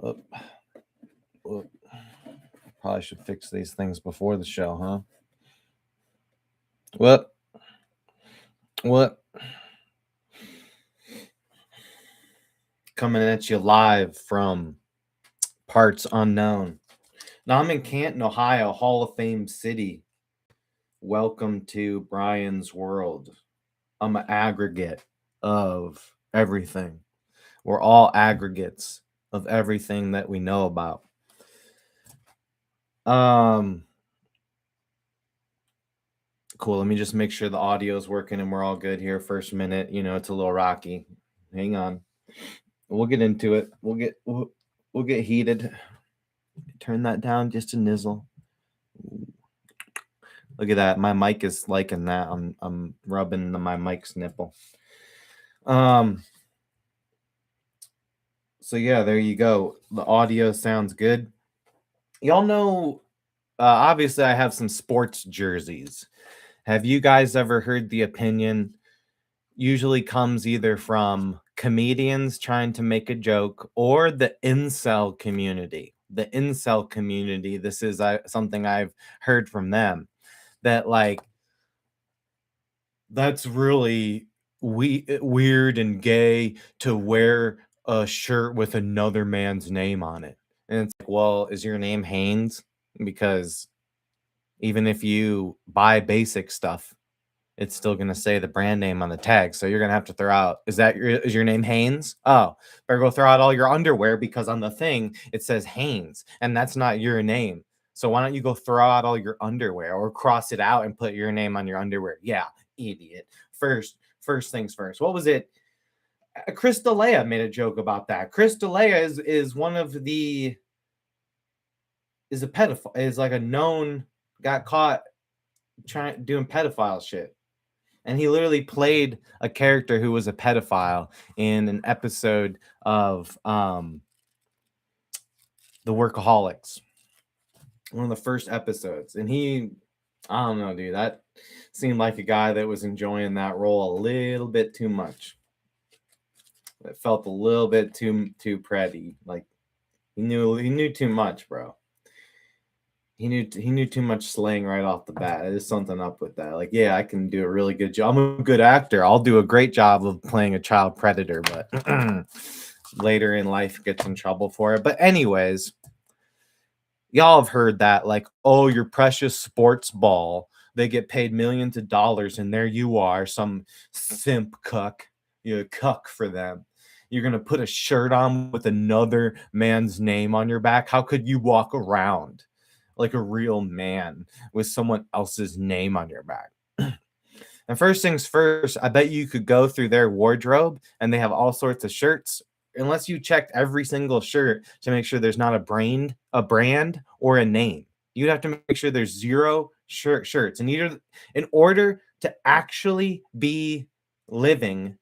Whoop, whoop. Probably should fix these things before the show, huh? What? What? Coming at you live from parts unknown. Now I'm in Canton, Ohio, Hall of Fame city. Welcome to Bryan's world. I'm an aggregate of everything. We're all aggregates of everything that we know about. Cool. Let me just make sure the audio is working and we're all good here. First minute, it's a little rocky. Hang on. We'll get into it. We'll get heated. Turn that down just a nizzle. Look at that. My mic is liking that. I'm rubbing my mic's nipple. So yeah, there you go. The audio sounds good. Y'all know, obviously I have some sports jerseys. Have you guys ever heard the opinion? Usually comes either from comedians trying to make a joke or the incel community. The incel community, this is something I've heard from them, that like that's really weird and gay to wear a shirt with another man's name on it. And it's like, well, is your name Haynes? Because even if you buy basic stuff, it's still going to say the brand name on the tag. So you're going to have to throw out, is your name Haynes? Oh, better go throw out all your underwear because on the thing, it says Haynes and that's not your name. So why don't you go throw out all your underwear or cross it out and put your name on your underwear? Yeah, idiot. First things first. What was it? Chris D'Elia made a joke about that. Chris D'Elia is one of the, is a pedophile, is like a known, got caught doing pedophile shit. And he literally played a character who was a pedophile in an episode of The Workaholics, one of the first episodes. And I don't know, dude, that seemed like a guy that was enjoying that role a little bit too much. It felt a little bit too pretty. Like he knew too much, bro. He knew too much slang right off the bat. There's something up with that. Like, yeah, I can do a really good job. I'm a good actor. I'll do a great job of playing a child predator, but later in life gets in trouble for it. But anyways, y'all have heard that, like, oh, your precious sports ball. They get paid millions of dollars, and there you are, some simp cuck. You're a cuck for them. You're going to put a shirt on with another man's name on your back. How could you walk around like a real man with someone else's name on your back? And first things first, I bet you could go through their wardrobe and they have all sorts of shirts. Unless you checked every single shirt to make sure there's not a brand or a name. You'd have to make sure there's zero shirts. And in order to actually be living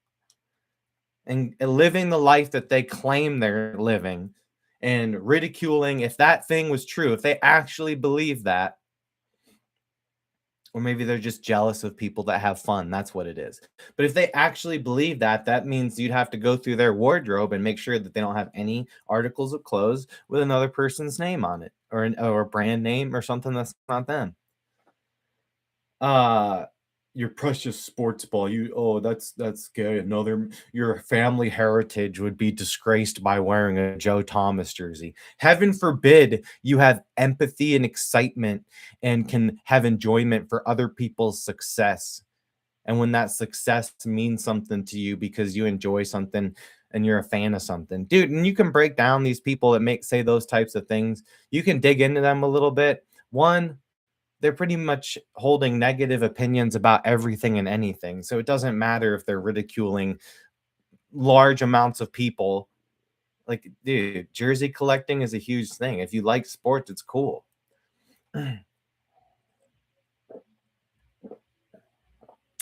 and living the life that they claim they're living, and ridiculing, if that thing was true, if they actually believe that, or maybe they're just jealous of people that have fun. That's what it is. But if they actually believe that, that means you'd have to go through their wardrobe and make sure that they don't have any articles of clothes with another person's name on it, or a brand name or something that's not them. Your precious sports ball. That's gay. Your family heritage would be disgraced by wearing a Joe Thomas jersey. Heaven forbid you have empathy and excitement and can have enjoyment for other people's success. And when that success means something to you because you enjoy something and you're a fan of something, dude, and you can break down these people that say those types of things. You can dig into them a little bit. One, they're pretty much holding negative opinions about everything and anything. So it doesn't matter if they're ridiculing large amounts of people. Like, dude, jersey collecting is a huge thing. If you like sports, it's cool.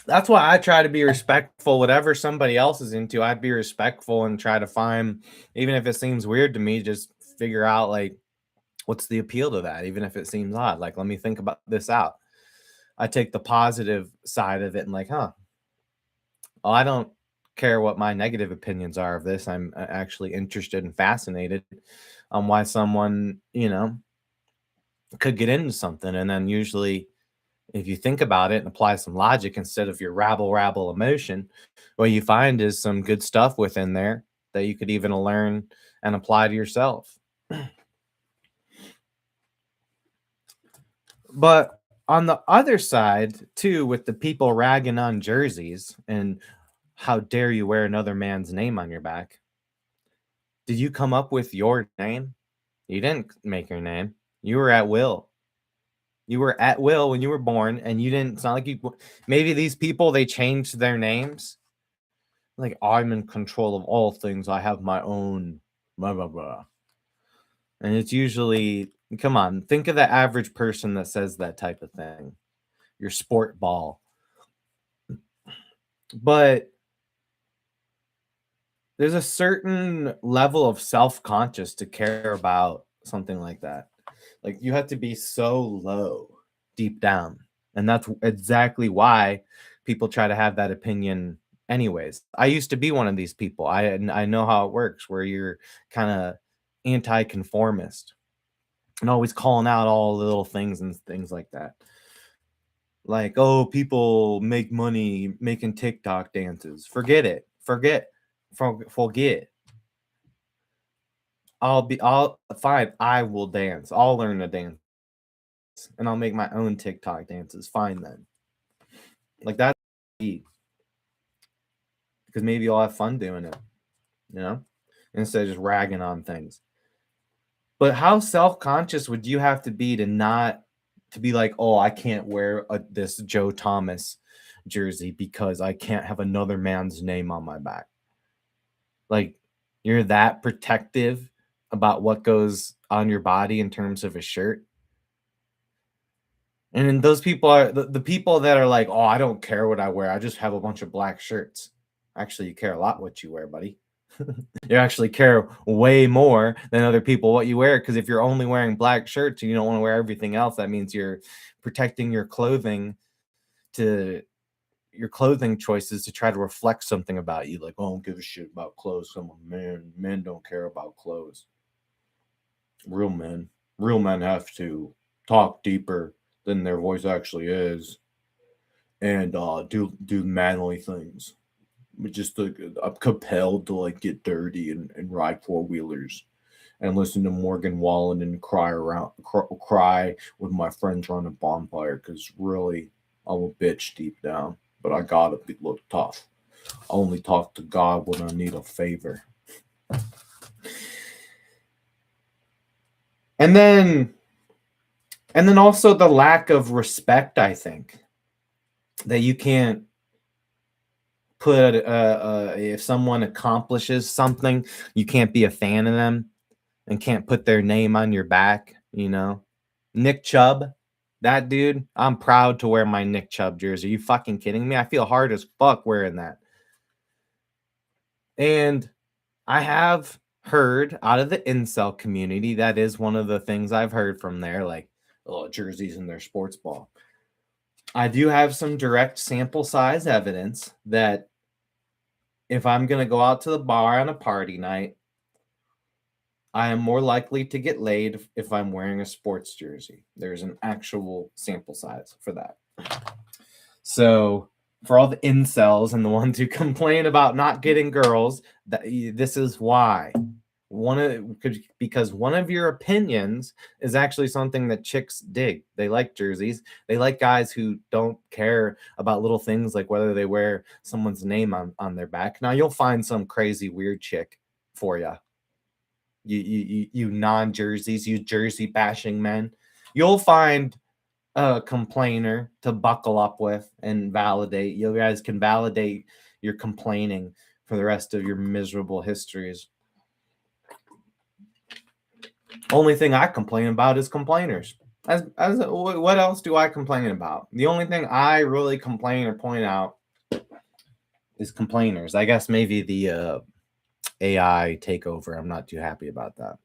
That's why I try to be respectful. Whatever somebody else is into, I'd be respectful and try to find, even if it seems weird to me, just figure out like, what's the appeal to that? Even if it seems odd, like, let me think about this out. I take the positive side of it and like, well, I don't care what my negative opinions are of this. I'm actually interested and fascinated. on why someone, could get into something. And then usually, if you think about it and apply some logic instead of your rabble emotion, what you find is some good stuff within there that you could even learn and apply to yourself. But on the other side, too, with the people ragging on jerseys and how dare you wear another man's name on your back? Did you come up with your name? You didn't make your name. You were at will. You were at will when you were born, and you didn't. It's not like you. Maybe these people, they changed their names. Like, I'm in control of all things. I have my own blah blah blah. And it's usually, come on, think of the average person that says that type of thing. Your sport ball. But there's a certain level of self-conscious to care about something like that. Like, you have to be so low deep down. And that's exactly why people try to have that opinion anyways. I used to be one of these people. I know how it works, where you're kind of anti-conformist and always calling out all the little things and things like that. Like, oh, people make money making TikTok dances. Forget it. Forget. I'll fine. I will dance. I'll learn to dance and I'll make my own TikTok dances. Fine then. Like, that's because maybe you'll have fun doing it, instead of just ragging on things. But how self-conscious would you have to be to be like, oh, I can't wear this Joe Thomas jersey because I can't have another man's name on my back? Like, you're that protective about what goes on your body in terms of a shirt? And then those people are the people that are like, oh, I don't care what I wear. I just have a bunch of black shirts. Actually, you care a lot what you wear, buddy. You actually care way more than other people what you wear, because if you're only wearing black shirts and you don't want to wear everything else, that means you're protecting your clothing choices to try to reflect something about you. Like, oh, I don't give a shit about clothes. Men don't care about clothes. Real men have to talk deeper than their voice actually is, and do manly things. Just I'm compelled to like get dirty and ride 4-wheelers and listen to Morgan Wallen and cry with my friends around a bonfire, because really I'm a bitch deep down, but I gotta look tough. I only talk to God when I need a favor. And then also the lack of respect, I think, that you can't put if someone accomplishes something, you can't be a fan of them and can't put their name on your back. Nick Chubb, that dude, I'm proud to wear my Nick Chubb jersey. Are you fucking kidding me? I feel hard as fuck wearing that. And I have heard out of the incel community, that is one of the things I've heard from there, like, oh, jerseys in their sports ball. I do have some direct sample size evidence that if I'm going to go out to the bar on a party night, I am more likely to get laid if I'm wearing a sports jersey. There's an actual sample size for that. So for all the incels and the ones who complain about not getting girls, this is why. Because one of your opinions is actually something that chicks dig. They like jerseys. They like guys who don't care about little things like whether they wear someone's name on their back. Now, you'll find some crazy weird chick for you. You non-jerseys, you jersey bashing men. You'll find a complainer to buckle up with and validate. You guys can validate your complaining for the rest of your miserable histories. Only thing I complain about is complainers. What else do I complain about? The only thing I really complain or point out is complainers. I guess maybe the AI takeover. I'm not too happy about that.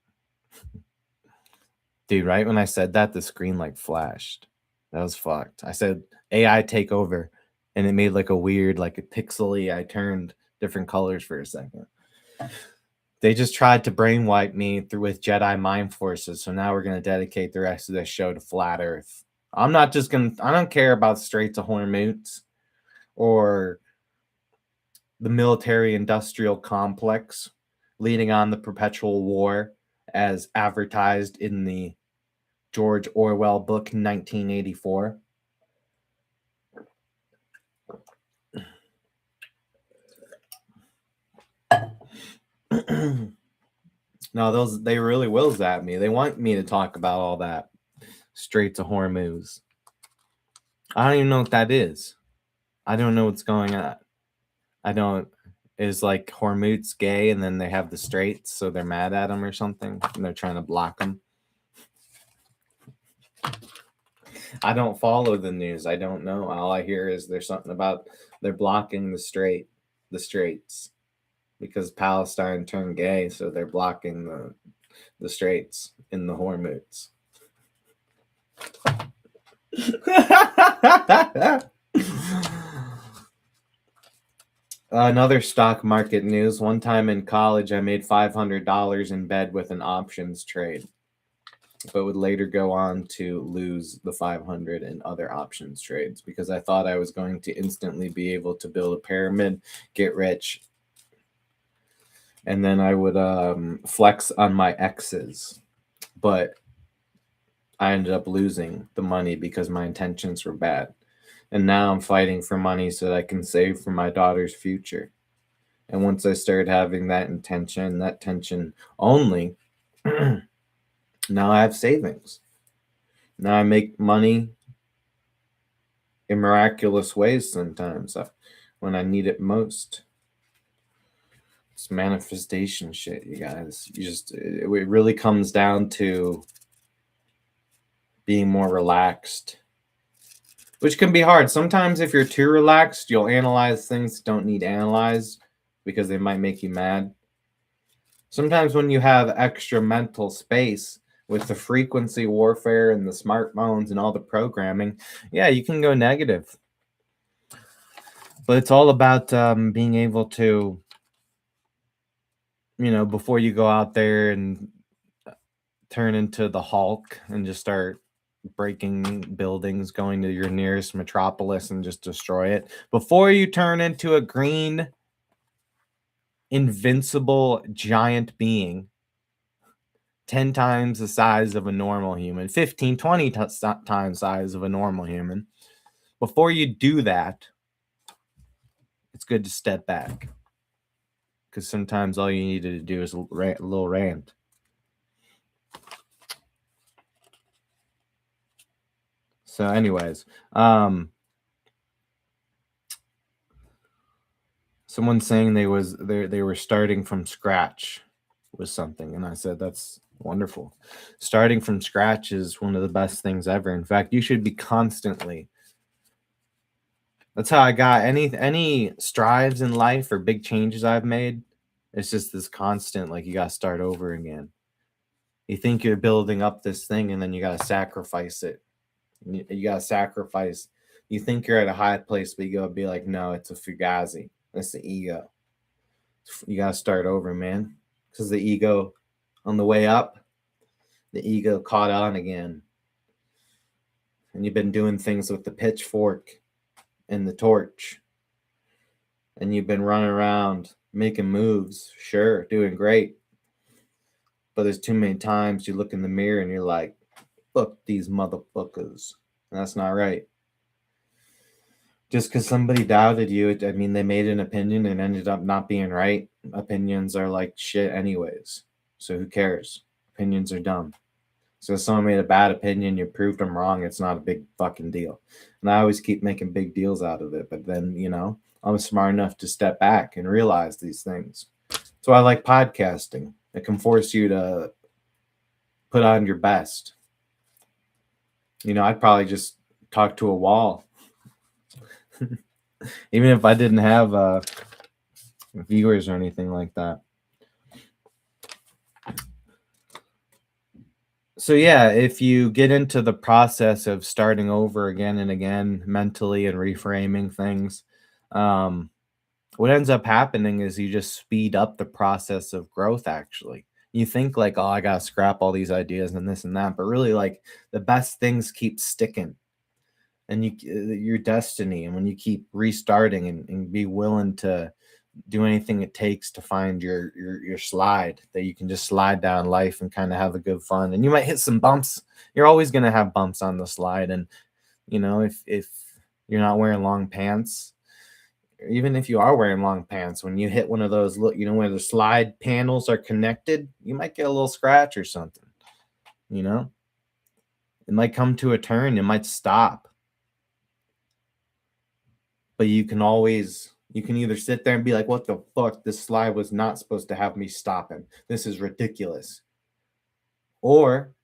Dude, right when I said that, the screen like flashed. That was fucked. I said AI takeover, and it made like a weird, like a pixely. I turned different colors for a second. They just tried to brainwipe me through with Jedi mind forces. So now we're going to dedicate the rest of this show to flat Earth. I'm not just going to, I don't care about Straits of Hormuz or the military industrial complex leading on the perpetual war as advertised in the George Orwell book 1984. No, they really will zap me. They want me to talk about all that. Straits of Hormuz. I don't even know what that is. I don't know what's going on. I don't. Is like Hormuz gay, and then they have the Straits, so they're mad at him or something, and they're trying to block him. I don't follow the news. I don't know. All I hear is there's something about they're blocking the Straits, because Palestine turned gay, so they're blocking the Straits in the Hormuz. Another stock market news. One time in college, I made $500 in bed with an options trade, but would later go on to lose the 500 in other options trades because I thought I was going to instantly be able to build a pyramid, get rich, and then I would flex on my exes. But I ended up losing the money because my intentions were bad. And now I'm fighting for money so that I can save for my daughter's future. And once I started having that tension only, now I have savings. Now I make money in miraculous ways sometimes when I need it most. It's manifestation shit, you guys. It really comes down to being more relaxed, which can be hard. Sometimes if you're too relaxed, you'll analyze things that don't need analyzed because they might make you mad. Sometimes when you have extra mental space with the frequency warfare and the smartphones and all the programming, yeah, you can go negative. But it's all about being able to, before you go out there and turn into the Hulk and just start breaking buildings, going to your nearest metropolis and just destroy it. Before you turn into a green, invincible giant being, 10 times the size of a normal human, 15, 20 times size of a normal human. Before you do that, it's good to step back. Because sometimes all you needed to do is a little rant. So anyways, someone saying they were starting from scratch with something, and I said that's wonderful. Starting from scratch is one of the best things ever. In fact, you should be constantly. That's how I got any strides in life or big changes I've made. It's just this constant, like you got to start over again. You think you're building up this thing, and then you got to sacrifice it. You got to sacrifice. You think you're at a high place, but you got to be like, no, it's a fugazi. That's the ego. You got to start over, man. Because the ego, on the way up, the ego caught on again. And you've been doing things with the pitchfork and the torch. And you've been running around making moves. Sure, doing great. But there's too many times you look in the mirror and you're like, fuck these motherfuckers. And that's not right. Just because somebody doubted you, I mean, they made an opinion and ended up not being right. Opinions are like shit anyways. So who cares? Opinions are dumb. So if someone made a bad opinion, you proved them wrong, it's not a big fucking deal. And I always keep making big deals out of it. But then, I'm smart enough to step back and realize these things. So I like podcasting. It can force you to put on your best. I'd probably just talk to a wall. Even if I didn't have viewers or anything like that. So yeah, if you get into the process of starting over again and again mentally and reframing things, what ends up happening is you just speed up the process of growth. Actually, you think like, oh, I gotta scrap all these ideas and this and that, but really, like, the best things keep sticking, and your destiny. And when you keep restarting and be willing to do anything it takes to find your slide, that you can just slide down life and kind of have a good fun. And you might hit some bumps. You're always going to have bumps on the slide. And if you're not wearing long pants, even if you are wearing long pants, when you hit one of those, look, where the slide panels are connected, you might get a little scratch or something. It might come to a turn, it might stop, but you can either sit there and be like, what the fuck, this slide was not supposed to have me stopping, this is ridiculous. Or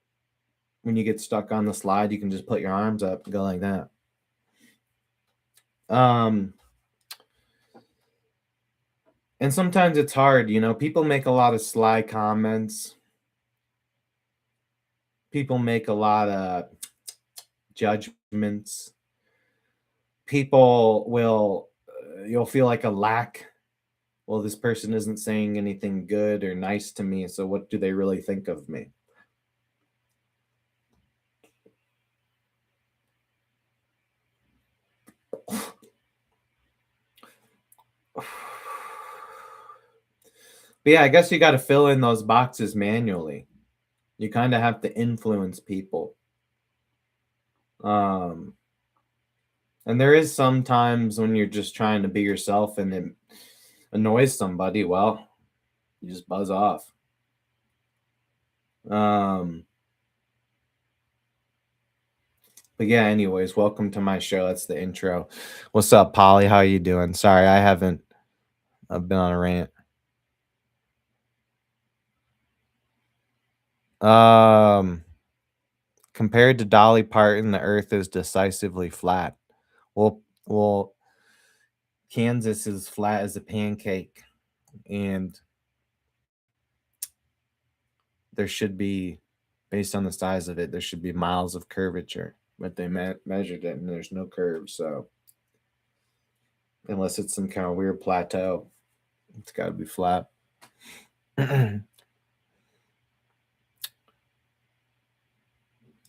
when you get stuck on the slide, you can just put your arms up and go like that. And sometimes it's hard, people make a lot of sly comments. People make a lot of judgments. People will, you'll feel like a lack. Well, this person isn't saying anything good or nice to me, so what do they really think of me? But yeah, I guess you got to fill in those boxes manually. You kind of have to influence people. And there is some times when you're just trying to be yourself and it annoys somebody. Well, you just buzz off. But yeah, anyways, welcome to my show. That's the intro. What's up, Polly? How you doing? Sorry, I've been on a rant. Compared to Dolly Parton, the earth is decisively flat. Well, Kansas is flat as a pancake, and there should be, based on the size of it, there should be miles of curvature, but they measured it and there's no curve. So unless it's some kind of weird plateau, it's got to be flat.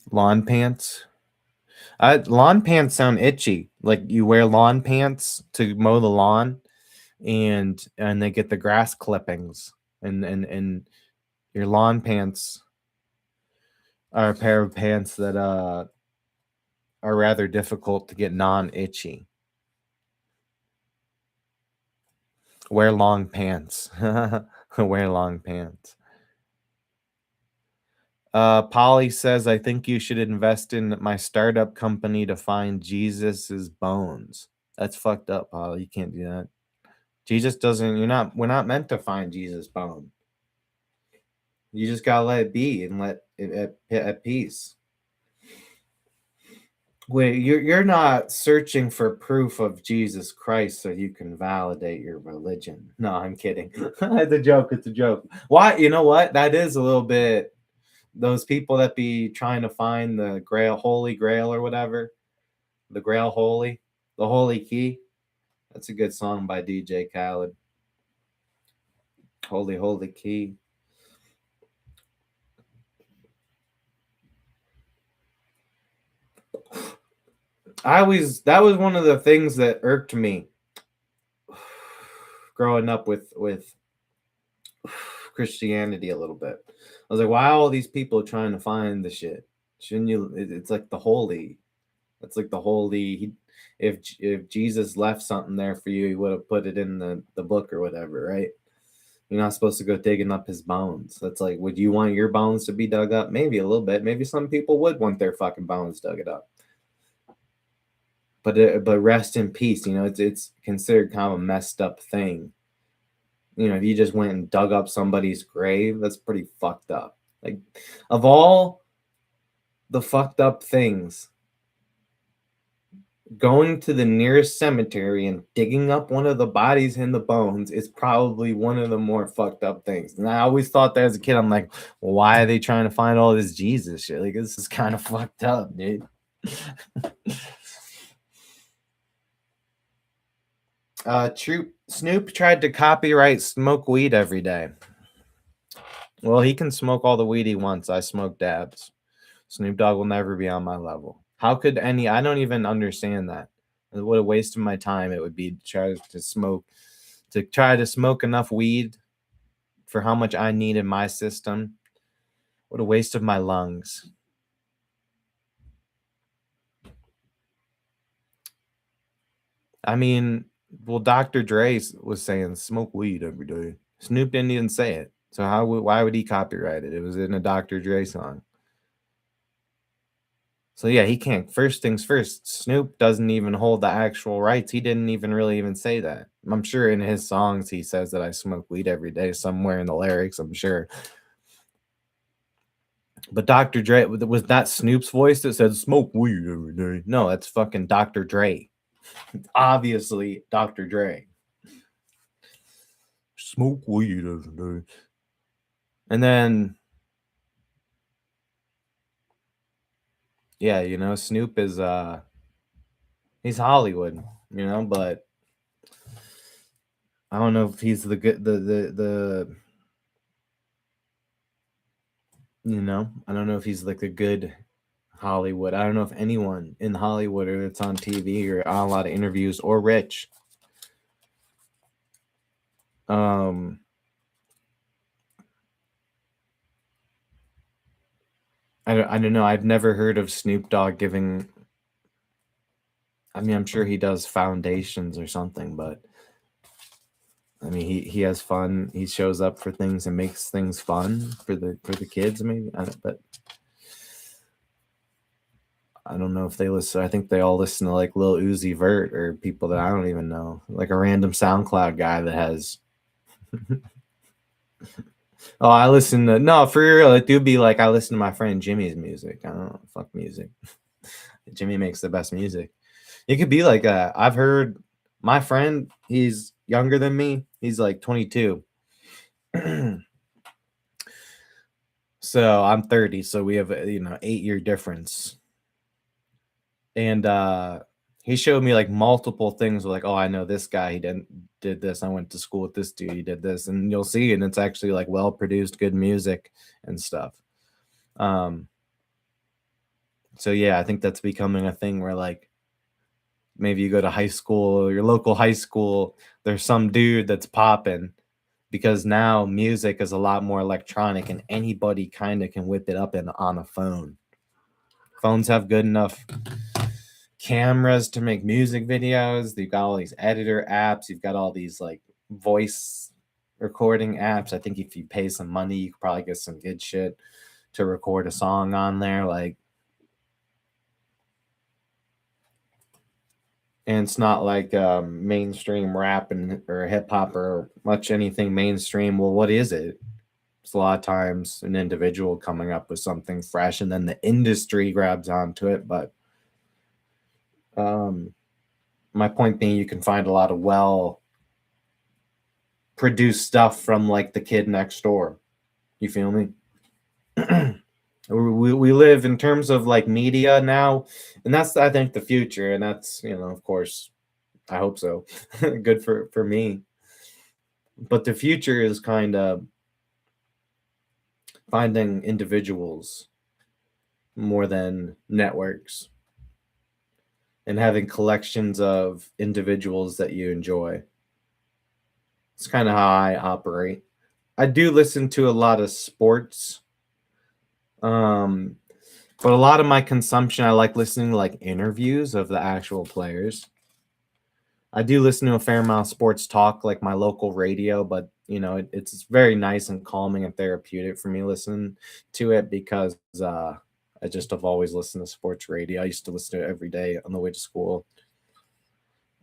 Lawn pants. Lawn pants sound itchy. Like you wear lawn pants to mow the lawn, and they get the grass clippings, and your lawn pants are a pair of pants that are rather difficult to get non-itchy. Wear long pants. Wear long pants. Polly says, I think you should invest in my startup company to find Jesus's bones. That's fucked up, Polly. You can't do that. Jesus doesn't, we're not meant to find Jesus' bone. You just gotta let it be and let it at peace. Wait, you're not searching for proof of Jesus Christ so you can validate your religion. No, I'm kidding. It's a joke. It's a joke. Why? You know what? That is a little bit. Those people that be trying to find the Grail, Holy Grail, or whatever, the Grail Holy, the Holy Key. That's a good song by DJ Khaled. Holy Key. That was one of the things that irked me growing up with Christianity a little bit. I was like, why are all these people trying to find the shit? Shouldn't you? It's like the holy. It's like the holy. If Jesus left something there for you, he would have put it in the book or whatever, right? You're not supposed to go digging up his bones. That's like, would you want your bones to be dug up? Maybe a little bit. Maybe some people would want their fucking bones dug it up. But rest in peace. It's considered kind of a messed up thing. If you just went and dug up somebody's grave, that's pretty fucked up. Like, of all the fucked up things, going to the nearest cemetery and digging up one of the bodies and the bones is probably one of the more fucked up things. And I always thought that as a kid, I'm like, well, why are they trying to find all this Jesus shit? Like, this is kind of fucked up, dude. Troop Snoop tried to copyright smoke weed every day. Well, he can smoke all the weed he wants. I smoke dabs. Snoop Dogg will never be on my level. How could any? I don't even understand that. What a waste of my time it would be to try to smoke enough weed for how much I need in my system. What a waste of my lungs. I mean, well, Dr. Dre was saying smoke weed every day. Snoop didn't even say it. So why would he copyright it? It was in a Dr. Dre song. So yeah, he can't. First things first, Snoop doesn't even hold the actual rights. He didn't even really even say that. I'm sure in his songs he says that I smoke weed every day somewhere in the lyrics, I'm sure. But Dr. Dre, was that Snoop's voice that said smoke weed every day? No, that's fucking Dr. Dre. Obviously, Dr. Dre. Smoke weed every day. And then, yeah, Snoop is he's Hollywood, but I don't know if he's the good I don't know if he's like a good Hollywood. I don't know if anyone in Hollywood or that's on TV or on a lot of interviews or rich. I don't know. I've never heard of Snoop Dogg giving. I mean, I'm sure he does foundations or something, but I mean, he has fun. He shows up for things and makes things fun for the kids. Maybe, but I don't know if they listen. I think they all listen to like Lil Uzi Vert or people that I don't even know, like a random SoundCloud guy that has. Oh, I listen to no for real. It do be like I listen to my friend Jimmy's music. I don't know, fuck music. Jimmy makes the best music. It could be like I've heard my friend. He's younger than me. He's like 22. So I'm 30. So we have 8-year difference. And he showed me like multiple things. Like, oh, I know this guy. He did this. I went to school with this dude. He did this, and you'll see. And it's actually like well produced, good music and stuff. So yeah, I think that's becoming a thing where like maybe you go to high school, your local high school, there's some dude that's popping because now music is a lot more electronic and anybody kind of can whip it up on a phone. Phones have good enough cameras to make music videos. They've got all these editor apps. You've got all these like voice recording apps. I think if you pay some money, you could probably get some good shit to record a song on there. Like, and it's not like mainstream rap or hip hop or much anything mainstream. Well, what is it? It's a lot of times an individual coming up with something fresh, and then the industry grabs onto it. But my point being, you can find a lot of well produced stuff from like the kid next door. You feel me? we live in terms of like media now, and that's I think the future, and that's of course I hope so. Good for me. But the future is kind of finding individuals more than networks and having collections of individuals that you enjoy. It's kind of how I operate. I do listen to a lot of sports. But a lot of my consumption, I like listening to like interviews of the actual players. I do listen to a fair amount of sports talk, like my local radio, but it's very nice and calming and therapeutic for me listening to it because I just have always listened to sports radio. I used to listen to it every day on the way to school,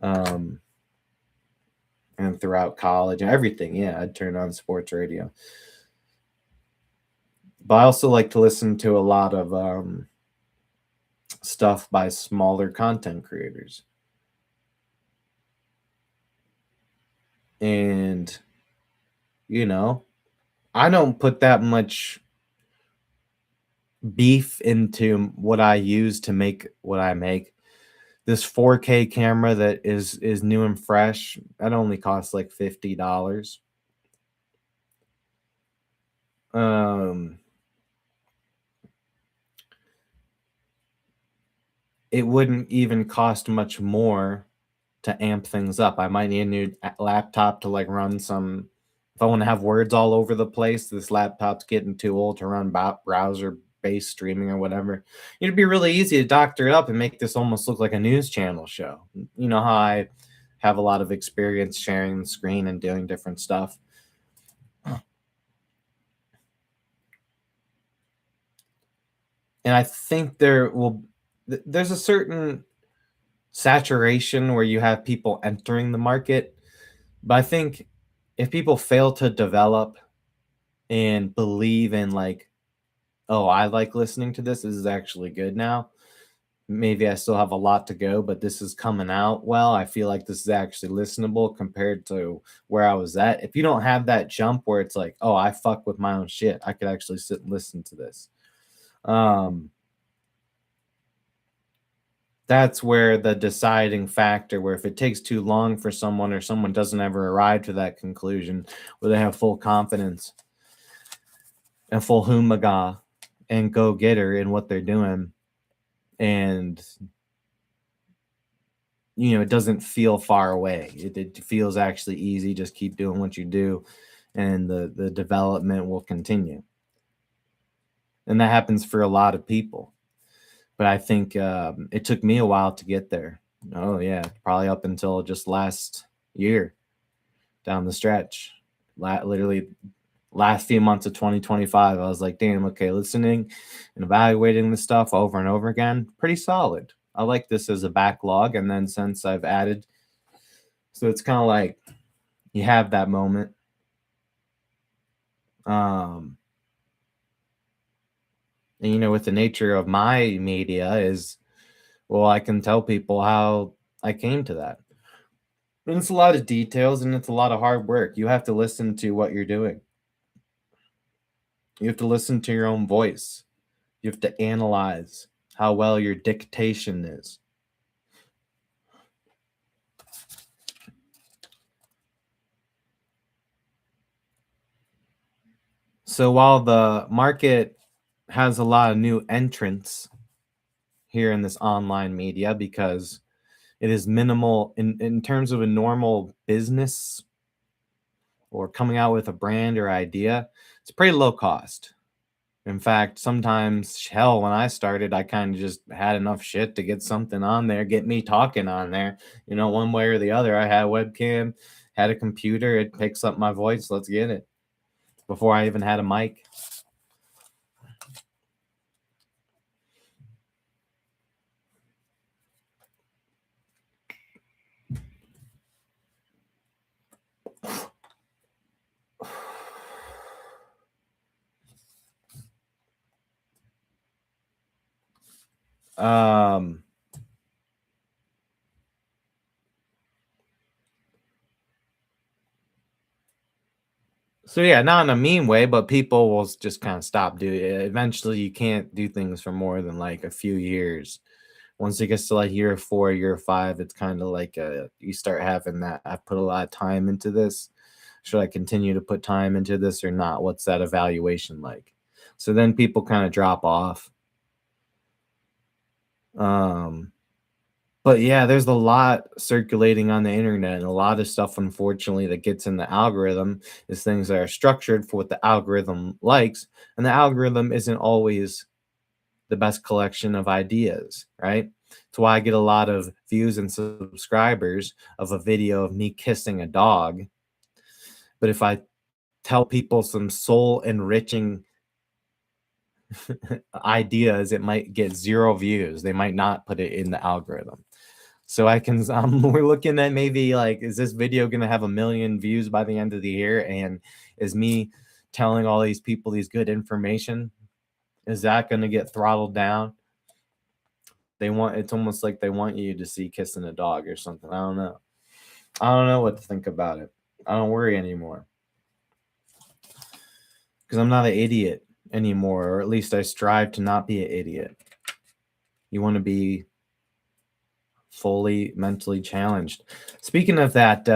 and throughout college and everything. Yeah, I'd turn on sports radio. But I also like to listen to a lot of stuff by smaller content creators. And I don't put that much beef into what I use to make what I make This 4K camera that is new and fresh, that only costs like $50. It wouldn't even cost much more to amp things up. I might need a new laptop to like run some. If I want to have words all over the place, this laptop's getting too old to run browser-based streaming or whatever. It'd be really easy to doctor it up and make this almost look like a news channel show. You know how I have a lot of experience sharing the screen and doing different stuff. And I think there's a certain saturation where you have people entering the market. But I think if people fail to develop and believe in like, oh, I like listening to this. This is actually good now. Maybe I still have a lot to go, but this is coming out well. I feel like this is actually listenable compared to where I was at. If you don't have that jump where it's like, oh, I fuck with my own shit, I could actually sit and listen to this. That's where the deciding factor, where if it takes too long for someone or someone doesn't ever arrive to that conclusion where they have full confidence and full humaga and go getter in what they're doing, and it doesn't feel far away. It feels actually easy. Just keep doing what you do, and the development will continue. And that happens for a lot of people. But I think it took me a while to get there. Oh yeah, probably up until just last year, down the stretch. Literally last few months of 2025, I was like, damn, okay, listening and evaluating this stuff over and over again, pretty solid. I like this as a backlog. And then since I've added, so it's kind of like you have that moment. And with the nature of my media is, well, I can tell people how I came to that. And it's a lot of details and it's a lot of hard work. You have to listen to what you're doing. You have to listen to your own voice. You have to analyze how well your dictation is. So while the market has a lot of new entrants here in this online media because it is minimal in terms of a normal business or coming out with a brand or idea, it's pretty low cost. In fact, sometimes, hell, when I started, I kind of just had enough shit to get something on there, get me talking on there, one way or the other. I had a webcam, had a computer, it picks up my voice, let's get it. Before I even had a mic. So yeah, not in a mean way, but people will just kind of stop doing it. Eventually, you can't do things for more than like a few years. Once it gets to like year 4, year 5, it's kind of like you start having that. I've put a lot of time into this. Should I continue to put time into this or not? What's that evaluation like? So then people kind of drop off. But yeah, there's a lot circulating on the internet, and a lot of stuff, unfortunately, that gets in the algorithm is things that are structured for what the algorithm likes, and the algorithm isn't always the best collection of ideas, right? That's why I get a lot of views and subscribers of a video of me kissing a dog. But if I tell people some soul enriching ideas, it might get 0 views. They might not put it in the algorithm. So I can, we're looking at maybe like, is this video going to have 1 million views by the end of the year? And is me telling all these people these good information, is that going to get throttled down? It's almost like they want you to see kissing a dog or something. I don't know. I don't know what to think about it. I don't worry anymore. Because I'm not an idiot anymore, or at least I strive to not be an idiot. You want to be fully mentally challenged. Speaking of that,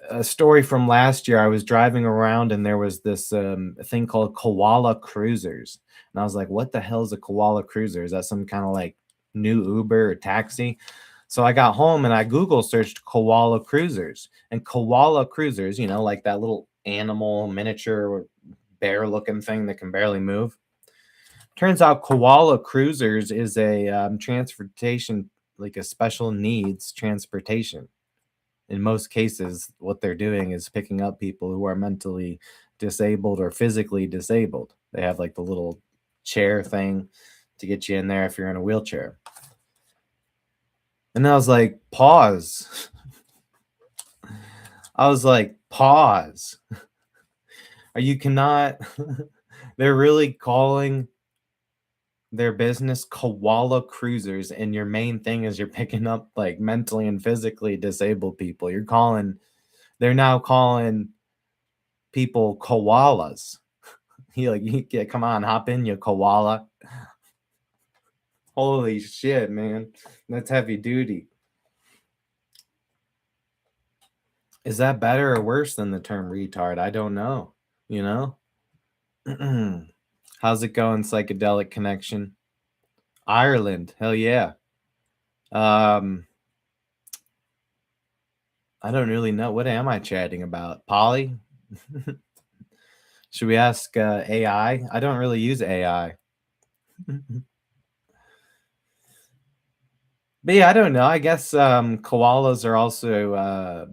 a story from last year, I was driving around and there was this thing called koala cruisers. And I was like, what the hell is a koala cruiser? Is that some kind of like new Uber or taxi? So I got home and I Google searched koala cruisers. And koala cruisers, like that little animal miniature bear looking thing that can barely move. Turns out koala cruisers is a transportation, like a special needs transportation. In most cases, what they're doing is picking up people who are mentally disabled or physically disabled. They have like the little chair thing to get you in there if you're in a wheelchair. And I was like, pause. I was like, pause. You cannot, they're really calling their business koala cruisers, and your main thing is you're picking up like mentally and physically disabled people. They're now calling people koalas. Come on, hop in, you koala. Holy shit, man. That's heavy duty. Is that better or worse than the term retard? I don't know. How's it going, Psychedelic Connection? Ireland, hell yeah. I don't really know. What am I chatting about? Polly? Should we ask AI? I don't really use AI. But yeah, I don't know. I guess koalas are also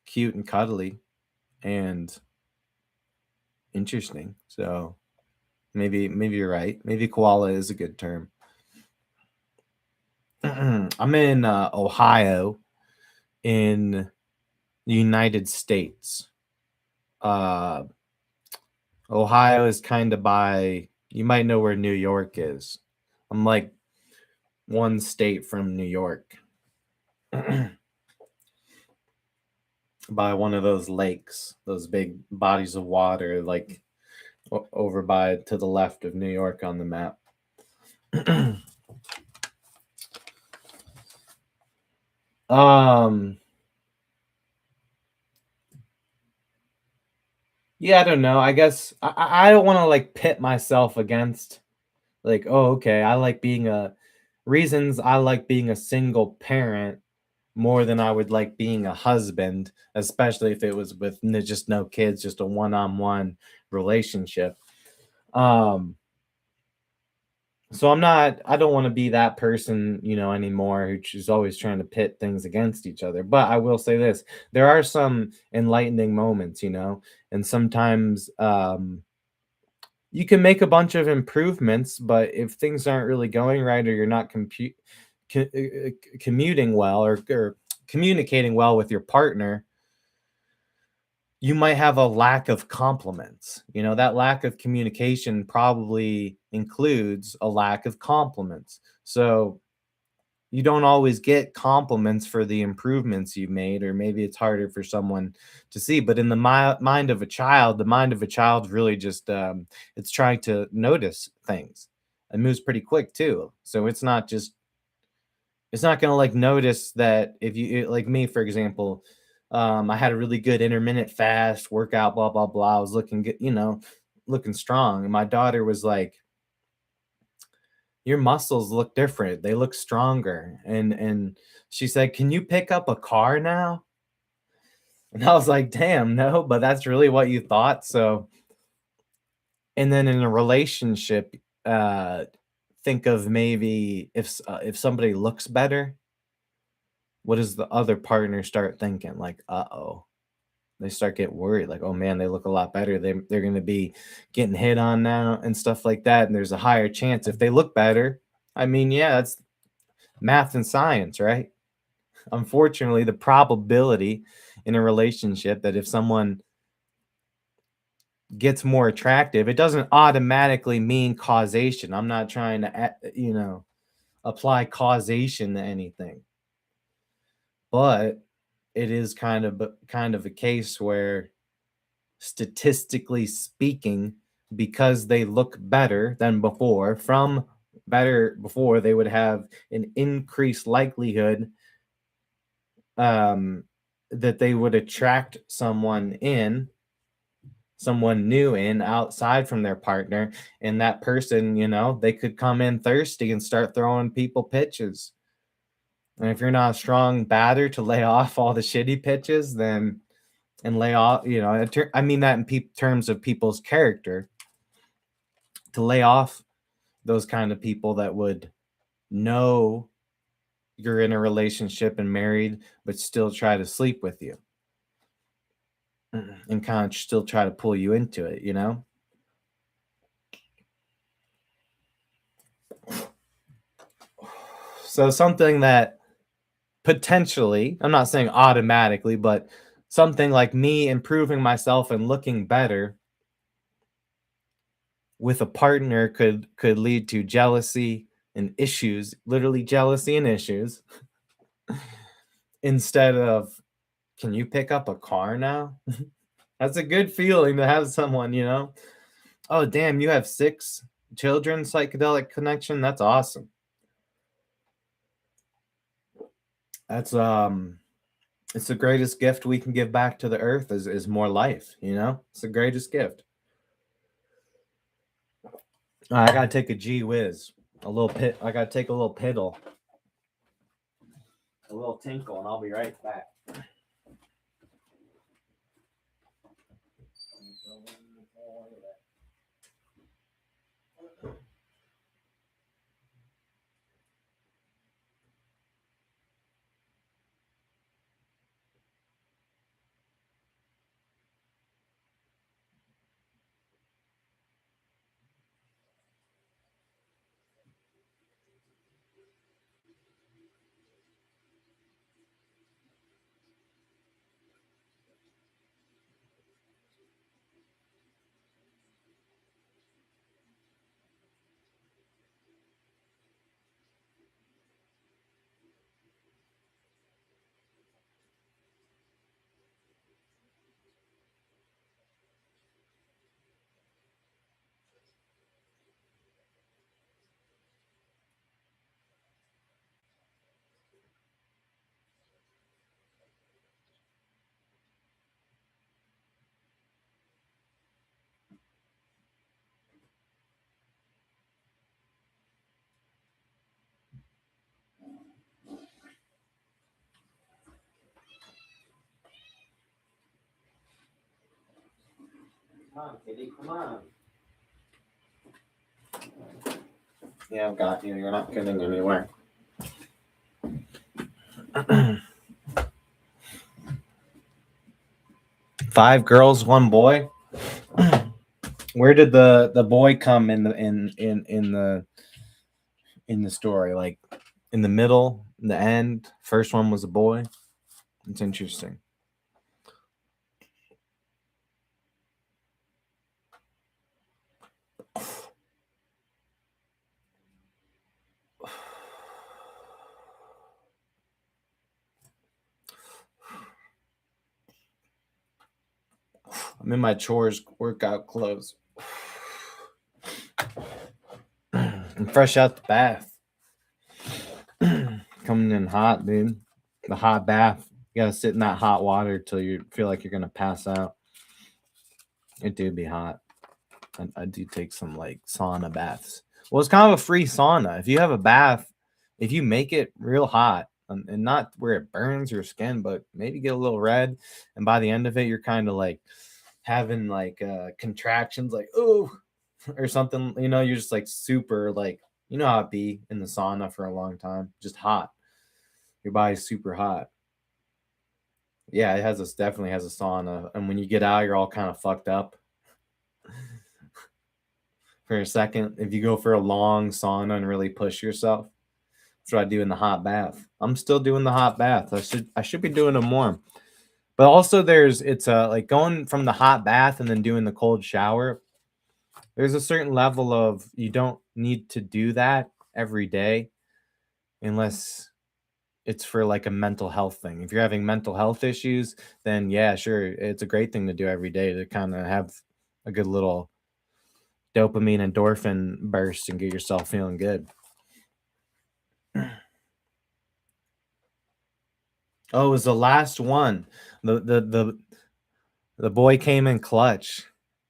cute and cuddly and interesting. So maybe you're right. Maybe koala is a good term. I'm in Ohio in the United States. Ohio is kind of by, you might know where New York is. I'm like one state from New York. By one of those lakes, those big bodies of water, like over by to the left of New York on the map. Yeah, I don't know. I guess I don't want to like pit myself against like, oh, okay, I like being a single parent more than I would like being a husband, especially if it was with just no kids, just a one-on-one relationship. So I don't want to be that person, anymore who's always trying to pit things against each other. But I will say this, there are some enlightening moments, and sometimes you can make a bunch of improvements, but if things aren't really going right, or you're not commuting well or communicating well with your partner, you might have a lack of compliments. That lack of communication probably includes a lack of compliments. So you don't always get compliments for the improvements you've made, or maybe it's harder for someone to see. But in the mind of a child, the mind of a child really just it's trying to notice things. It moves pretty quick too. So it's not gonna like notice that if you like me, for example. I had a really good intermittent fast workout, blah blah blah. I was looking good, looking strong. And my daughter was like, "Your muscles look different. They look stronger." And she said, "Can you pick up a car now?" And I was like, "Damn, no, but that's really what you thought." So, and then in a relationship, uh, think of maybe if somebody looks better, what does the other partner start thinking? Like, uh-oh. They start getting worried, like, oh man, they look a lot better. They're going to be getting hit on now and stuff like that. And there's a higher chance if they look better. I mean, yeah, that's math and science, right? Unfortunately, the probability in a relationship that if someone gets more attractive, it doesn't automatically mean causation. I'm not trying to, apply causation to anything, but it is kind of a case where statistically speaking, because they look better than before from better before, they would have an increased likelihood that they would attract someone new in outside from their partner, and that person, they could come in thirsty and start throwing people pitches. And if you're not a strong batter to lay off all the shitty pitches, then and lay off, I mean that in terms of people's character, to lay off those kind of people that would know you're in a relationship and married, but still try to sleep with you and kind of still try to pull you into it. So something that potentially, I'm not saying automatically, but something like me improving myself and looking better with a partner could lead to jealousy and issues, literally jealousy and issues, instead of, can you pick up a car now? That's a good feeling to have someone, oh damn, you have 6 children, psychedelic connection. That's awesome. That's it's the greatest gift we can give back to the earth is more life. It's the greatest gift. I gotta take a gee whiz, a little pit. I gotta take a little piddle, a little tinkle, and I'll be right back. Come on, kitty, come on. Yeah, I've got you. You're not getting anywhere. 5 girls, 1 boy. Where did the boy come in the story? Like in the middle, in the end, first one was a boy. It's interesting. I'm in my chores workout clothes. I'm fresh out the bath. Coming in hot, dude. The hot bath. You gotta sit in that hot water till you feel like you're gonna pass out. It do be hot. I do take some like sauna baths. Well, it's kind of a free sauna. If you have a bath, if you make it real hot and not where it burns your skin, but maybe get a little red, and by the end of it, you're kind of like having like contractions, like oh, or something. You're just like super like how it be in the sauna for a long time, just hot. Your body's super hot. Yeah, it definitely has a sauna, and when you get out, you're all kind of fucked up for a second. If you go for a long sauna and really push yourself, that's what I do in the hot bath. I'm still doing the hot bath. I should be doing it more. But also it's like going from the hot bath and then doing the cold shower. There's a certain level of, you don't need to do that every day unless it's for like a mental health thing. If you're having mental health issues, then yeah, sure, it's a great thing to do every day to kind of have a good little dopamine endorphin bursts and get yourself feeling good. Oh, it was the last one. The boy came in clutch.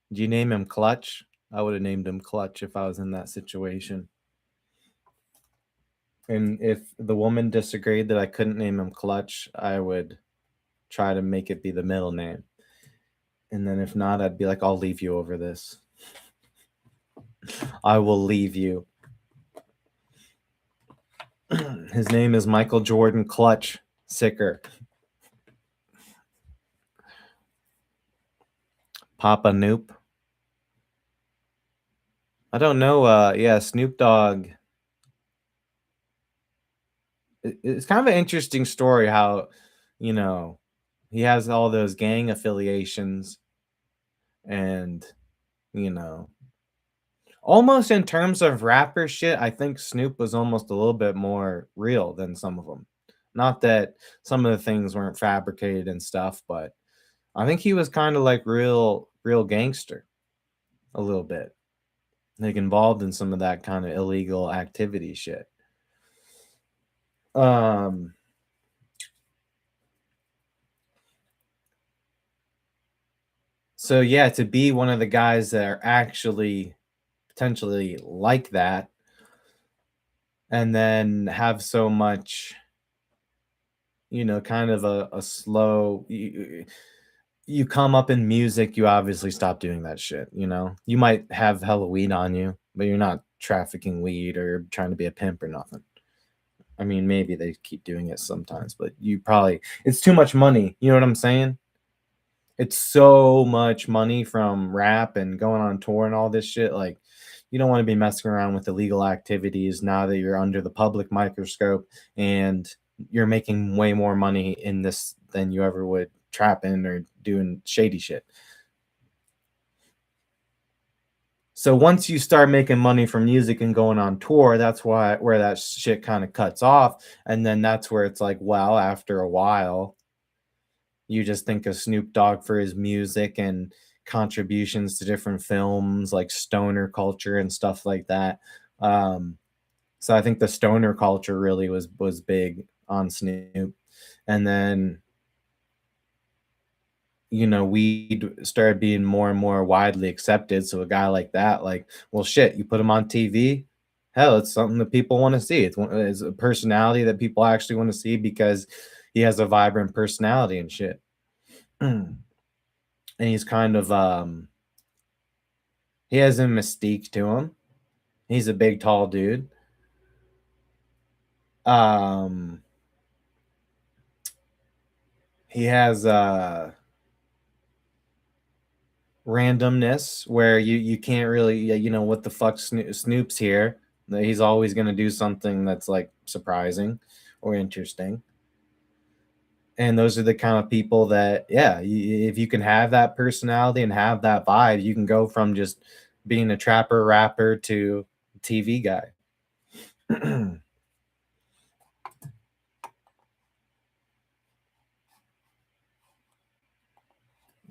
Did you name him Clutch? I would have named him Clutch if I was in that situation. And if the woman disagreed that I couldn't name him Clutch, I would try to make it be the middle name. And then if not, I'd be like, I'll leave you over this. I will leave you. His name is Michael Jordan Clutch Sicker. Papa Noop. I don't know. Yeah, Snoop Dogg. It's kind of an interesting story how, you know, he has all those gang affiliations and, you know, almost in terms of rapper shit, I think Snoop was almost a little bit more real than some of them. Not that some of the things weren't fabricated and stuff, but I think he was kind of like real gangster a little bit. Like involved in some of that kind of illegal activity shit. Um so yeah, to be one of the guys that are actually potentially like that and then have so much, you know, kind of a slow you come up in music, you obviously stop doing that shit, you know? You might have hella weed on you, but you're not trafficking weed or trying to be a pimp or nothing. I mean, maybe they keep doing it sometimes, but you probably it's too much money. You know what I'm saying? It's so much money from rap and going on tour and all this shit. Like, you don't want to be messing around with illegal activities now that you're under the public microscope and you're making way more money in this than you ever would trapping or doing shady shit. So once you start making money from music and going on tour, that's why where that shit kind of cuts off. And then that's where it's like, well, after a while, you just think of Snoop Dogg for his music and contributions to different films like stoner culture and stuff like that. Um, so I think the stoner culture really was big on Snoop. And then you know, weed started being more and more widely accepted. So a guy like that, like, well, shit, you put him on TV. Hell, it's something that people want to see. It's a personality that people actually want to see because he has a vibrant personality and shit. And he's kind of he has a mystique to him. He's a big tall dude. Um he has randomness where you can't really you know what the fuck Snoop's here. He's always going to do something that's like surprising or interesting. And those are the kind of people that yeah, if you can have that personality and have that vibe, you can go from just being a trapper rapper to TV guy.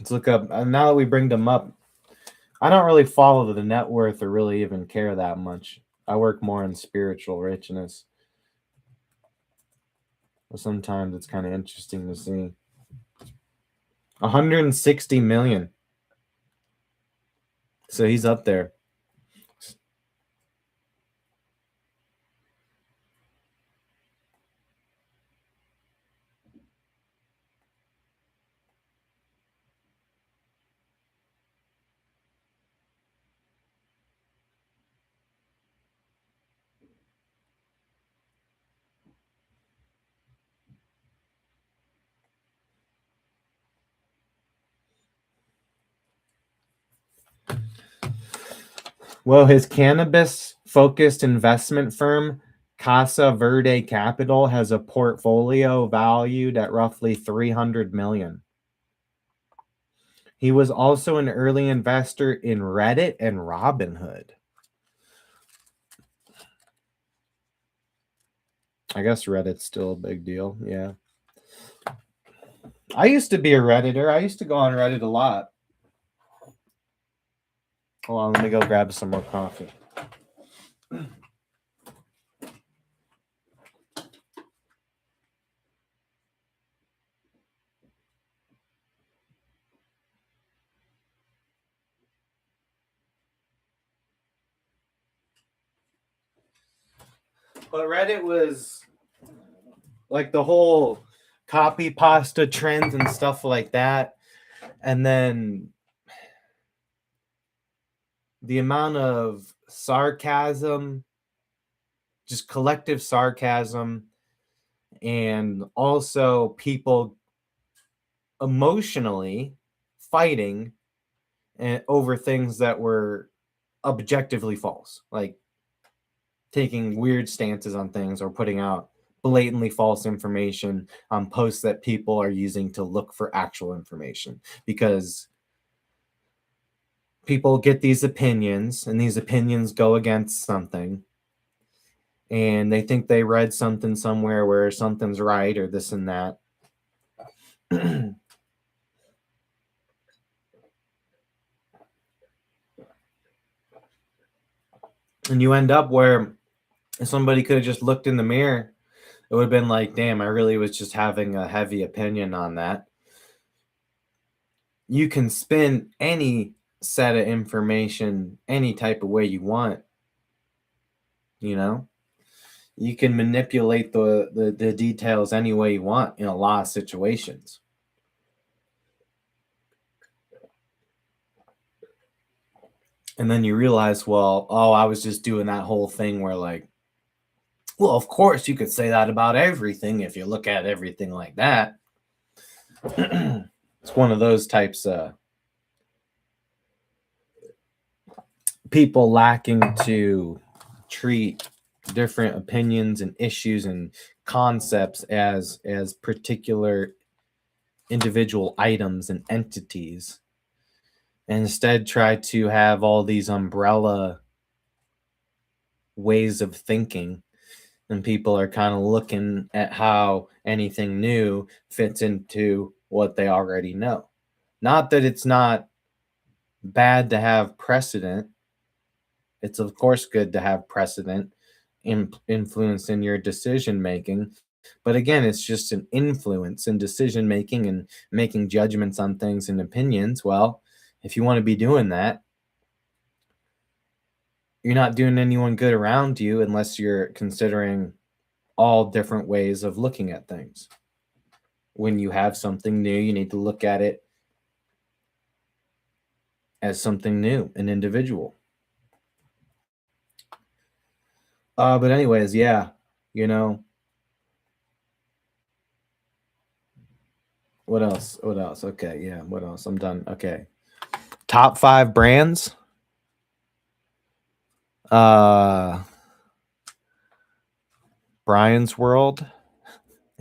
Let's look up now that we bring them up. I don't really follow the net worth or really even care that much. I work more in spiritual richness. But sometimes it's kind of interesting to see. 160 million. So he's up there. Well, his cannabis focused investment firm, Casa Verde Capital, has a portfolio valued at roughly 300 million. He was also an early investor in Reddit and Robinhood. I guess Reddit's still a big deal. Yeah. I used to be a Redditor. I used to go on Reddit a lot. Hold on, let me go grab some more coffee. But Reddit was like the whole copy pasta trends and stuff like that. And then the amount of sarcasm, just collective sarcasm, and also people emotionally fighting over things that were objectively false, like taking weird stances on things or putting out blatantly false information on posts that people are using to look for actual information, because people get these opinions and these opinions go against something and they think they read something somewhere where something's right or this and that. And you end up where if somebody could have just looked in the mirror, it would have been like, damn, I really was just having a heavy opinion on that. You can spin any set of information any type of way you want. You know, you can manipulate the details any way you want in a lot of situations. And then you realize, well, oh, I was just doing that whole thing where, like, well, of course you could say that about everything if you look at everything like that. It's one of those types of people lacking to treat different opinions and issues and concepts as particular individual items and entities, and instead try to have all these umbrella ways of thinking, and people are kind of looking at how anything new fits into what they already know. Not that it's not bad to have precedent. It's of course good to have precedent influence in your decision making. But again, it's just an influence in decision making and making judgments on things and opinions. Well, if you want to be doing that, you're not doing anyone good around you unless you're considering all different ways of looking at things. When you have something new, you need to look at it as something new, an individual. But anyways, yeah, you know, what else? What else? Okay, yeah, what else? I'm done. Okay. Top 5 brands. Bryan's World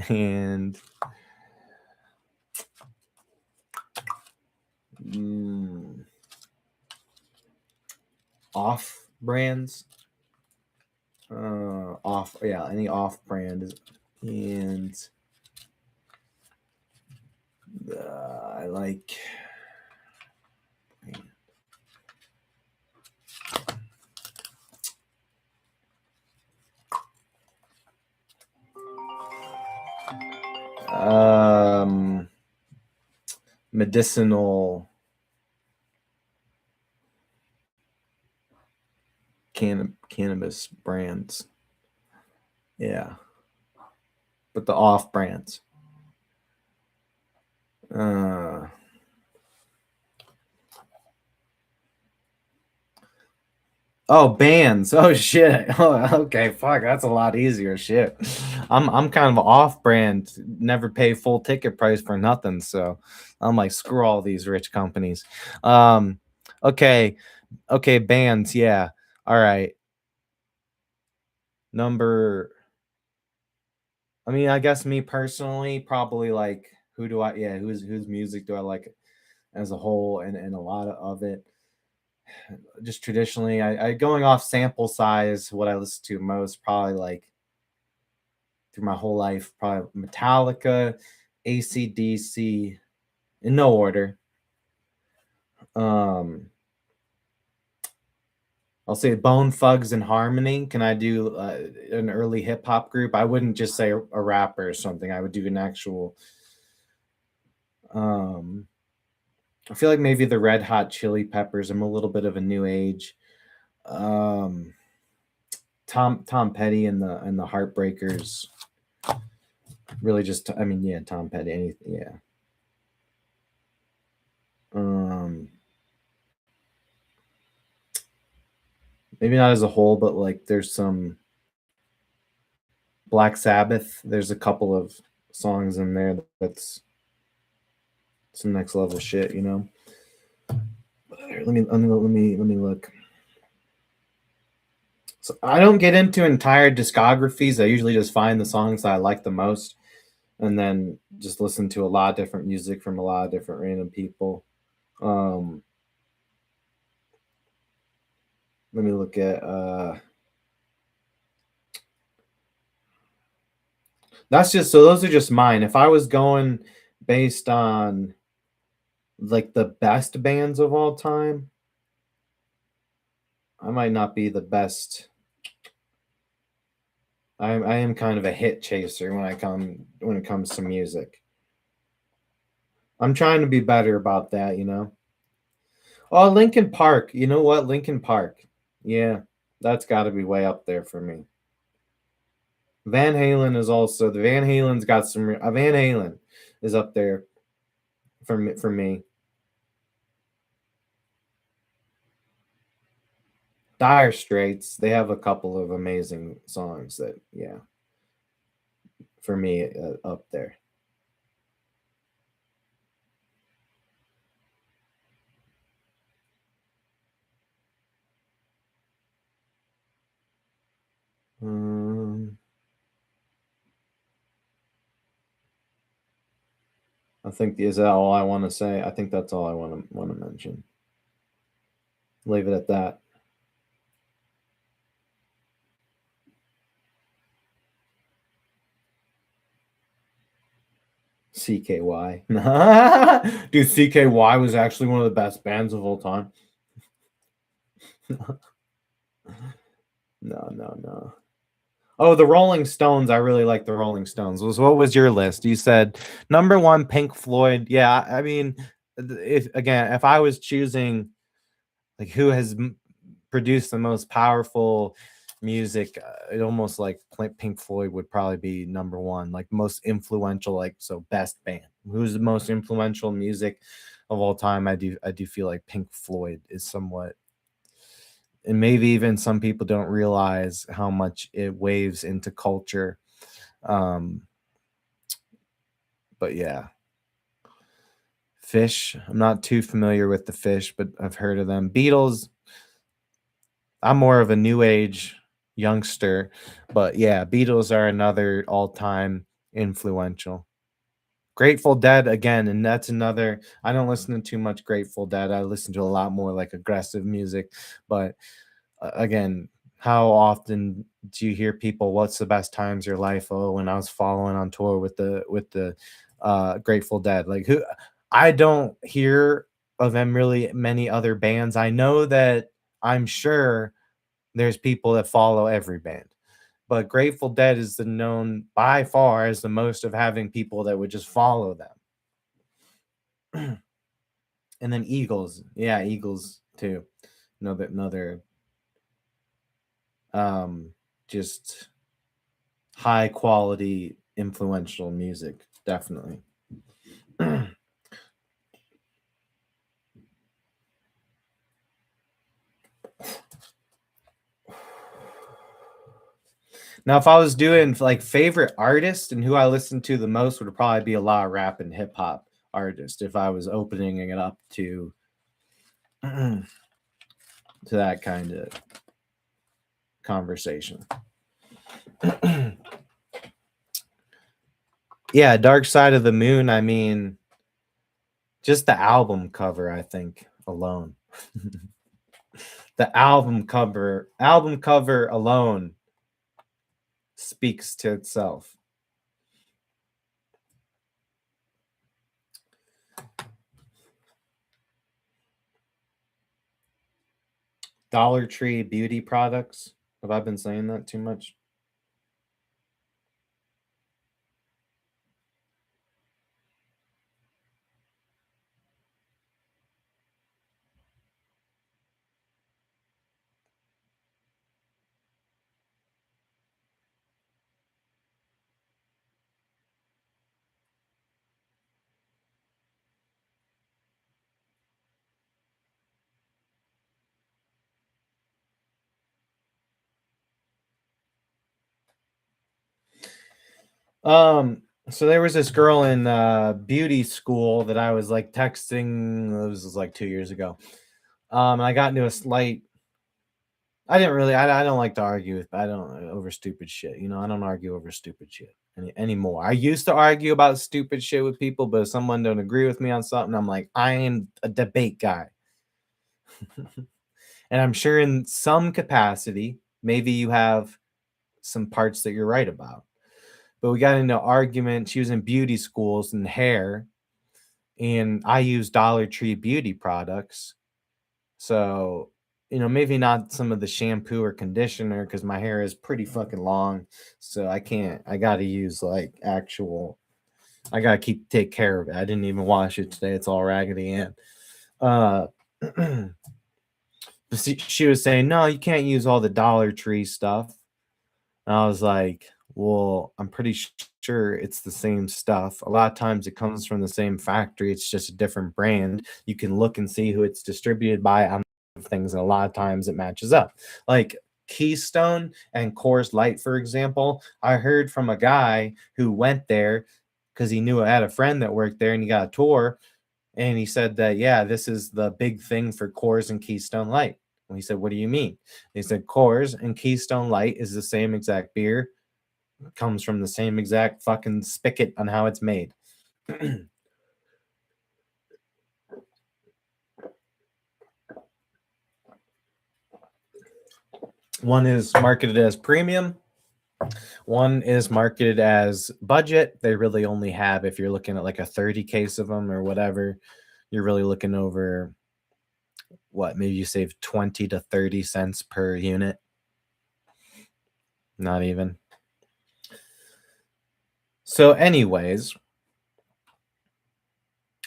and off brands. Off, yeah, any off brand and I like medicinal cannabis brands. Yeah. But the off brands. Oh, bands. Oh shit. Oh, okay. Fuck. That's a lot easier. Shit. I'm kind of off brand. Never pay full ticket price for nothing. So I'm like, screw all these rich companies. Okay. Okay. Bands. Yeah. All right. Number. I mean, I guess me personally, probably like whose music do I like as a whole, and a lot of it. Just traditionally, I going off sample size, what I listen to most, probably like through my whole life, probably Metallica, AC/DC, in no order. I'll say Bone Thugs and Harmony. Can I do an early hip hop group? I wouldn't just say a rapper or something. I would do an actual. Um, I feel like maybe the Red Hot Chili Peppers. I'm a little bit of a new age. Um, Tom Petty and the Heartbreakers. Really, just I mean, yeah, Tom Petty. Anything, yeah. Um, maybe not as a whole, but like there's some Black Sabbath. There's a couple of songs in there that's some next level shit, you know. Let me look. So I don't get into entire discographies. I usually just find the songs that I like the most, and then just listen to a lot of different music from a lot of different random people. Um, let me look at. That's just so. Those are just mine. If I was going based on like the best bands of all time, I might not be the best. I am kind of a hit chaser when it comes to music. I'm trying to be better about that, you know. Oh, Linkin Park. You know what? Linkin Park. Yeah, that's got to be way up there for me. Van Halen is also the Van Halen's got some. Van Halen is up there for me. For me, Dire Straits. They have a couple of amazing songs that, yeah, for me up there. Um, I think is that all I want to say? I think that's all I want to mention. Leave it at that. CKY. Dude, CKY was actually one of the best bands of all time. No, no, no. Oh, the Rolling Stones. I really like the Rolling Stones. What was your list? You said number one, Pink Floyd. Yeah, I mean, if I was choosing like who has produced the most powerful music, it almost like Pink Floyd would probably be number one, like most influential, like so best band. Who's the most influential music of all time? I do feel like Pink Floyd is somewhat, and maybe even some people don't realize how much it waves into culture. Um, but yeah, Fish. I'm not too familiar with the Fish, but I've heard of them. Beatles. I'm more of a new age youngster, but yeah, Beatles are another all time influential. Grateful Dead again, and that's another. I don't listen to too much Grateful Dead. I listen to a lot more like aggressive music, but again, how often do you hear people, what's the best times of your life? Oh, when I was following on tour with the Grateful Dead. Like who, I don't hear of them really many other bands. I know that, I'm sure there's people that follow every band, but Grateful Dead is the known by far as the most of having people that would just follow them. And then Eagles, yeah, Eagles too. Another um just high quality influential music, definitely. Now, if I was doing like favorite artist and who I listen to the most, would probably be a lot of rap and hip hop artists if I was opening it up to that kind of conversation. Yeah, Dark Side of the Moon. I mean, just the album cover, I think alone. The album cover alone speaks to itself. Dollar Tree beauty products. Have I been saying that too much? So there was this girl in beauty school that I was like texting. This was like 2 years ago. And I got into a slight. I didn't really. I don't like to argue with. I don't over stupid shit. You know, I don't argue over stupid shit anymore. I used to argue about stupid shit with people, but if someone don't agree with me on something, I'm like, I am a debate guy. And I'm sure in some capacity, maybe you have some parts that you're right about. But we got into an argument. She was in beauty schools and hair, and I use Dollar Tree beauty products. So, maybe not some of the shampoo or conditioner because my hair is pretty fucking long. So I got to use like actual, I got to take care of it. I didn't even wash it today. It's all raggedy. And, uh, she was saying, no, you can't use all the Dollar Tree stuff. And I was like, well, I'm pretty sure it's the same stuff. A lot of times it comes from the same factory. It's just a different brand. You can look and see who it's distributed by on things, and a lot of times it matches up. Like Keystone and Coors Light, for example. I heard from a guy who went there because he knew I had a friend that worked there and he got a tour. And he said that, yeah, this is the big thing for Coors and Keystone Light. And he said, what do you mean? He said, Coors and Keystone Light is the same exact beer, comes from the same exact fucking spigot on how it's made. One is marketed as premium. One is marketed as budget. They really only have, if you're looking at like a 30 case of them or whatever, you're really looking over what, maybe you save 20 to 30 cents per unit. Not even. So, anyways,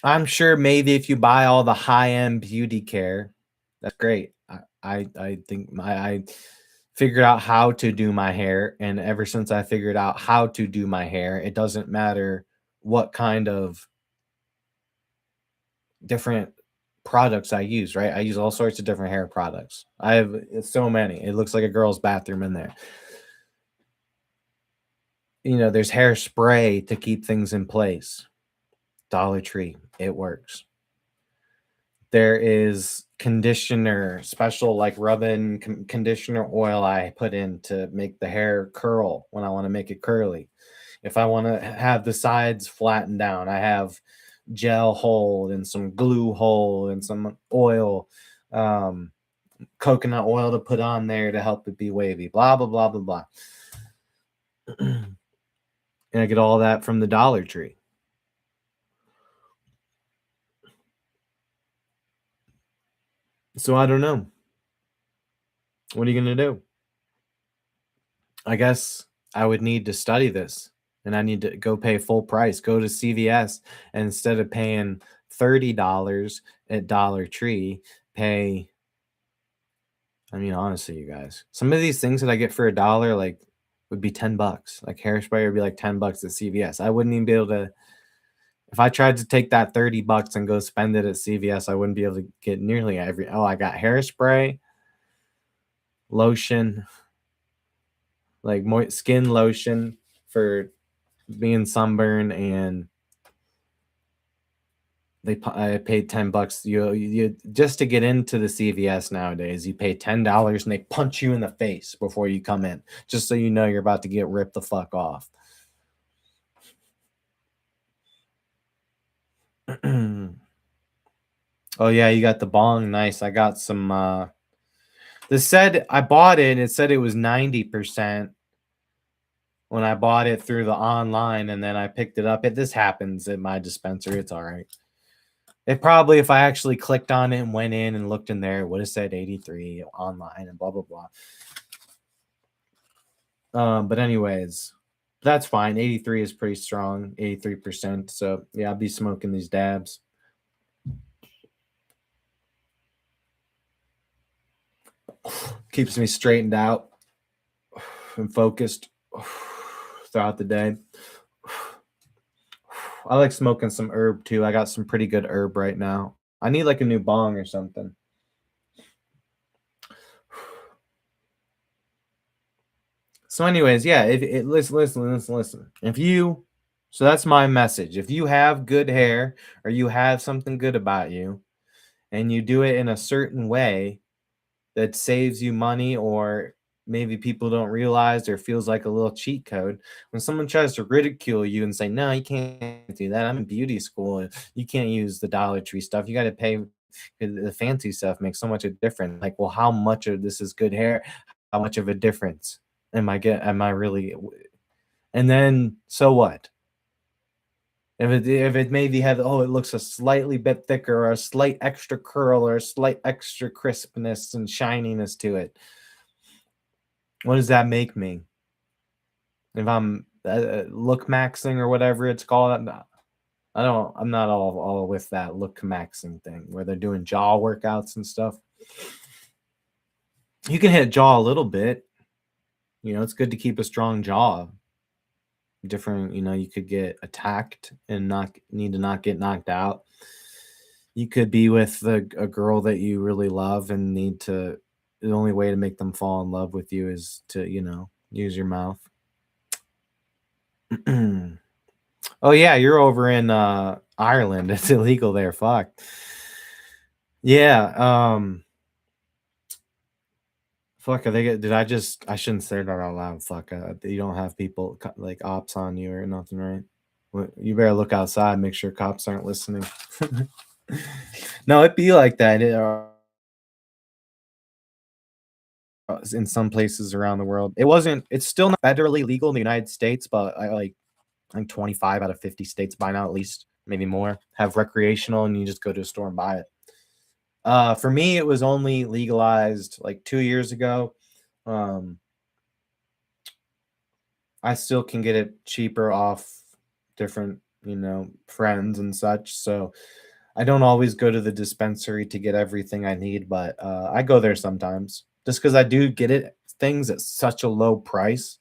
I'm sure maybe if you buy all the high-end beauty care, that's great. I think I figured out how to do my hair, and ever since I figured out how to do my hair, it doesn't matter what kind of different products I use, right? I use all sorts of different hair products. I have so many. It looks like a girl's bathroom in there. There's hairspray to keep things in place. Dollar Tree, it works. There is conditioner, special like rub-in conditioner oil I put in to make the hair curl when I want to make it curly. If I want to have the sides flattened down, I have gel hold and some glue hold and some oil, um, coconut oil to put on there to help it be wavy. Blah blah blah blah blah. And I get all that from the Dollar Tree. So I don't know. What are you gonna do? I guess I would need to study this, and I need to go pay full price, go to CVS, and instead of paying $30 at Dollar Tree, pay. I mean, honestly, you guys, some of these things that I get for $1, like, would be $10. Like hairspray would be like $10 at CVS. I wouldn't even be able to. If I tried to take that $30 and go spend it at CVS, I wouldn't be able to get nearly every. Oh, I got hairspray, lotion, like skin lotion for being sunburned, and I paid $10. You just to get into the CVS nowadays, you pay $10 and they punch you in the face before you come in, just so you know you're about to get ripped the fuck off. Oh yeah, you got the bong. Nice. I got some. This said I bought it. It said it was 90% when I bought it through the online, and then I picked it up. This happens at my dispensary. It's all right. It probably, if I actually clicked on it and went in and looked in there, it would have said 83 online and blah, blah, blah. But anyways, that's fine. 83 is pretty strong, 83%. So yeah, I'll be smoking these dabs. Keeps me straightened out and focused throughout the day. I like smoking some herb too. I got some pretty good herb right now. I need like a new bong or something. So, anyways, yeah. Listen. So that's my message. If you have good hair or you have something good about you, and you do it in a certain way that saves you money, or maybe people don't realize, or feels like a little cheat code, when someone tries to ridicule you and say, no, you can't do that, I'm in beauty school and you can't use the Dollar Tree stuff, you got to pay, the fancy stuff makes so much a difference. Like, well, how much of this is good hair? How much of a difference am I really? And then so what? If it maybe have, it looks a slightly bit thicker, or a slight extra curl, or a slight extra crispness and shininess to it, what does that make me? If I'm look maxing or whatever it's called, I'm not all with that look maxing thing where they're doing jaw workouts and stuff. You can hit jaw a little bit. It's good to keep a strong jaw. Different, you could get attacked and not get knocked out. You could be with a girl that you really love and the only way to make them fall in love with you is to, use your mouth. Oh yeah, you're over in Ireland. It's illegal there. Fuck. Yeah. Fuck. I shouldn't say that out loud. Fuck. You don't have people like ops on you or nothing, right? You better look outside. Make sure cops aren't listening. No, it'd be like that. In some places around the world, it's still not federally legal in the United States, but I think 25 out of 50 states by now, at least, maybe more, have recreational, and you just go to a store and buy it. For me, it was only legalized like 2 years ago. I still can get it cheaper off different, friends and such. So I don't always go to the dispensary to get everything I need, but I go there sometimes just because I do get things at such a low price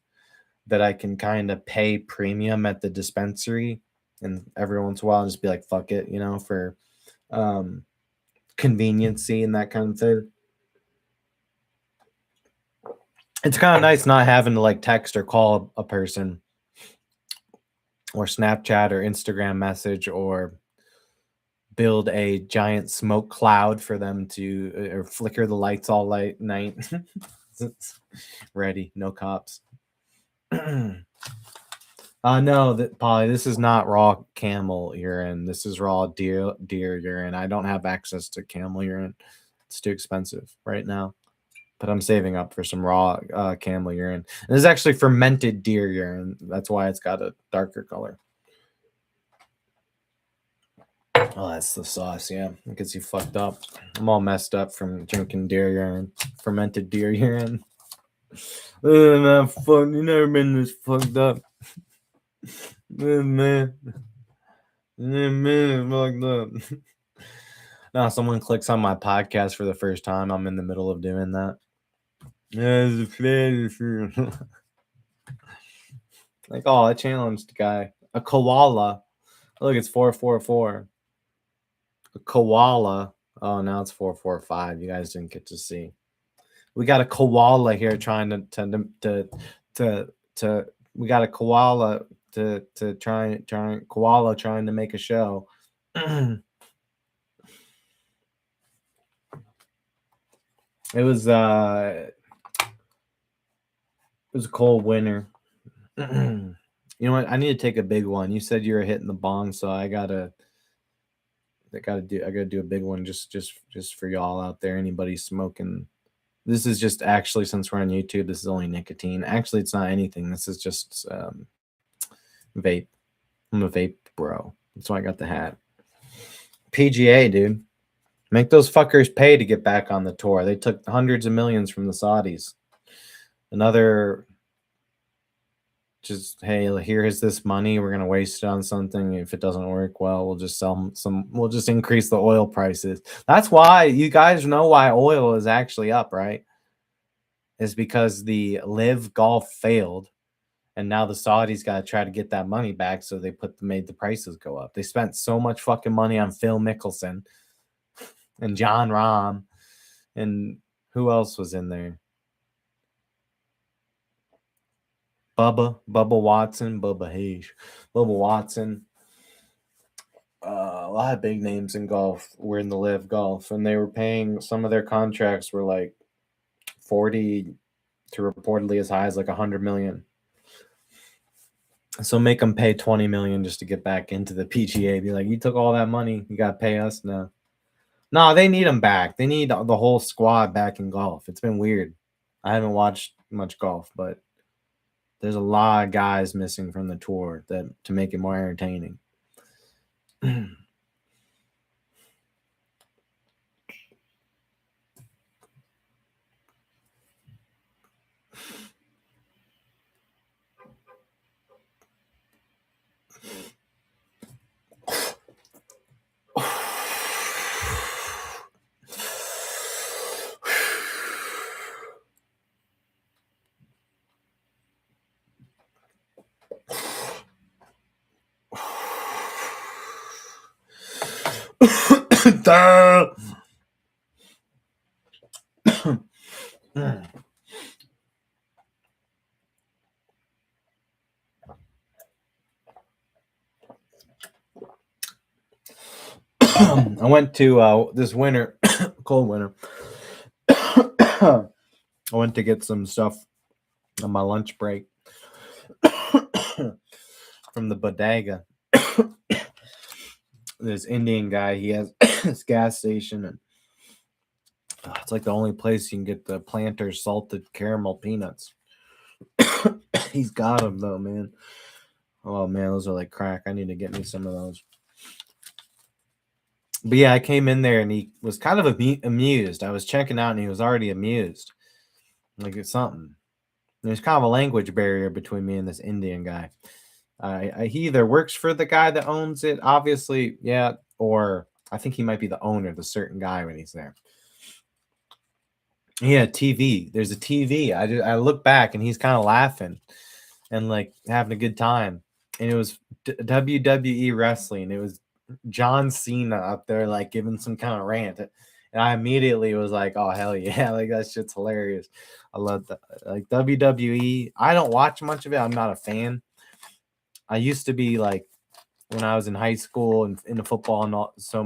that I can kind of pay premium at the dispensary, and every once in a while just be like, fuck it, for conveniency and that kind of thing. It's kind of nice not having to like text or call a person, or Snapchat or Instagram message, or build a giant smoke cloud for them to, or flicker the lights all night. Ready, no cops. No, Polly, this is not raw camel urine. This is raw deer urine. I don't have access to camel urine. It's too expensive right now. But I'm saving up for some raw camel urine. And this is actually fermented deer urine. That's why it's got a darker color. Oh, that's the sauce, yeah. It gets you fucked up. I'm all messed up from drinking deer urine. Fermented deer urine. Man, fuck, you never been this fucked up. Man, fucked up. Now, someone clicks on my podcast for the first time. I'm in the middle of doing that. Like, oh, I challenged the guy. A koala. Look, it's 444. A koala. Oh, now it's 445. You guys didn't get to see. We got a koala here trying to we got a koala trying to make a show. It was a cold winter. You know what? I need to take a big one. You said you were hitting the bong, so I gotta do a big one just for y'all out there. Anybody smoking? This is just, actually, since we're on YouTube, this is only nicotine. Actually, it's not anything. This is just vape. I'm a vape bro. That's why I got the hat. PGA, dude. Make those fuckers pay to get back on the tour. They took hundreds of millions from the Saudis. Another, just, hey, here is this money. We're gonna waste it on something. If it doesn't work well, we'll just sell some. We'll just increase the oil prices. That's why you guys know why oil is actually up, right? Is because the Live Golf failed, and now the Saudis got to try to get that money back. So they made the prices go up. They spent so much fucking money on Phil Mickelson and John Rahm, and who else was in there? Bubba Watson, Bubba Watson. A lot of big names in golf were in the Live Golf, and they were paying, some of their contracts were like 40 to reportedly as high as like 100 million. So make them pay 20 million just to get back into the PGA. Be like, you took all that money, you got to pay us now. No, they need them back. They need the whole squad back in golf. It's been weird. I haven't watched much golf, but there's a lot of guys missing from the tour to make it more entertaining. I went to this winter, cold winter. I went to get some stuff on my lunch break from the bodega. This Indian guy, he has this gas station, and it's like the only place you can get the Planters salted caramel peanuts. He's got them though, man. Oh man, those are like crack. I need to get me some of those. But yeah, I came in there and he was kind of amused. I was checking out and he was already amused. Like it's something. There's kind of a language barrier between me and this Indian guy. He either works for the guy that owns it, obviously, yeah, or I think he might be the owner, the certain guy when he's there. Yeah, TV. There's a TV. I look back and he's kind of laughing and like having a good time. And it was WWE wrestling. It was John Cena up there like giving some kind of rant. And I immediately was like, oh, hell yeah. Like, that shit's hilarious. I love that. Like, WWE, I don't watch much of it. I'm not a fan. I used to be like, when I was in high school and into football and all, so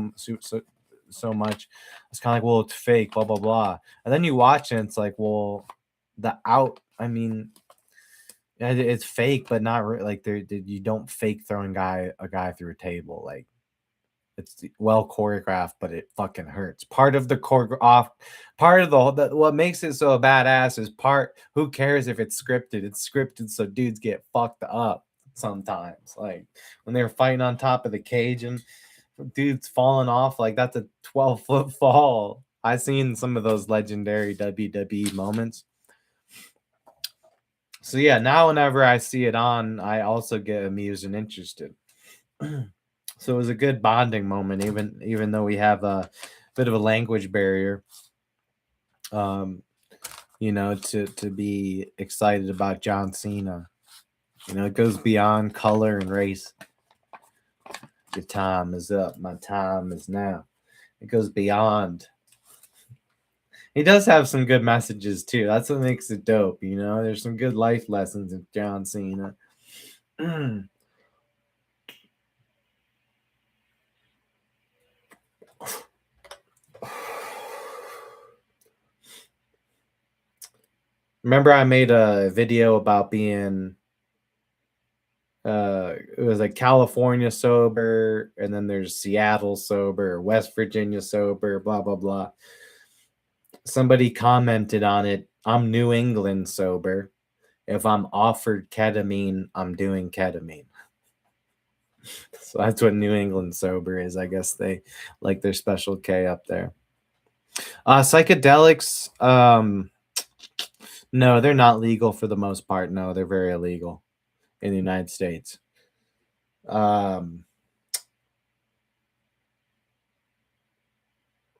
much, it's kind of like, well, it's fake, blah, blah, blah. And then you watch it, and it's like, well, I mean, it's fake, but not like you don't fake throwing a guy through a table. Like, it's well choreographed, but it fucking hurts. Part of the what makes it so badass is who cares if it's scripted? It's scripted so dudes get fucked up sometimes. Like when they're fighting on top of the cage and dudes falling off, like that's a 12-foot fall. I've seen some of those legendary WWE moments. So yeah, now whenever I see it on, I also get amused and interested. So it was a good bonding moment, even though we have a bit of a language barrier. You know, to be excited about John Cena. You know, it goes beyond color and race. Your time is up. My time is now. It goes beyond. He does have some good messages too. That's what makes it dope. You know, there's some good life lessons in John Cena. Remember I made a video about being it was like California sober, and then there's Seattle sober, West Virginia sober, blah blah blah. Somebody commented on it, I'm New England sober. If I'm offered ketamine, I'm doing ketamine. So that's what New England sober is. I guess they like their special K up there. Psychedelics, no, they're not legal for the most part. No, they're very illegal in the United States. Um,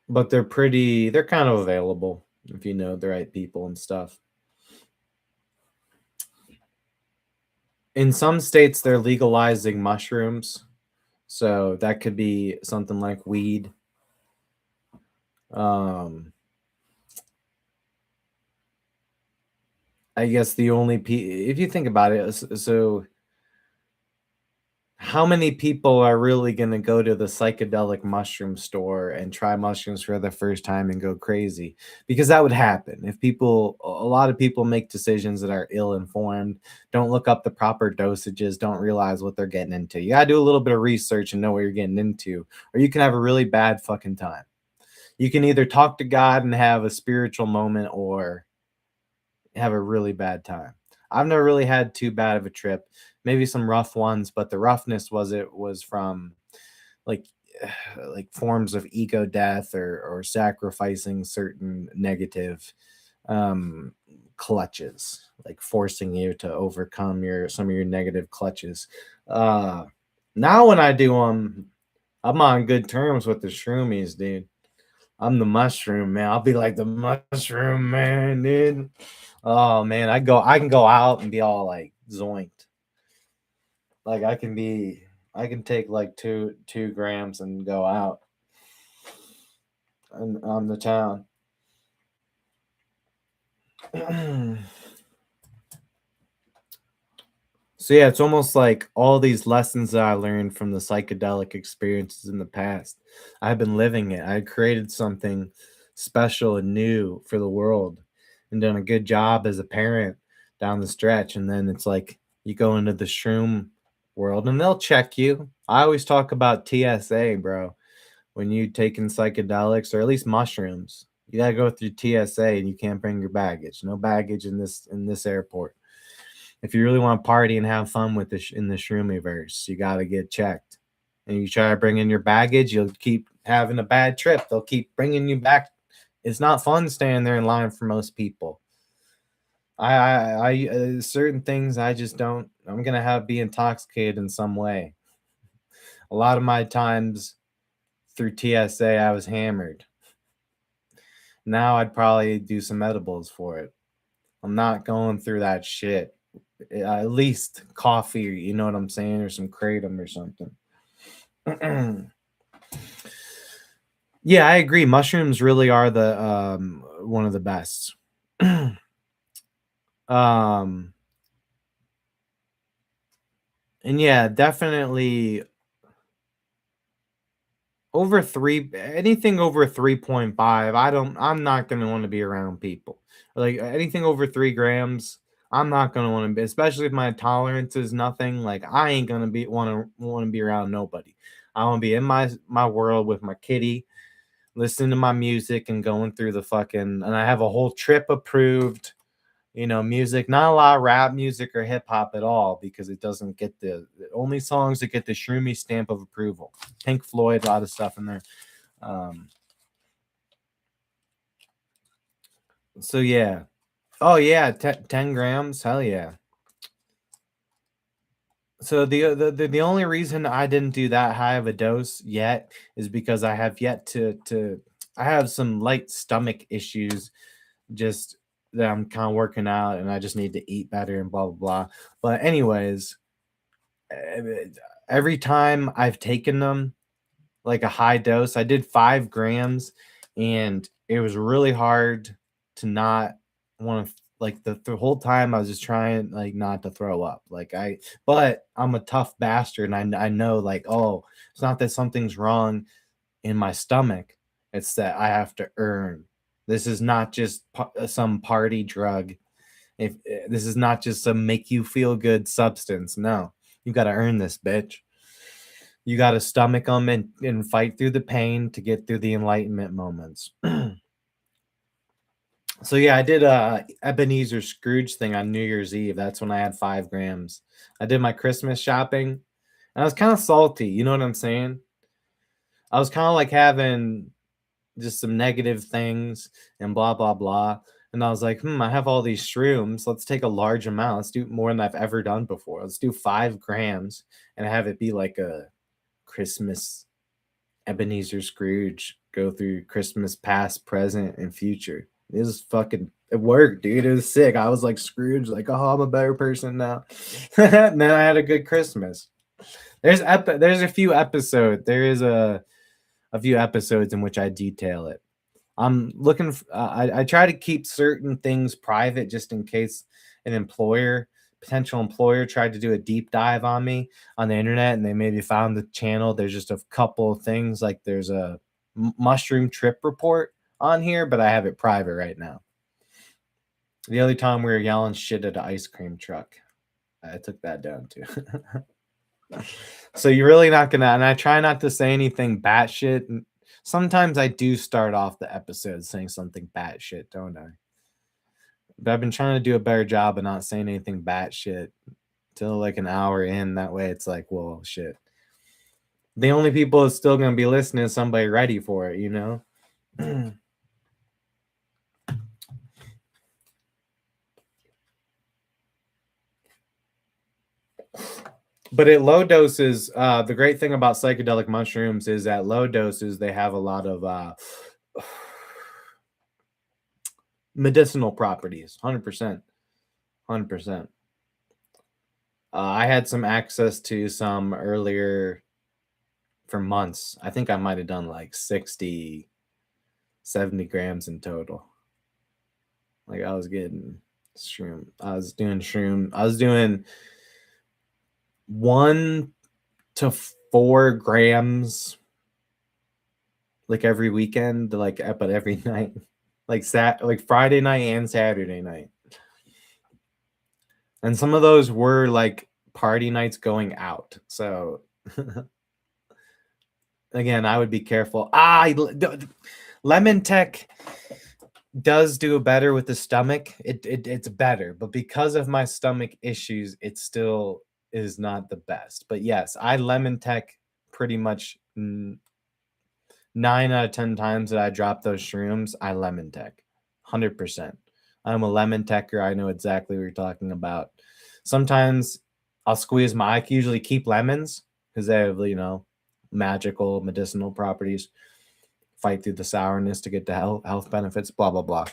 but they're kind of available if you know the right people and stuff. In some states, they're legalizing mushrooms. So that could be something like weed. Um, I guess the only if you think about it, so how many people are really going to go to the psychedelic mushroom store and try mushrooms for the first time and go crazy? Because that would happen if a lot of people make decisions that are ill informed, don't look up the proper dosages, don't realize what they're getting into. You got to do a little bit of research and know what you're getting into, or you can have a really bad fucking time. You can either talk to God and have a spiritual moment or have a really bad time. I've never really had too bad of a trip. Maybe some rough ones, but the roughness was from like like forms of ego death or sacrificing certain negative um clutches, like forcing you to overcome your some of your negative clutches. Uh Now when I do them, I'm on good terms with the shroomies, dude. I'm the mushroom man. I'll be like the mushroom man, dude. Oh man, I can go out and be all like zoinked. Like I can take like 2 grams and go out and on the town. So yeah, it's almost like all these lessons that I learned from the psychedelic experiences in the past. I've been living it. I created something special and new for the world and done a good job as a parent down the stretch. And then it's like you go into the shroom world and they'll check you. I always talk about TSA, bro. When you taking psychedelics or at least mushrooms, you gotta go through TSA and you can't bring your baggage. No baggage in this airport. If you really want to party and have fun with this in the shroomiverse, you got to get checked. And you try to bring in your baggage, you'll keep having a bad trip. They'll keep bringing you back. It's not fun staying there in line for most people. Certain things I just don't. I'm gonna have be intoxicated in some way. A lot of my times through TSA, I was hammered. Now I'd probably do some edibles for it. I'm not going through that shit. At least coffee, you know what I'm saying, or some kratom or something. Yeah, I agree. Mushrooms really are the one of the best. um and yeah, definitely over 3 anything over 3.5, I'm not going to want to be around people. Like anything over 3 grams, I'm not going to want to be, especially if my tolerance is nothing, like I ain't going to be want to be around nobody. I want to be in my world with my kitty, listening to my music and going through the fucking, and I have a whole trip approved, music, not a lot of rap music or hip hop at all because it doesn't get the only songs that get the shroomy stamp of approval. Pink Floyd, a lot of stuff in there. Um, so yeah. Oh yeah, 10 grams. Hell yeah. So the only reason I didn't do that high of a dose yet is because I have yet to I have some light stomach issues just that I'm kind of working out and I just need to eat better and blah blah blah. But anyways, every time I've taken them like a high dose, I did 5 grams, and it was really hard to not want to like the whole time I was just trying like not to throw up. But I'm a tough bastard, and I know like, oh, it's not that something's wrong in my stomach. It's that I have to earn. This is not just some party drug. If this is not just some make you feel good substance. No, you got to earn this, bitch. You got to stomach them and fight through the pain to get through the enlightenment moments. So yeah, I did a Ebenezer Scrooge thing on New Year's Eve. That's when I had 5 grams. I did my Christmas shopping, And I was kind of salty. You know what I'm saying? I was kind of like having just some negative things and blah, blah, blah. And I was like, I have all these shrooms. Let's take a large amount. Let's do more than I've ever done before. Let's do 5 grams and have it be like a Christmas Ebenezer Scrooge go through Christmas past, present, and future. It was fucking, it worked, dude. It was sick. I was like Scrooge, like, oh, I'm a better person now. And then I had a good Christmas. There's a few episodes. There is a few episodes in which I detail it. I'm looking. I try to keep certain things private just in case an potential employer, tried to do a deep dive on me on the internet and they maybe found the channel. There's just a couple of things like there's a mushroom trip report on here, but I have it private right now. The other time we were yelling shit at an ice cream truck, I took that down too. So you're really not gonna, and I try not to say anything batshit. Sometimes I do start off the episode saying something batshit, don't I? But I've been trying to do a better job of not saying anything batshit till like an hour in. That way it's like, well, shit. The only people that's still gonna be listening is somebody ready for it, you know? But at low doses, the great thing about psychedelic mushrooms is at low doses they have a lot of medicinal properties. 100%. I had some access to some earlier for months. I think I might have done like 60, 70 grams in total. Like I was getting shroom. I was doing 1 to 4 grams like every weekend, like but every night. Like Friday night and Saturday night. And some of those were like party nights going out. So again, I would be careful. Lemon Tech does do better with the stomach. It's better, but because of my stomach issues, it still is not the best. But yes, I Lemon Tech pretty much 9 out of 10 times that I drop those shrooms, I Lemon Tech 100%. I'm a Lemon Techer. I know exactly what you're talking about. Sometimes I'll squeeze I usually keep lemons because they have, magical medicinal properties. Fight through the sourness to get the health benefits, blah, blah, blah.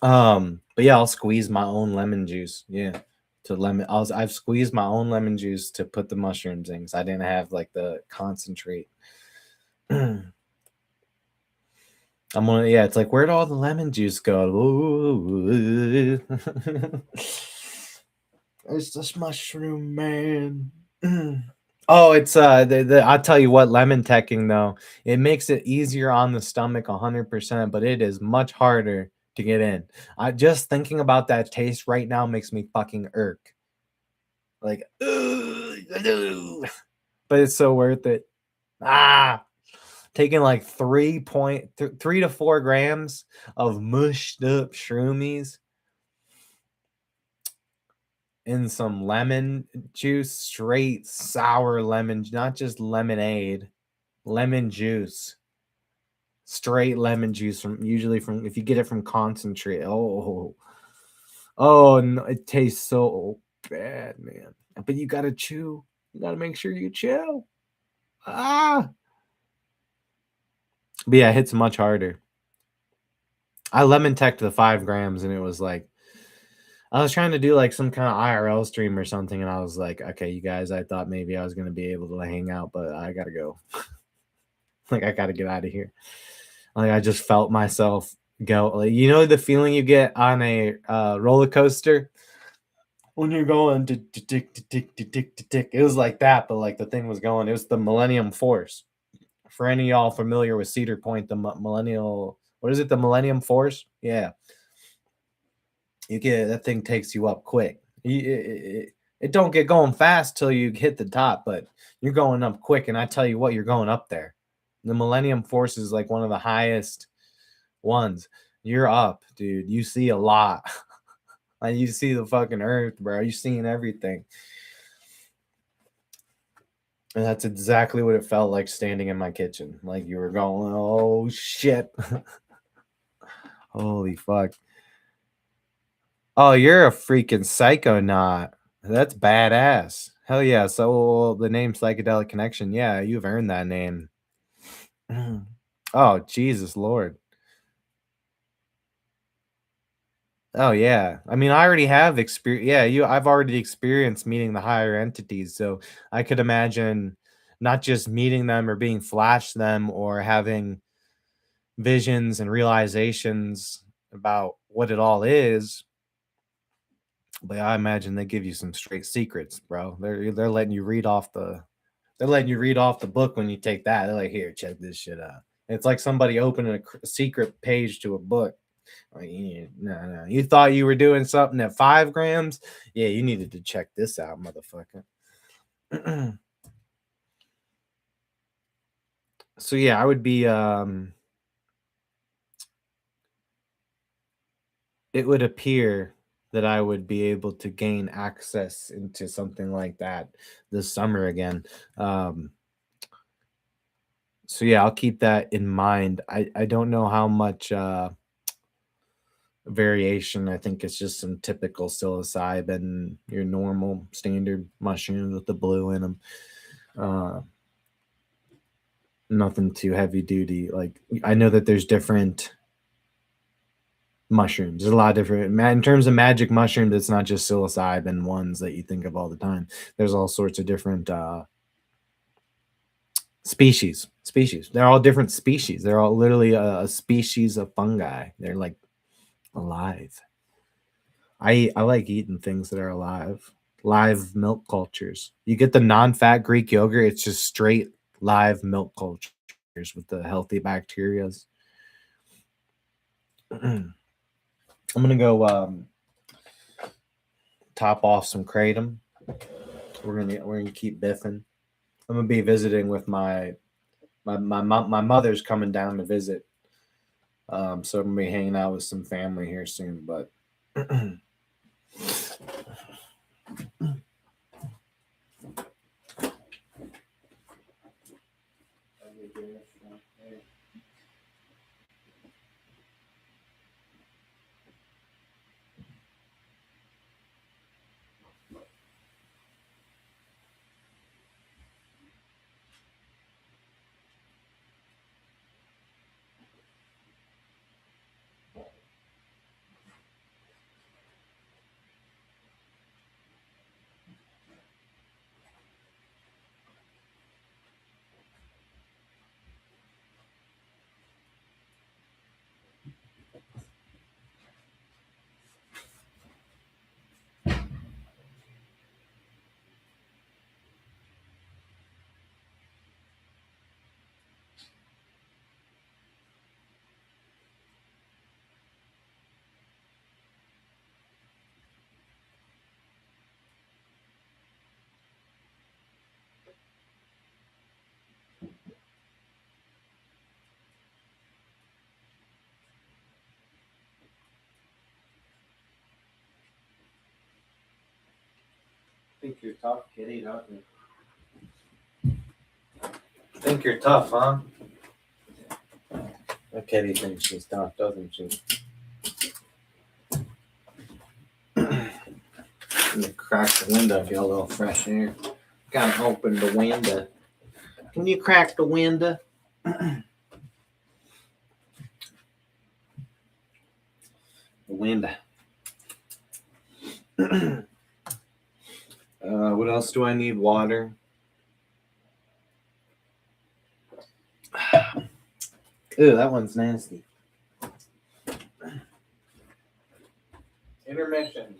But yeah, I'll squeeze my own lemon juice. Yeah. I've squeezed my own lemon juice to put the mushrooms in because I didn't have like the concentrate. It's like, where'd all the lemon juice go? It's this mushroom man. Oh, it's I'll tell you what, lemon teching though, it makes it easier on the stomach 100%, but it is much harder to get in. I just thinking about that taste right now makes me fucking irk. Like, but it's so worth it. Taking like 3 to 4 grams of mushed up shroomies in some lemon juice, straight sour lemon, not just lemonade, lemon juice, straight lemon juice usually from if you get it from concentrate. Oh no, it tastes so bad, man. But you gotta chew. You gotta make sure you chew. But yeah, it hits much harder. I lemon teched the 5 grams and it was like, I was trying to do like some kind of IRL stream or something, and I was like, okay, you guys, I thought maybe I was gonna be able to hang out, but I gotta go. Like I gotta get out of here. Like I just felt myself go. Like the feeling you get on a roller coaster when you're going to tick to tick to tick to tick. It was like that, but like the thing was going. It was the Millennium Force. For any of y'all familiar with Cedar Point, the Millennial, what is it? The Millennium Force? Yeah. You get that thing takes you up quick. It don't get going fast till you hit the top, but you're going up quick. And I tell you what, you're going up there. The Millennium Force is like one of the highest ones. You're up, dude. You see a lot. Like you see the fucking earth, bro. You're seeing everything. And that's exactly what it felt like standing in my kitchen. Like you were going, oh shit. Holy fuck. Oh, you're a freaking psychonaut. That's badass. Hell yeah. So the name Psychedelic Connection, yeah, you've earned that name. Oh, Jesus Lord. Oh yeah. I mean, I already have experience. Yeah, I've already experienced meeting the higher entities. So I could imagine not just meeting them or being flashed them or having visions and realizations about what it all is, but I imagine they give you some straight secrets, bro. They're letting you read off the book when you take that. They're like, here, check this shit out. It's like somebody opening a secret page to a book. Like, no, you thought you were doing something at 5 grams? Yeah, you needed to check this out, motherfucker. So yeah, I would be it would appear that I would be able to gain access into something like that this summer again. Um, so yeah, I'll keep that in mind. I don't know how much variation. I think it's just some typical psilocybin, your normal standard mushrooms with the blue in them. Uh, Nothing too heavy duty. Like I know that there's different mushrooms. There's a lot of different in terms of magic mushrooms. It's not just psilocybin ones that you think of all the time. There's all sorts of different species. They're all different species. They're all literally a species of fungi. They're like alive. I like eating things that are alive. Live milk cultures. You get the non-fat Greek yogurt. It's just straight live milk cultures with the healthy bacterias. I'm gonna go top off some kratom. We're gonna keep biffing. I'm gonna be visiting with my mother's coming down to visit. So I'm gonna be hanging out with some family here soon. But I think you're tough, kitty, don't you? Think you're tough, huh? The kitty thinks she's tough, doesn't she? Let me crack the window, get a little fresh air. Gotta open the window. Can you crack the window? The window. What else do I need? Water. Ew, that one's nasty. Intermission.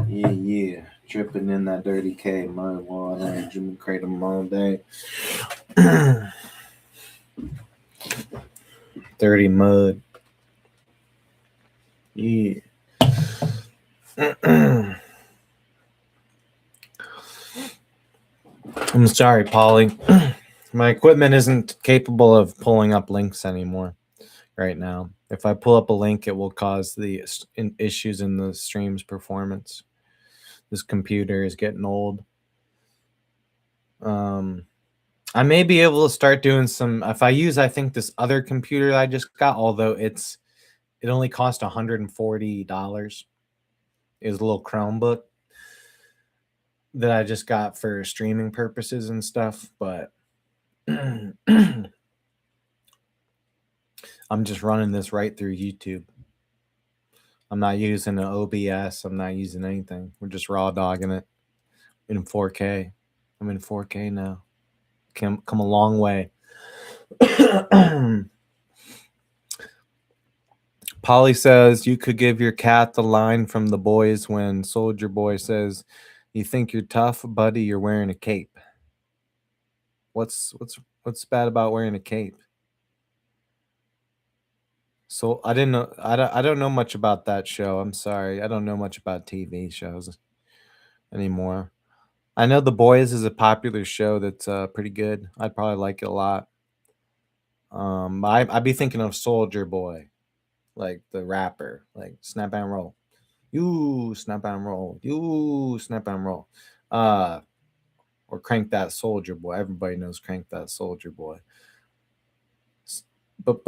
Yeah. Dripping in that dirty K mud water, Jimmy Kratom all day. Dirty mud. Yeah. I'm sorry, Polly. My equipment isn't capable of pulling up links anymore right now. If I pull up a link, it will cause the issues in the stream's performance. This computer is getting old. I may be able to start doing some if I use I think this other computer I just got, although it only cost $140. Is a little Chromebook that I just got for streaming purposes and stuff, but I'm just running this right through YouTube. I'm not using an OBS. I'm not using anything. We're just raw dogging it in 4K. I'm in 4K now. Come a long way. Polly says you could give your cat the line from The Boys when Soldier Boy says, "You think you're tough, buddy? You're wearing a cape." What's bad about wearing a cape? So I didn't know. I don't know much about that show. I'm sorry. I don't know much about TV shows anymore. I know The Boys is a popular show that's pretty good. I'd probably like it a lot. I'd be thinking of Soldier Boy, like the rapper, like snap and roll. You snap and roll. You snap and roll. Or Crank That Soldier Boy. Everybody knows Crank That Soldier Boy. But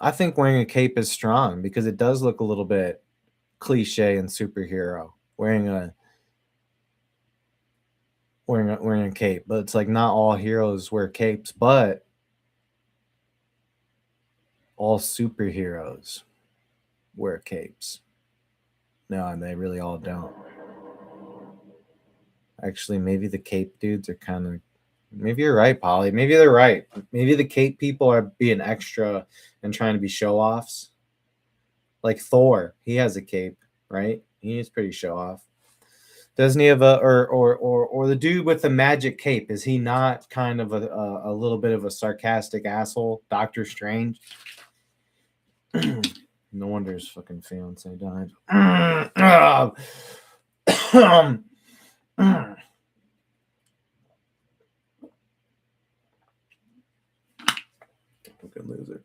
I think wearing a cape is strong because it does look a little bit cliche and superhero wearing a cape. But it's like not all heroes wear capes, but all superheroes wear capes. No, and they really all don't. Actually, maybe the cape dudes are kind of. Maybe you're right, Polly. Maybe they're right. Maybe the cape people are being extra and trying to be show offs. Like Thor, he has a cape, right? He's pretty show off. Doesn't he have a or the dude with the magic cape? Is he not kind of a little bit of a sarcastic asshole? Doctor Strange. No wonder his fucking fiance died. Fucking loser.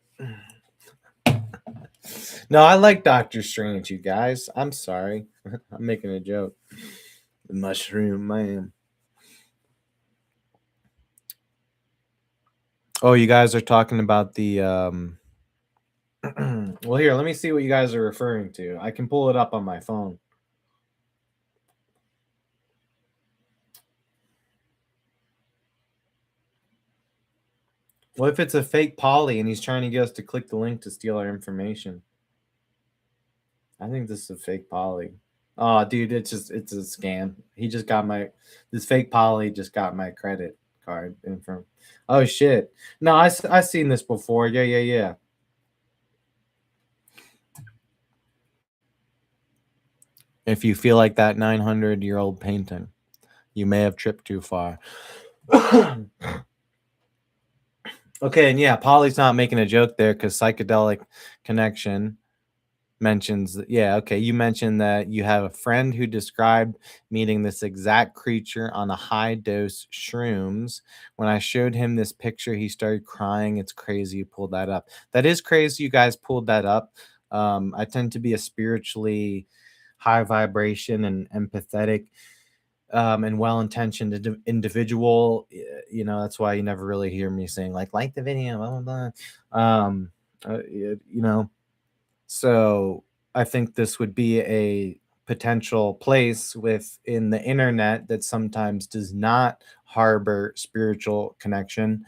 No, I like Doctor Strange, you guys. I'm sorry. I'm making a joke. The Mushroom Man. Oh, you guys are talking about the well, here, let me see what you guys are referring to. I can pull it up on my phone. What if it's a fake Polly and he's trying to get us to click the link to steal our information? I think this is a fake Polly. Oh, dude, it's a scam. He just got this fake Polly just got my credit card info. Oh shit! No, I seen this before. Yeah. If you feel like that 900-year-old painting, you may have tripped too far. Okay, and yeah, Polly's not making a joke there because Psychedelic Connection mentions you mentioned that you have a friend who described meeting this exact creature on a high dose shrooms. When I showed him this picture, he started crying. It's crazy you pulled that up. That is crazy you guys pulled that up. I tend to be a spiritually high vibration and empathetic and well-intentioned individual. That's why you never really hear me saying like the video, blah blah blah. You know, so I think this would be a potential place within the internet that sometimes does not harbor spiritual connection.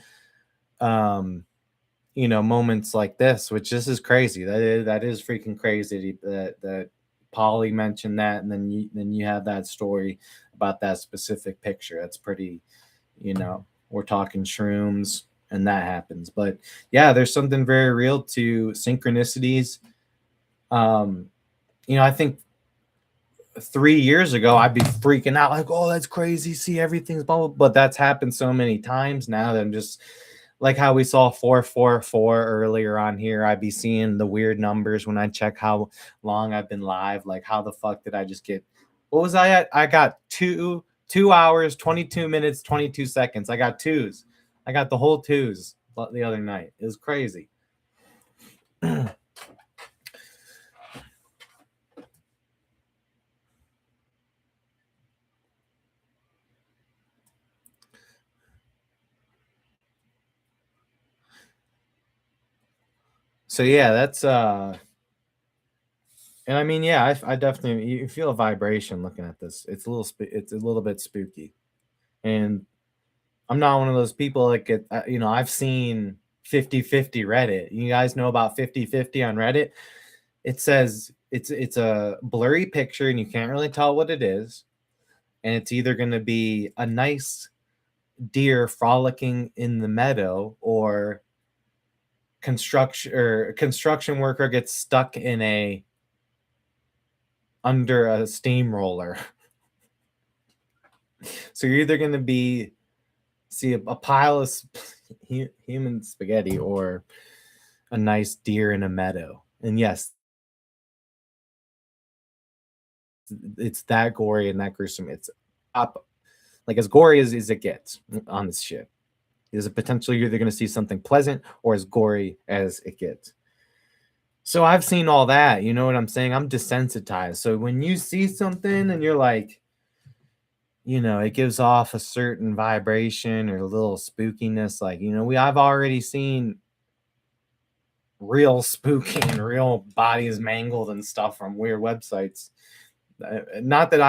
Um, moments like this, which this is crazy. That is freaking crazy that Polly mentioned that, and then you have that story about that specific picture. That's pretty, we're talking shrooms and that happens. But yeah, there's something very real to synchronicities. Um, I think 3 years ago I'd be freaking out like, oh, that's crazy. See, everything's blah, blah, but that's happened so many times now that I'm just like how we saw 444 earlier on here. I'd be seeing the weird numbers when I check how long I've been live. Like, how the fuck did I just get? What was I at? I got 2 hours, 22 minutes, 22 seconds. I got twos. I got the whole twos the other night. It was crazy. So yeah, that's and I mean, yeah, I definitely, you feel a vibration looking at this. It's a little bit spooky, and I'm not one of those people that get, I've seen 50/50 Reddit. You guys know about 50/50 on Reddit? It says it's a blurry picture and you can't really tell what it is, and it's either going to be a nice deer frolicking in the meadow, or construction worker gets stuck in a under a steamroller. So you're either going to see a pile of human spaghetti, or a nice deer in a meadow. And yes, it's that gory and that gruesome. It's up, like as gory as it gets on this shit. There's a potential you're either going to see something pleasant or as gory as it gets. So I've seen all that. You know what I'm saying? I'm desensitized. So when you see something and you're like, it gives off a certain vibration or a little spookiness, like, I've already seen real spooky and real bodies mangled and stuff from weird websites. Not that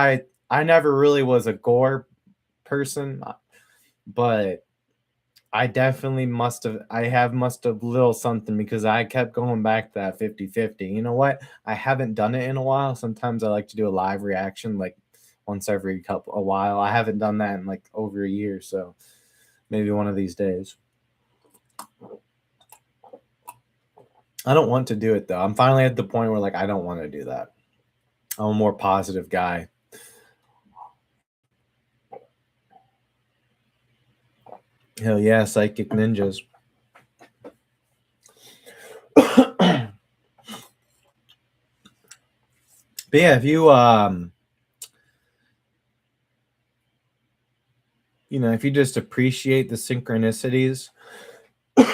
I never really was a gore person, but I definitely must have little something, because I kept going back to that 50/50. You know what? I haven't done it in a while. Sometimes I like to do a live reaction like once every a while. I haven't done that in like over a year, so maybe one of these days. I don't want to do it though. I'm finally at the point where like I don't want to do that. I'm a more positive guy. Hell yeah, psychic ninjas. But yeah, if you if you just appreciate the synchronicities, I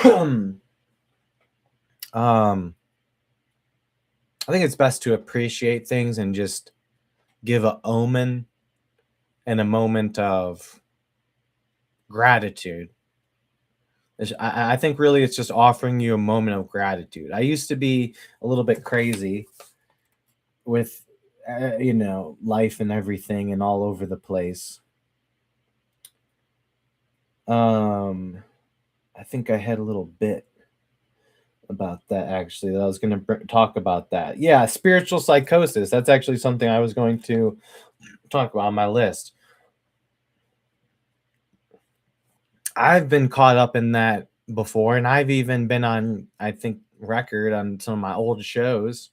think it's best to appreciate things and just give a omen and a moment of gratitude. I think really it's just offering you a moment of gratitude. I used to be a little bit crazy with, life and everything and all over the place. I think I had a little bit about that actually, that I was going to talk about that. Yeah, spiritual psychosis. That's actually something I was going to talk about on my list. I've been caught up in that before, and I've even been on, I think, record on some of my old shows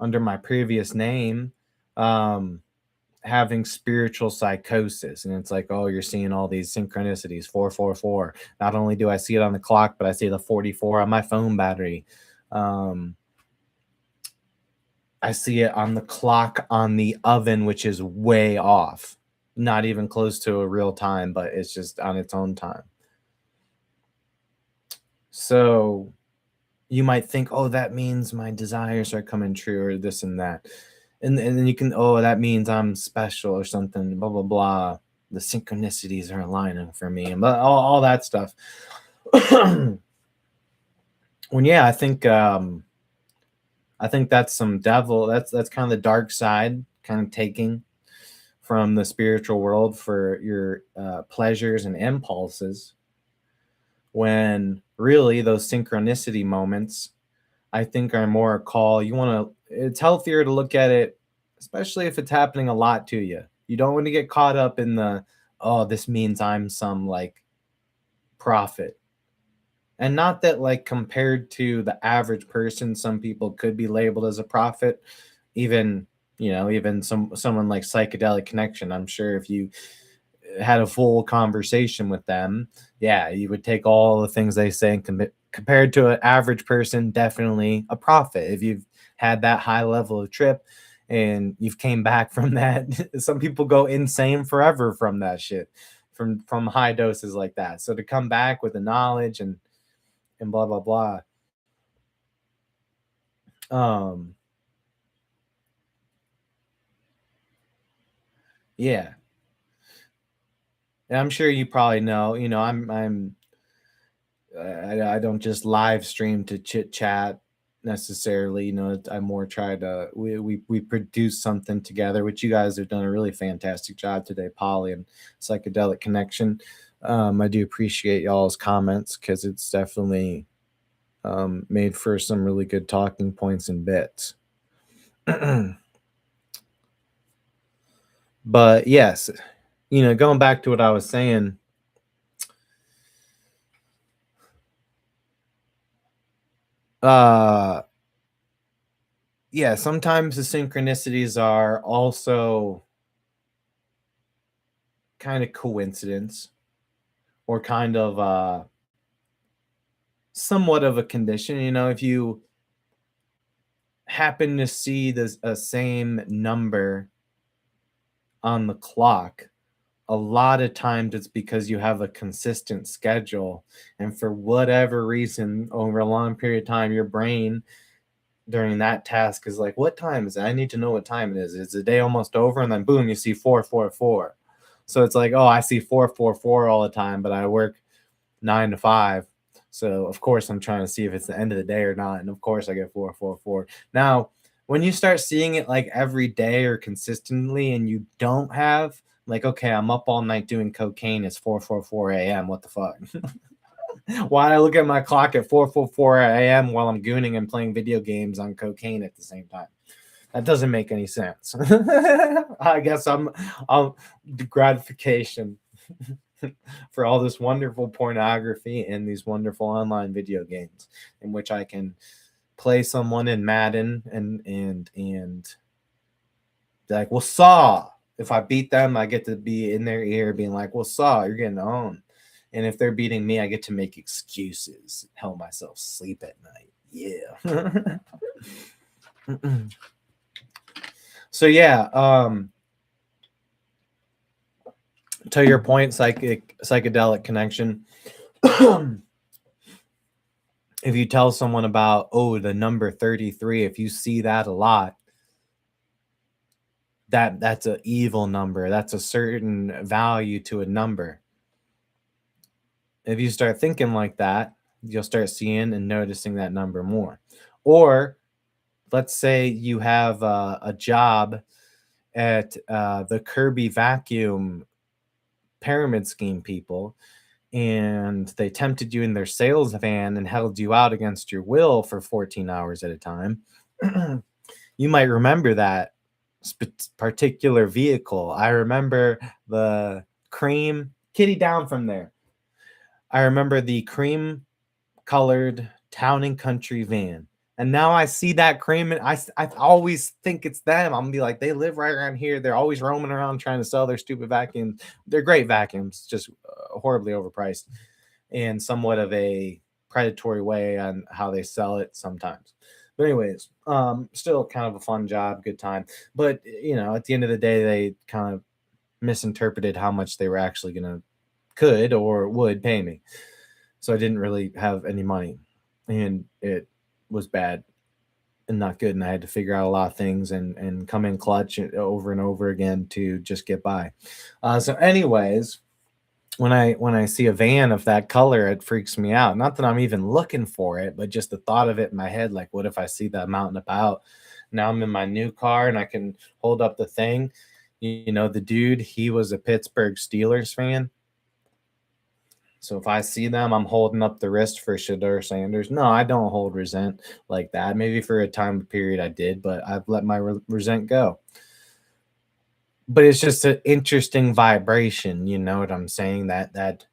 under my previous name, having spiritual psychosis. And it's like, oh, you're seeing all these synchronicities, 444. Not only do I see it on the clock, but I see the 44 on my phone battery. I see it on the clock on the oven, which is way off. Not even close to a real time, but it's just on its own time. So you might think, oh, that means my desires are coming true, or this and that. and then you can, oh, that means I'm special or something, blah blah blah. The synchronicities are aligning for me, and all that stuff. When yeah, I think that's some devil. That's kind of the dark side, kind of taking from the spiritual world for your pleasures and impulses. When really those synchronicity moments, I think, are more a call. You want to. It's healthier to look at it, especially if it's happening a lot to you. You don't want to get caught up in the, oh, this means I'm some like prophet. And not that, like, compared to the average person, some people could be labeled as a prophet. Even, even someone like Psychedelic Connection. I'm sure if you had a full conversation with them, yeah, you would take all the things they say and compared to an average person, definitely a prophet. If you've had that high level of trip and you've came back from that, some people go insane forever from that shit, from high doses like that. So to come back with the knowledge and blah blah blah. Um, yeah, and I'm sure you probably know. I don't just live stream to chit chat necessarily. I more try to we produce something together, which you guys have done a really fantastic job today, Polly and Psychedelic Connection. I do appreciate y'all's comments because it's definitely made for some really good talking points and bits. But yes, going back to what I was saying, uh yeah, sometimes the synchronicities are also kind of coincidence, or kind of somewhat of a condition. If you happen to see the same number on the clock, a lot of times it's because you have a consistent schedule, and for whatever reason over a long period of time, your brain during that task is like, what time is it? I need to know what time it is. Is the day almost over? And then boom, you see 444. So it's like, oh, I see 444 all the time, but I work 9 to 5. So of course I'm trying to see if it's the end of the day or not. And of course I get 444. Now, when you start seeing it like every day or consistently, and you don't have like, okay, I'm up all night doing cocaine, it's 444 a.m. What the fuck? Why I look at my clock at 4:44 a.m. while I'm gooning and playing video games on cocaine at the same time? That doesn't make any sense. I guess I'm the gratification for all this wonderful pornography and these wonderful online video games in which I can play someone in Madden and like, well, Saw. If I beat them, I get to be in their ear being like, well, Saw, you're getting owned. And if they're beating me, I get to make excuses, help myself sleep at night. Yeah. So yeah, to your point, psychedelic connection. If you tell someone about, oh, the number 33, if you see that a lot, that's an evil number. That's a certain value to a number. If you start thinking like that, you'll start seeing and noticing that number more. Or let's say you have a job at the Kirby vacuum pyramid scheme people, and they tempted you in their sales van and held you out against your will for 14 hours at a time. You might remember that particular vehicle. I remember the cream kitty down from there. I remember the cream colored town and country van. And now I see that cream, and I always think it's them. I'm gonna be like, they live right around here. They're always roaming around trying to sell their stupid vacuums. They're great vacuums, just horribly overpriced and somewhat of a predatory way on how they sell it sometimes. But anyways, still kind of a fun job, good time. But at the end of the day, they kind of misinterpreted how much they were actually could or would pay me. So I didn't really have any money, and it was bad. and not good. And I had to figure out a lot of things and come in clutch over and over again to just get by. So anyways, when I see a van of that color, it freaks me out. Not that I'm even looking for it, but just the thought of it in my head, like, what if I see that out and about? Now I'm in my new car and I can hold up the thing. You know, the dude, he was a Pittsburgh Steelers fan. So if I see them, I'm holding up the wrist for Shedeur Sanders. No, I don't hold resent like that. Maybe for a time period I did, but I've let my resent go. But it's just an interesting vibration, you know what I'm saying? That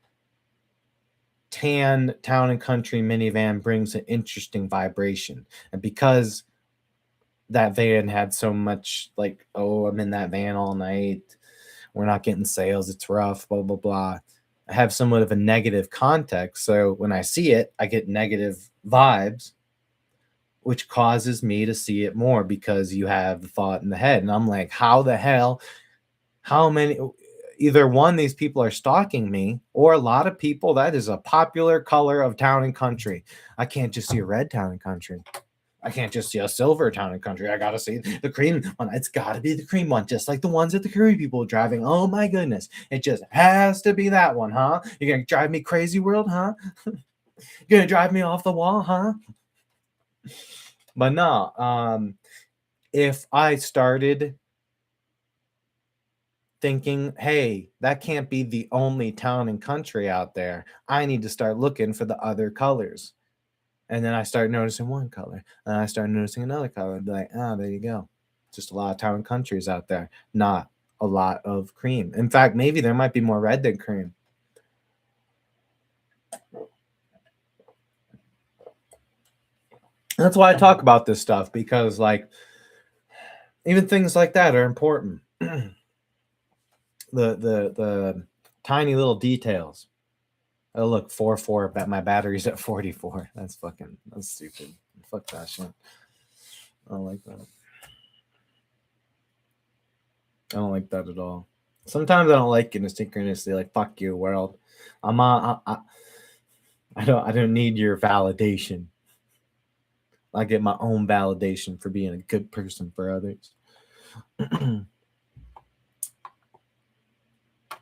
tan town and country minivan brings an interesting vibration. And because that van had so much like, oh, I'm in that van all night, we're not getting sales, it's rough, blah blah blah, I have somewhat of a negative context. So when I see it, I get negative vibes, which causes me to see it more because you have the thought in the head. And I'm like, how the hell, how many, either one, these people are stalking me, or a lot of people, that is a popular color of town and country. I can't just see a red town and country. I can't just see a silver town and country. I gotta see the cream one. It's gotta be the cream one, just like the ones that the Korean people are driving. Oh my goodness. It just has to be that one, huh? You're gonna drive me crazy world, huh? You're gonna drive me off the wall, huh? But no, if I started thinking, hey, that can't be the only town and country out there, I need to start looking for the other colors. And then I start noticing one color, and I start noticing another color, and be like, oh, there you go. Just a lot of town and countries out there, not a lot of cream. In fact, maybe there might be more red than cream. That's why I talk about this stuff, because like even things like that are important. The tiny little details. Oh look, 4 my battery's at 44. That's stupid. Fuck that shit. I don't like that. I don't like that at all. Sometimes I don't like it asynchronously. Like, fuck you, world. I don't need your validation. I get my own validation for being a good person for others.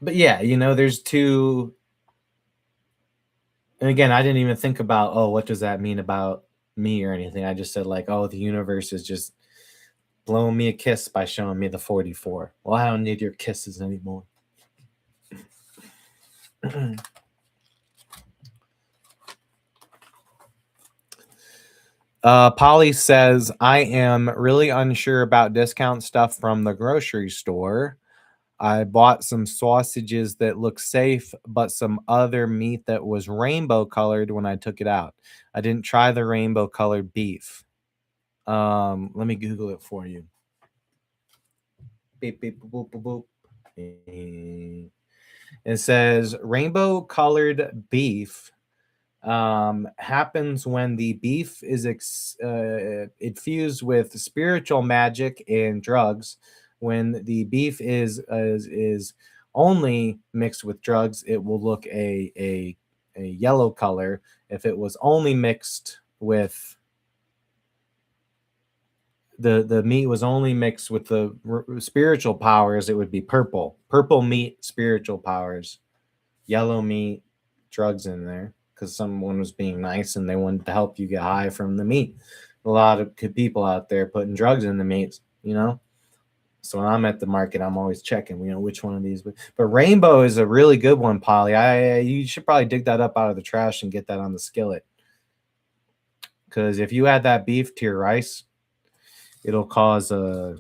But yeah, you know, there's two. And again, I didn't even think about, oh, what does that mean about me or anything. I just said like, oh, the universe is just blowing me a kiss by showing me the 44. Well, I don't need your kisses anymore. Polly says, I am really unsure about discount stuff from the grocery store. I bought some sausages that look safe, but some other meat that was rainbow colored when I took it out. I didn't try the rainbow colored beef. Let me Google it for you. Beep, beep, boop, boop, boop. It says rainbow colored beef happens when the beef is infused with spiritual magic and drugs. When the beef is only mixed with drugs, it will look a yellow color. If it was only mixed with the meat was only mixed with the spiritual powers, it would be purple. Purple meat, spiritual powers. Yellow meat, drugs in there, because someone was being nice and they wanted to help you get high from the meat. A lot of people out there putting drugs in the meats, you know. So when I'm at the market, I'm always checking, you know, which one of these. But rainbow is a really good one, Polly. You should probably dig that up out of the trash and get that on the skillet. Because if you add that beef to your rice, it'll cause a.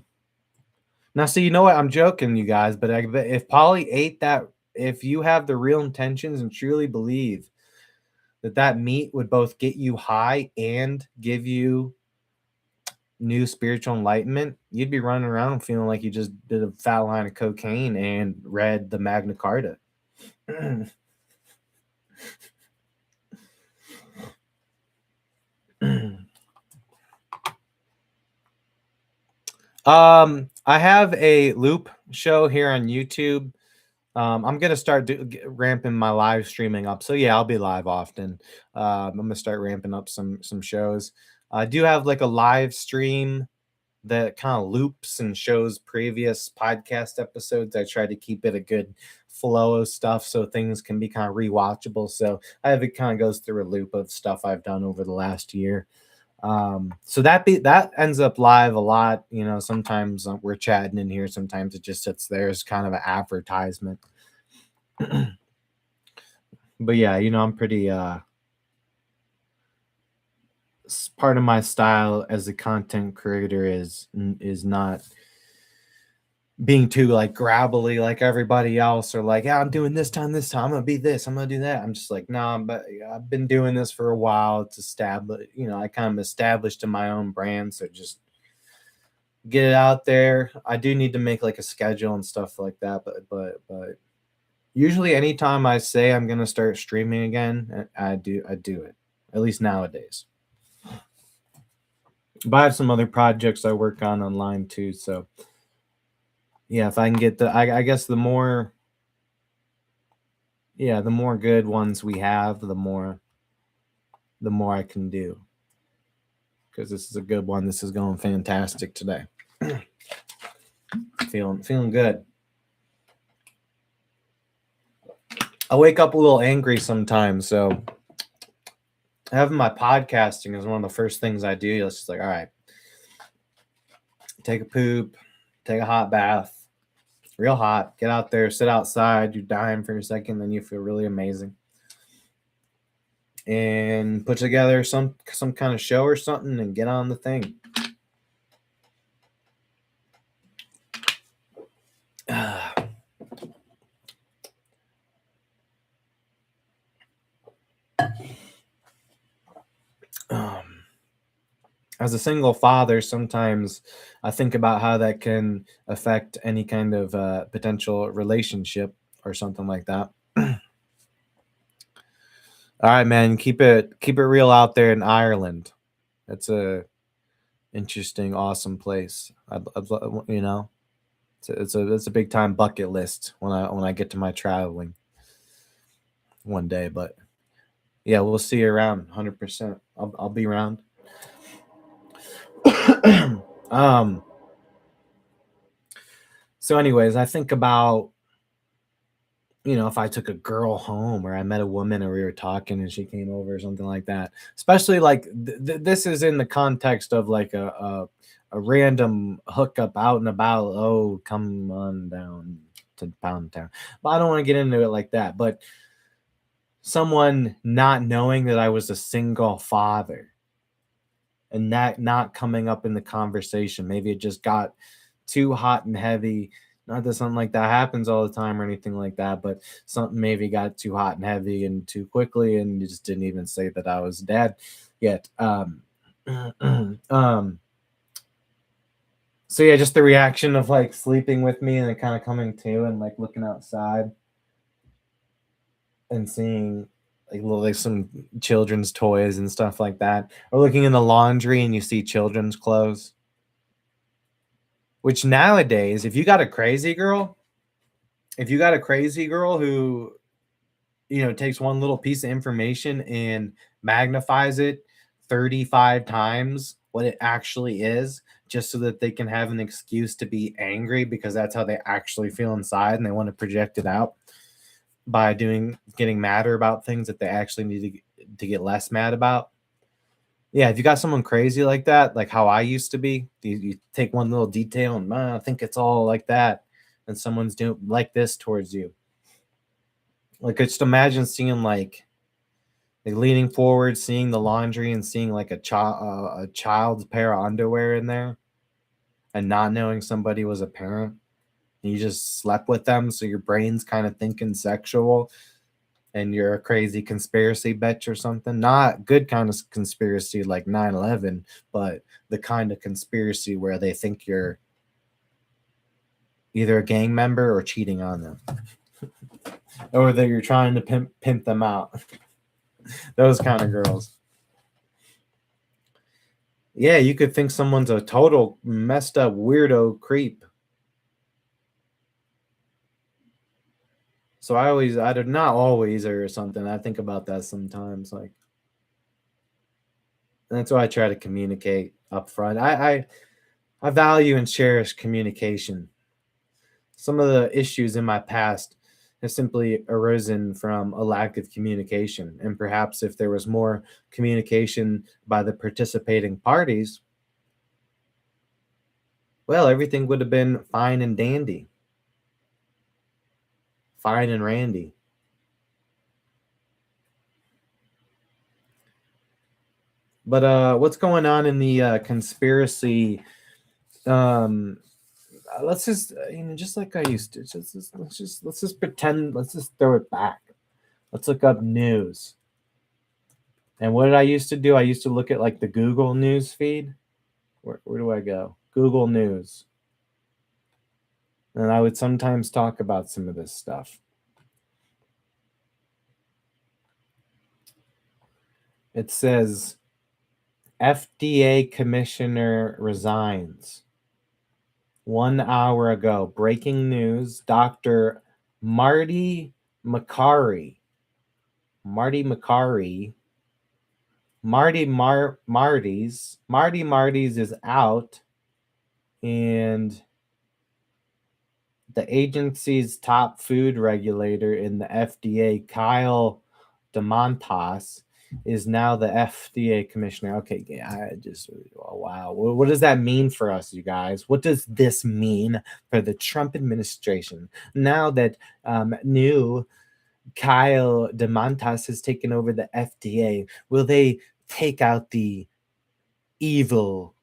Now, see, you know what? I'm joking, you guys, but if Polly ate that, if you have the real intentions and truly believe that meat would both get you high and give you new spiritual enlightenment, you'd be running around feeling like you just did a fat line of cocaine and read the Magna Carta. I have a loop show here on YouTube. I'm gonna start ramping my live streaming up. So yeah, I'll be live often. I'm gonna start ramping up some shows. I do have like a live stream that kind of loops and shows previous podcast episodes. I try to keep it a good flow of stuff so things can be kind of rewatchable. So I have it kind of goes through a loop of stuff I've done over the last year. So that ends up live a lot. You know, sometimes we're chatting in here, sometimes it just sits there as kind of an advertisement. But yeah, you know, I'm pretty part of my style as a content creator is not being too like gravelly like everybody else, or like, yeah, I'm doing this time I'm gonna be this, I'm gonna do that. I'm just like, nah, but I've been doing this for a while. It's established, you know, I kind of established in my own brand, so just get it out there. I do need to make like a schedule and stuff like that, but usually anytime I say I'm gonna start streaming again, I do it, at least nowadays. But I have some other projects I work on online too, so yeah, if I can get I guess the more, yeah, the more good ones we have, the more I can do. Because this is a good one. This is going fantastic today. feeling good. I wake up a little angry sometimes, so having my podcasting is one of the first things I do. It's just like, all right, take a poop, take a hot bath, real hot, get out there, sit outside, you're dying for a second, then you feel really amazing. And put together some kind of show or something and get on the thing. As a single father, sometimes I think about how that can affect any kind of potential relationship or something like that. All right, man, keep it real out there in Ireland. It's a interesting, awesome place. You know, it's a big time bucket list when I get to my traveling one day. But yeah, we'll see you around. 100%. I'll be around. um. So, anyways, I think about, you know, if I took a girl home or I met a woman and we were talking and she came over or something like that, especially like this is in the context of like a random hookup out and about. Oh, come on down to Pound Town. But I don't want to get into it like that. But someone not knowing that I was a single father and that not coming up in the conversation, maybe it just got too hot and heavy. Not that something like that happens all the time or anything like that, but something maybe got too hot and heavy and too quickly, and you just didn't even say that I was dad yet. So yeah, just the reaction of like sleeping with me and then kind of coming to and like looking outside and seeing like some children's toys and stuff like that, or looking in the laundry and you see children's clothes. Which nowadays, if you got a crazy girl who, you know, takes one little piece of information and magnifies it 35 times what it actually is, just so that they can have an excuse to be angry because that's how they actually feel inside and they want to project it out by getting madder about things that they actually need to get less mad about. Yeah, if you got someone crazy like that, like how I used to be, you take one little detail and I think it's all like that, and someone's doing like this towards you. Like, just imagine seeing like leaning forward, seeing the laundry, and seeing like a child's pair of underwear in there, and not knowing somebody was a parent. And you just slept with them, so your brain's kind of thinking sexual, and you're a crazy conspiracy bitch or something. Not good kind of conspiracy like 9/11, but the kind of conspiracy where they think you're either a gang member or cheating on them, or that you're trying to pimp them out. Those kind of girls. Yeah, you could think someone's a total messed up weirdo creep. So I do not always or something. I think about that sometimes. Like, And that's why I try to communicate up front. I value and cherish communication. Some of the issues in my past have simply arisen from a lack of communication. And perhaps if there was more communication by the participating parties, well, everything would have been fine and dandy, fine and randy. But what's going on in the conspiracy? Um, let's just just like I used to, let's just pretend. Let's just throw it back. Let's look up news. And what did I used to do? I used to look at like the Google News feed. Where do I go? Google News. And I would sometimes talk about some of this stuff. It says FDA commissioner resigns. 1 hour ago, breaking news. Dr. Marty Makary. Marty Makary. Marty's is out, and the agency's top food regulator in the FDA, Kyle DeMontas, is now the FDA commissioner. Okay, I just, oh, wow. What does that mean for us, you guys? What does this mean for the Trump administration now that new Kyle DeMontas has taken over the FDA? Will they take out the evil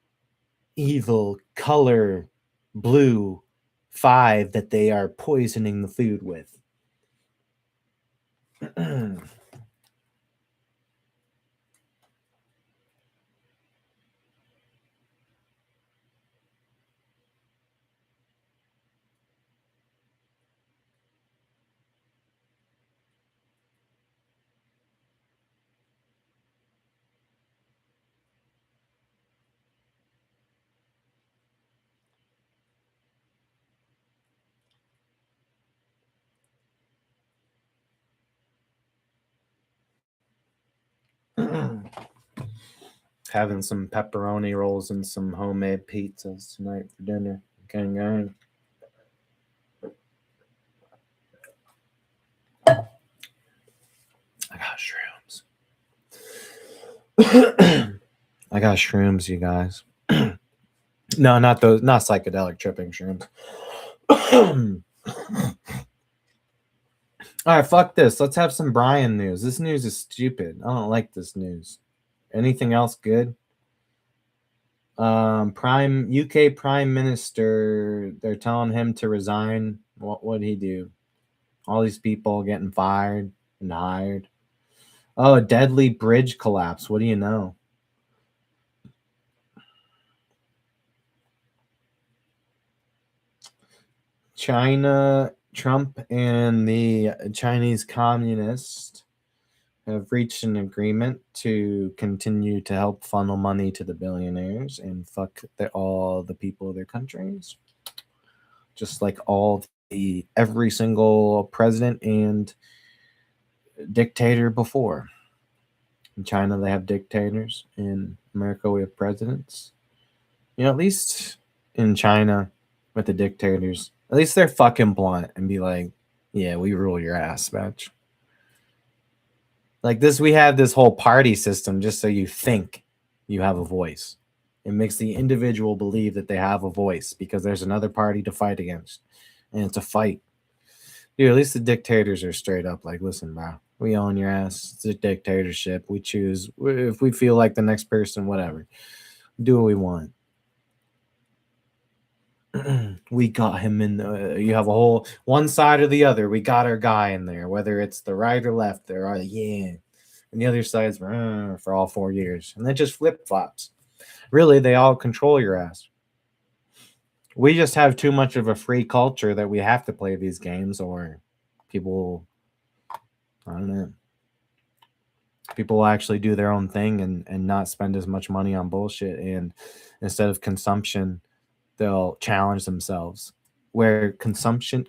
color blue 5 that they are poisoning the food with? Having some pepperoni rolls and some homemade pizzas tonight for dinner. Gang. I got shrooms. I got shrooms, you guys. No, not those, not psychedelic tripping shrooms. All right, fuck this. Let's have some Bryan news. This news is stupid. I don't like this news. Anything else good? UK Prime Minister, they're telling him to resign. What would he do? All these people getting fired and hired. Oh, a deadly bridge collapse. What do you know? China, Trump, and the Chinese communists have reached an agreement to continue to help funnel money to the billionaires and fuck all the people of their countries. Just like every single president and dictator before. In China, they have dictators. In America, we have presidents. At least in China, with the dictators, at least they're fucking blunt and be like, yeah, we rule your ass, bitch. Like this, we have this whole party system just so you think you have a voice. It makes the individual believe that they have a voice because there's another party to fight against. And it's a fight. Dude, at least the dictators are straight up like, listen, bro, we own your ass. It's a dictatorship. We choose. If we feel like the next person, whatever. Do what we want. We got him in you have a whole one side or the other. We got our guy in there, whether it's the right or left. They're all yeah. And the other side's for all 4 years. And then just flip flops. Really, they all control your ass. We just have too much of a free culture that we have to play these games, or people, I don't know, people will actually do their own thing and not spend as much money on bullshit. And instead of consumption, they'll challenge themselves, where consumption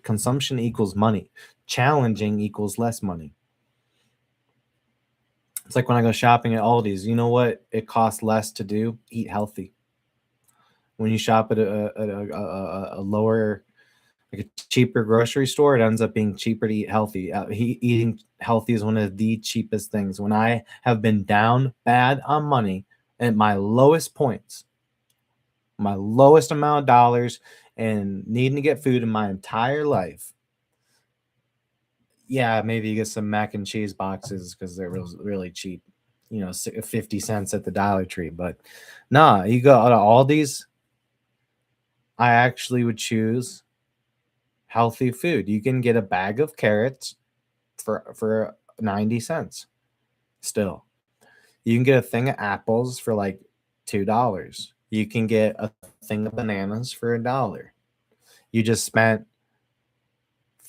equals money. Challenging equals less money. It's like when I go shopping at Aldi's, you know what it costs less to do? Eat healthy. When you shop at a lower, like a cheaper grocery store, it ends up being cheaper to eat healthy. Eating healthy is one of the cheapest things. When I have been down bad on money at my lowest points, my lowest amount of dollars, and needing to get food in my entire life, yeah, maybe you get some mac and cheese boxes because they're really cheap, 50 cents at the Dollar Tree. But nah, you go out of Aldi's, I actually would choose healthy food. You can get a bag of carrots for 90 cents still. You can get a thing of apples for like $2. You can get a thing of bananas for $1. You just spent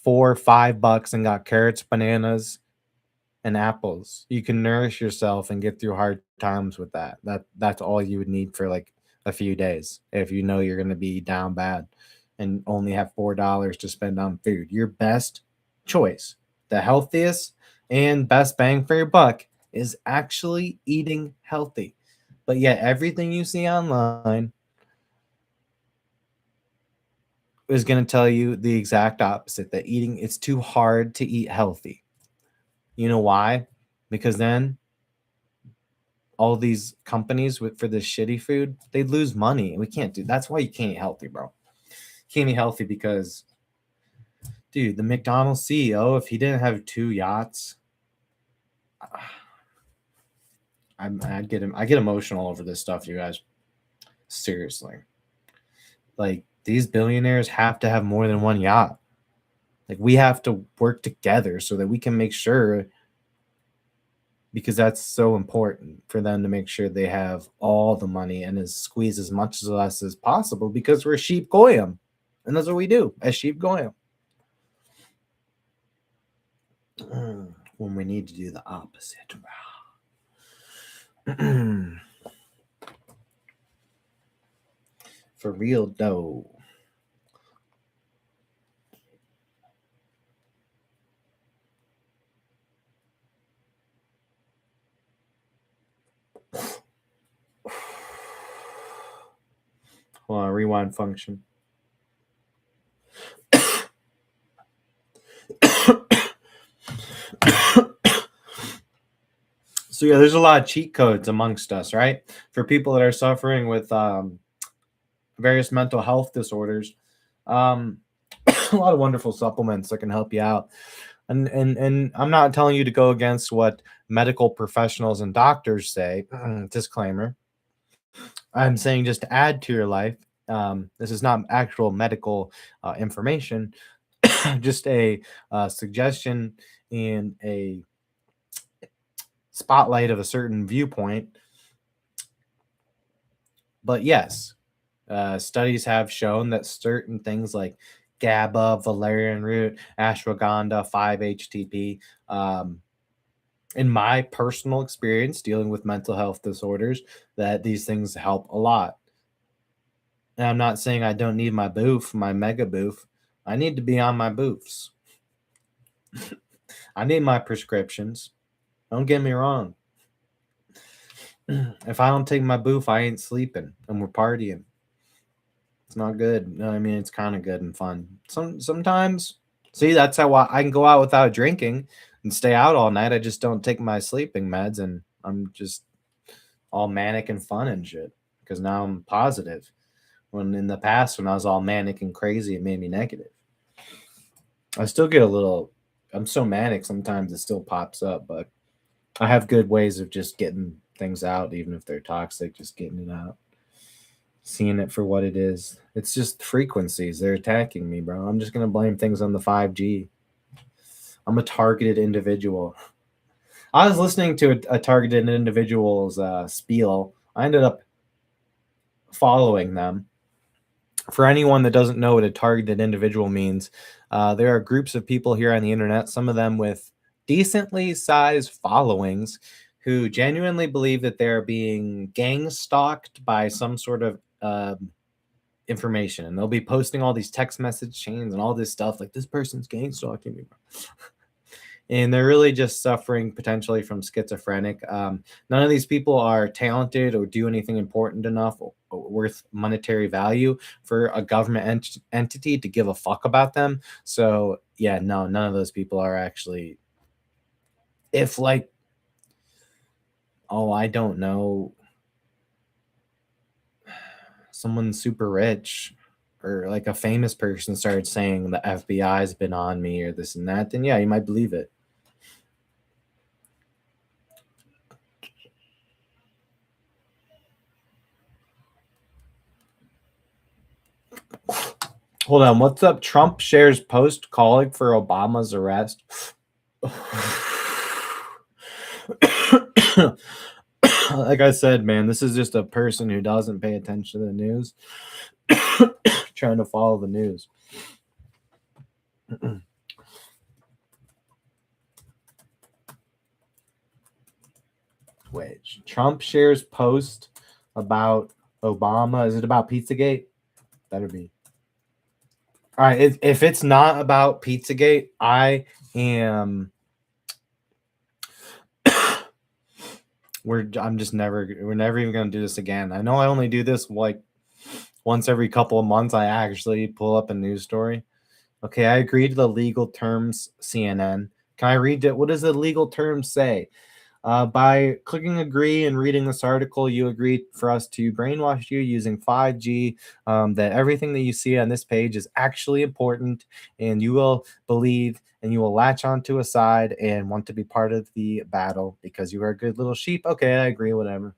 $4 or $5 and got carrots, bananas, and apples. You can nourish yourself and get through hard times with that. That's all you would need for like a few days if you know you're going to be down bad and only have $4 to spend on food. Your best choice, the healthiest and best bang for your buck, is actually eating healthy. But yet everything you see online is going to tell you the exact opposite, that eating it's too hard to eat healthy. You know why? Because then all these companies for this shitty food, they'd lose money. We can't do that's why you can't eat healthy, bro. You can't eat healthy because, dude, the McDonald's CEO, if he didn't have 2 yachts, I get emotional over this stuff, you guys. Seriously. Like, these billionaires have to have more than one yacht. Like, we have to work together so that we can make sure, because that's so important for them to make sure they have all the money and squeeze as much of us as possible, because we're sheep goyim. And that's what we do as sheep goyim. When we need to do the opposite. For real though. Hold on, rewind function. So yeah, there's a lot of cheat codes amongst us, right? For people that are suffering with various mental health disorders, a lot of wonderful supplements that can help you out. And I'm not telling you to go against what medical professionals and doctors say. Disclaimer. I'm saying just to add to your life. This is not actual medical information, just a suggestion and a spotlight of a certain viewpoint. But yes, studies have shown that certain things like GABA, valerian root, ashwagandha, 5-HTP, in my personal experience dealing with mental health disorders, that these things help a lot. And I'm not saying I don't need my boof, my mega boof. I need to be on my boofs. I need my prescriptions. Don't get me wrong. If I don't take my boof, I ain't sleeping and we're partying. It's not good. No, I mean, it's kind of good and fun. Sometimes, see, that's how I can go out without drinking and stay out all night. I just don't take my sleeping meds, and I'm just all manic and fun and shit because now I'm positive. When in the past, when I was all manic and crazy, it made me negative. I still get a little. I'm so manic sometimes it still pops up, but I have good ways of just getting things out, even if they're toxic. Just getting it out, seeing it for what it is. It's just frequencies. They're attacking me, bro. I'm just gonna blame things on the 5G. I'm a targeted individual. I was listening to a targeted individual's spiel. I ended up following them. For anyone that doesn't know what a targeted individual means, there are groups of people here on the internet, some of them with decently sized followings, who genuinely believe that they're being gang stalked by some sort of information. And they'll be posting all these text message chains and all this stuff like, this person's gang stalking me. and they're really just suffering potentially from schizophrenic. None of these people are talented or do anything important enough or worth monetary value for a government entity to give a fuck about them. So yeah, no, none of those people are actually. If like, oh, I don't know, someone super rich or like a famous person started saying the FBI's been on me or this and that, then yeah, you might believe it. Hold on, what's up? Trump shares post calling for Obama's arrest. Like I said, man, this is just a person who doesn't pay attention to the news, trying to follow the news. Wait, Trump shares post about Obama. Is it about Pizzagate? Better be. All right. If it's not about Pizzagate, I am. I'm just never. We're never even gonna do this again. I know I only do this like once every couple of months. I actually pull up a news story. Okay, I agree to the legal terms. CNN. Can I read it? What does the legal terms say? By clicking agree and reading this article, you agree for us to brainwash you using 5G, that everything that you see on this page is actually important, and you will believe and you will latch onto a side and want to be part of the battle because you are a good little sheep. Okay, I agree, whatever.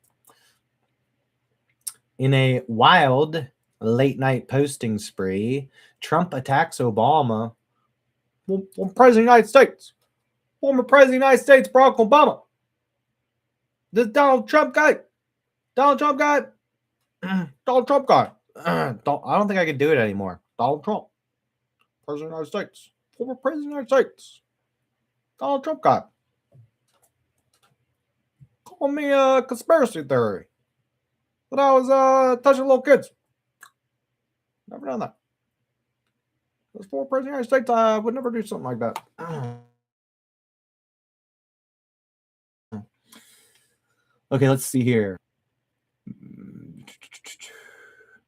In a wild late night posting spree, Trump attacks Obama. Well, President of the United States, former President of the United States, Barack Obama. This Donald Trump guy. Donald Trump guy. Donald Trump guy. I don't think I can do it anymore. Donald Trump. President of the United States. Former President of the United States. Donald Trump guy. Call me a conspiracy theory. That I was touching little kids. Never done that. As former President of the United States, I would never do something like that. Okay, let's see here.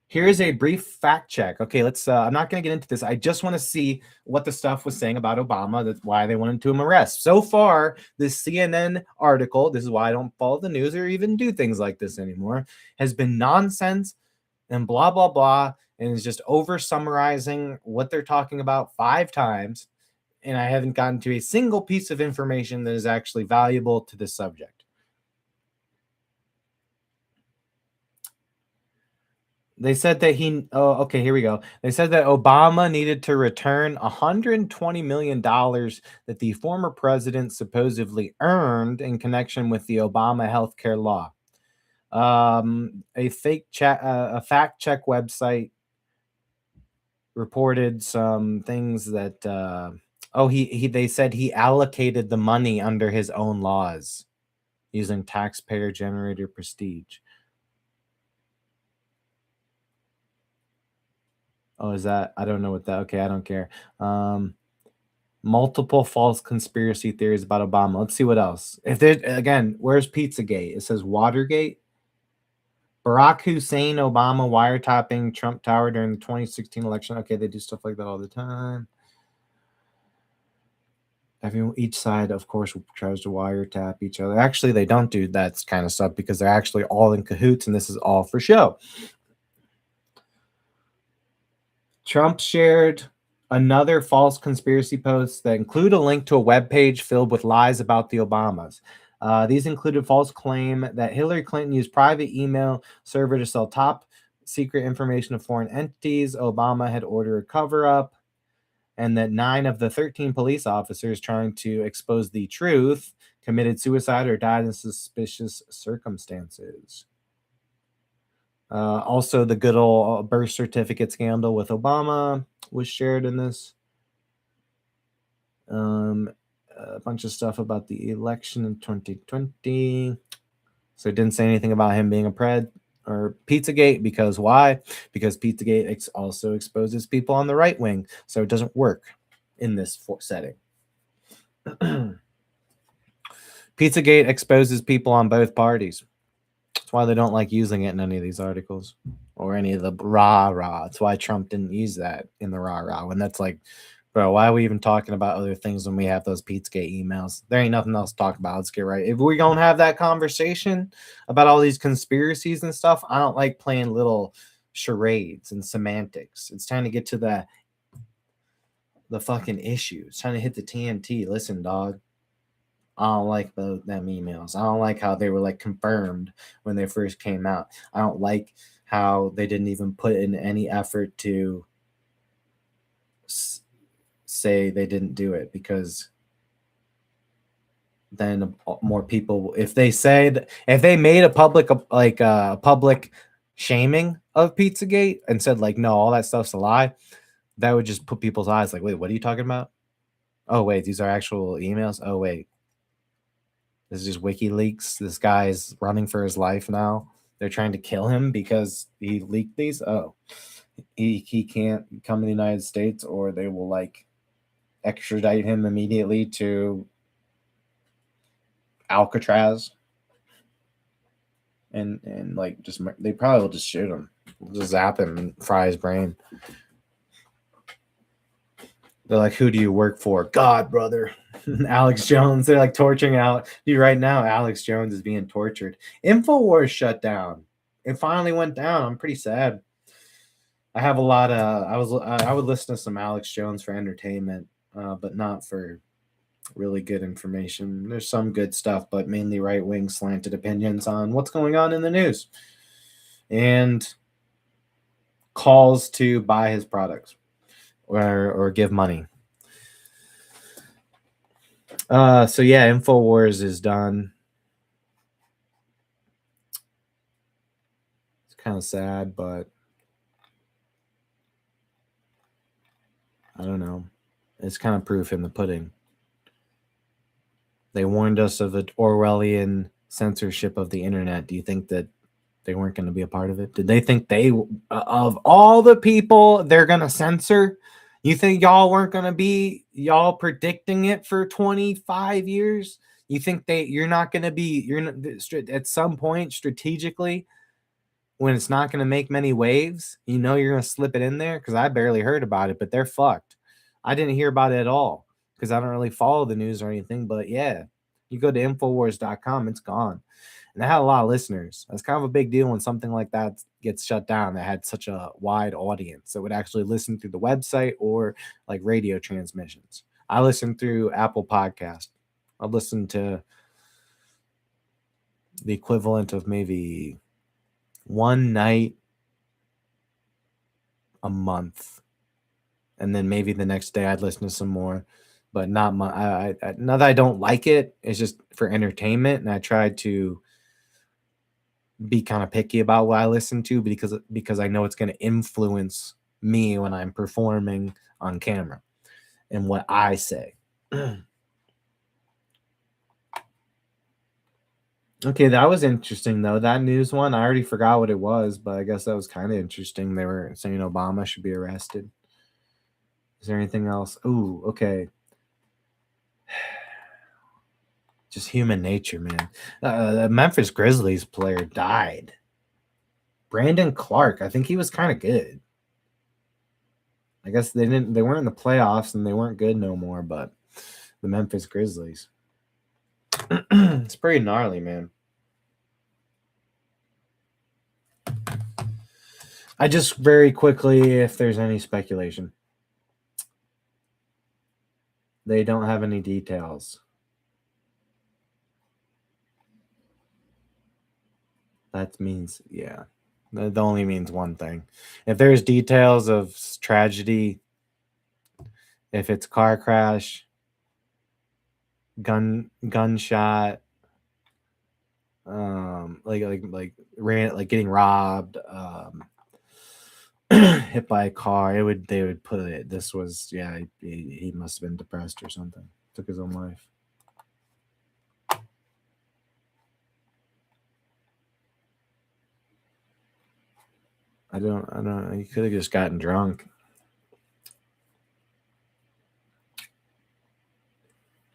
Here is a brief fact check. Okay, let's. I'm not going to get into this. I just want to see what the stuff was saying about Obama. That's why they wanted to arrest. So far, this CNN article. This is why I don't follow the news or even do things like this anymore. Has been nonsense and blah blah blah, and is just over summarizing what they're talking about 5 times. And I haven't gotten to a single piece of information that is actually valuable to this subject. They said that okay, here we go. They said that Obama needed to return $120 million that the former president supposedly earned in connection with the Obama healthcare law. A fact check website reported some things that, they said he allocated the money under his own laws using taxpayer generated prestige. Oh, is that? I don't know what that. Okay, I don't care. Multiple false conspiracy theories about Obama. Let's see what else. If there again, where's Pizzagate? It says Watergate. Barack Hussein Obama wiretapping Trump Tower during the 2016 election. Okay, they do stuff like that all the time. Each side, of course, tries to wiretap each other. Actually, they don't do that kind of stuff because they're actually all in cahoots, and this is all for show. Trump shared another false conspiracy post that include a link to a web page filled with lies about the Obamas. These included false claim that Hillary Clinton used private email server to sell top secret information of foreign entities. Obama had ordered a cover up, and that 9 of the 13 police officers trying to expose the truth committed suicide or died in suspicious circumstances. Also, the good old birth certificate scandal with Obama was shared in this. A bunch of stuff about the election in 2020. So it didn't say anything about him being a pred or Pizzagate because why? Because Pizzagate also exposes people on the right wing. So it doesn't work in this setting. Pizzagate exposes people on both parties. That's why they don't like using it in any of these articles or any of the rah. That's why Trump didn't use that in the rah. When that's like, bro, why are we even talking about other things when we have those Pizzagate emails? There ain't nothing else to talk about. Let's get right. If we're going to have that conversation about all these conspiracies and stuff, I don't like playing little charades and semantics. It's time to get to the fucking issue. It's time to hit the TNT. Listen, dog. I don't like them emails. I don't like how they were like confirmed when they first came out. I don't like how they didn't even put in any effort to say they didn't do it, because then more people, if they made a public shaming of Pizzagate and said like, no, all that stuff's a lie, that would just put people's eyes like, wait, what are you talking about? Oh wait, these are actual emails. Oh wait, this is just WikiLeaks. This guy's running for his life now. They're trying to kill him because he leaked these. Oh, he can't come to the United States, or they will like extradite him immediately to Alcatraz, and like just they probably will just shoot him, just zap him and fry his brain. They're like, who do you work for? God, brother. Alex Jones. They're like torturing out. Dude, right now, Alex Jones is being tortured. InfoWars shut down. It finally went down. I'm pretty sad. I have a lot of. I would listen to some Alex Jones for entertainment, but not for really good information. There's some good stuff, but mainly right wing slanted opinions on what's going on in the news and calls to buy his products or give money. So yeah, InfoWars is done. It's kind of sad, but I don't know. It's kind of proof in the pudding. They warned us of the Orwellian censorship of the internet. Do you think that they weren't going to be a part of it? Did they think of all the people they're going to censor, you think y'all weren't going to be y'all predicting it for 25 years? You think you're not going to be, you're not, at some point strategically, when it's not going to make many waves, you're going to slip it in there? Because I barely heard about it, but they're fucked. I didn't hear about it at all because I don't really follow the news or anything. But yeah, you go to Infowars.com, it's gone. And I had a lot of listeners. That's kind of a big deal when something like that gets shut down that had such a wide audience that would actually listen through the website or like radio transmissions. I listened through Apple Podcast. I listened to the equivalent of maybe one night a month, and then maybe the next day I'd listen to some more, but not my. Not that I don't like it. It's just for entertainment, and I tried to be kind of picky about what I listen to because I know it's going to influence me when I'm performing on camera and what I say. Okay, that was interesting though. That news one, I already forgot what it was, but I guess that was kind of interesting. They were saying Obama should be arrested. Is there anything else? Ooh, okay. Just human nature, man. The Memphis Grizzlies player died. Brandon Clark. I think he was kind of good. I guess they weren't in the playoffs and they weren't good no more, but the Memphis Grizzlies. It's pretty gnarly, man. I just very quickly, if there's any speculation, they don't have any details. That means, yeah, that only means one thing. If there's details of tragedy, if it's car crash, gunshot, like getting robbed, hit by a car, they would put it. This was, yeah, he must have been depressed or something. Took his own life. I don't. He could have just gotten drunk.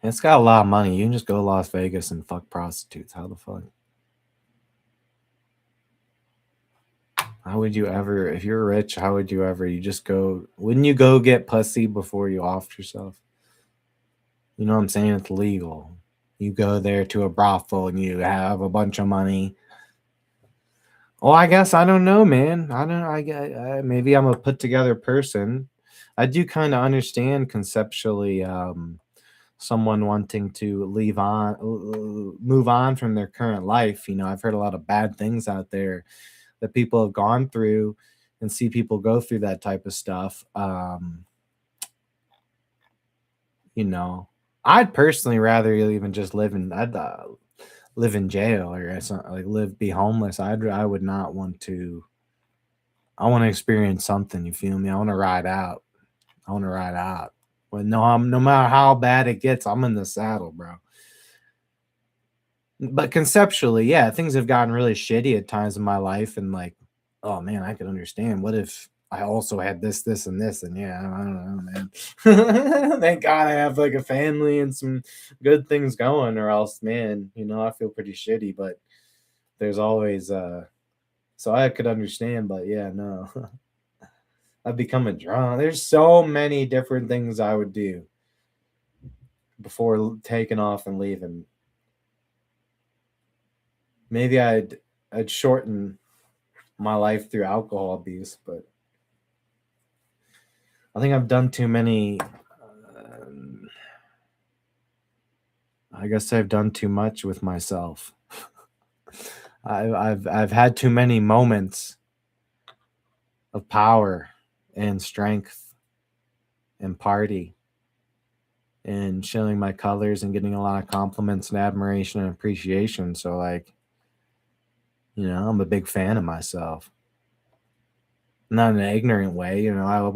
It's got a lot of money. You can just go to Las Vegas and fuck prostitutes. How the fuck? How would you ever, if you're rich, how would you ever, you just go, wouldn't you go get pussy before you offed yourself? You know what I'm saying? It's legal. You go there to a brothel and you have a bunch of money. Well, I guess I don't know, man. I don't. Maybe I'm a put together person. I do kind of understand conceptually someone wanting to move on from their current life. You know, I've heard a lot of bad things out there that people have gone through, and see people go through that type of stuff. You know, I'd personally rather even just I'd live in jail or something, like be homeless. I would not want to. I want to experience something. You feel me? I want to ride out. I want to ride out. But no matter how bad it gets, I'm in the saddle, bro. But conceptually, yeah, things have gotten really shitty at times in my life, and like, oh man, I could understand. What if I also had this, and this, and yeah, I don't know, man. Thank God I have like a family and some good things going, or else, man, I feel pretty shitty. But there's always so I could understand, but yeah, no. I've become a drunk. There's so many different things I would do before taking off and leaving. Maybe I'd shorten my life through alcohol abuse, but I think I've done too many. I guess I've done too much with myself. I've had too many moments of power and strength and party and showing my colors and getting a lot of compliments and admiration and appreciation. So like, I'm a big fan of myself. Not in an ignorant way, I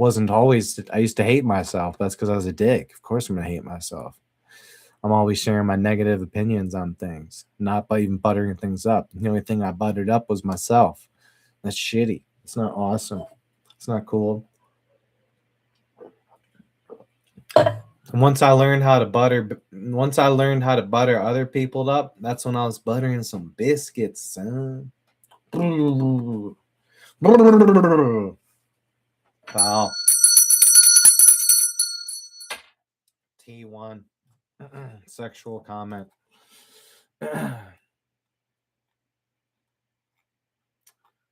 used to hate myself. That's because I was a dick. Of course I'm gonna hate myself. I'm always sharing my negative opinions on things, not by even buttering things up. The only thing I buttered up was myself. That's shitty. It's not awesome. It's not cool. Once I learned how to butter other people up, that's when I was buttering some biscuits, son. Wow. T1. Sexual comment.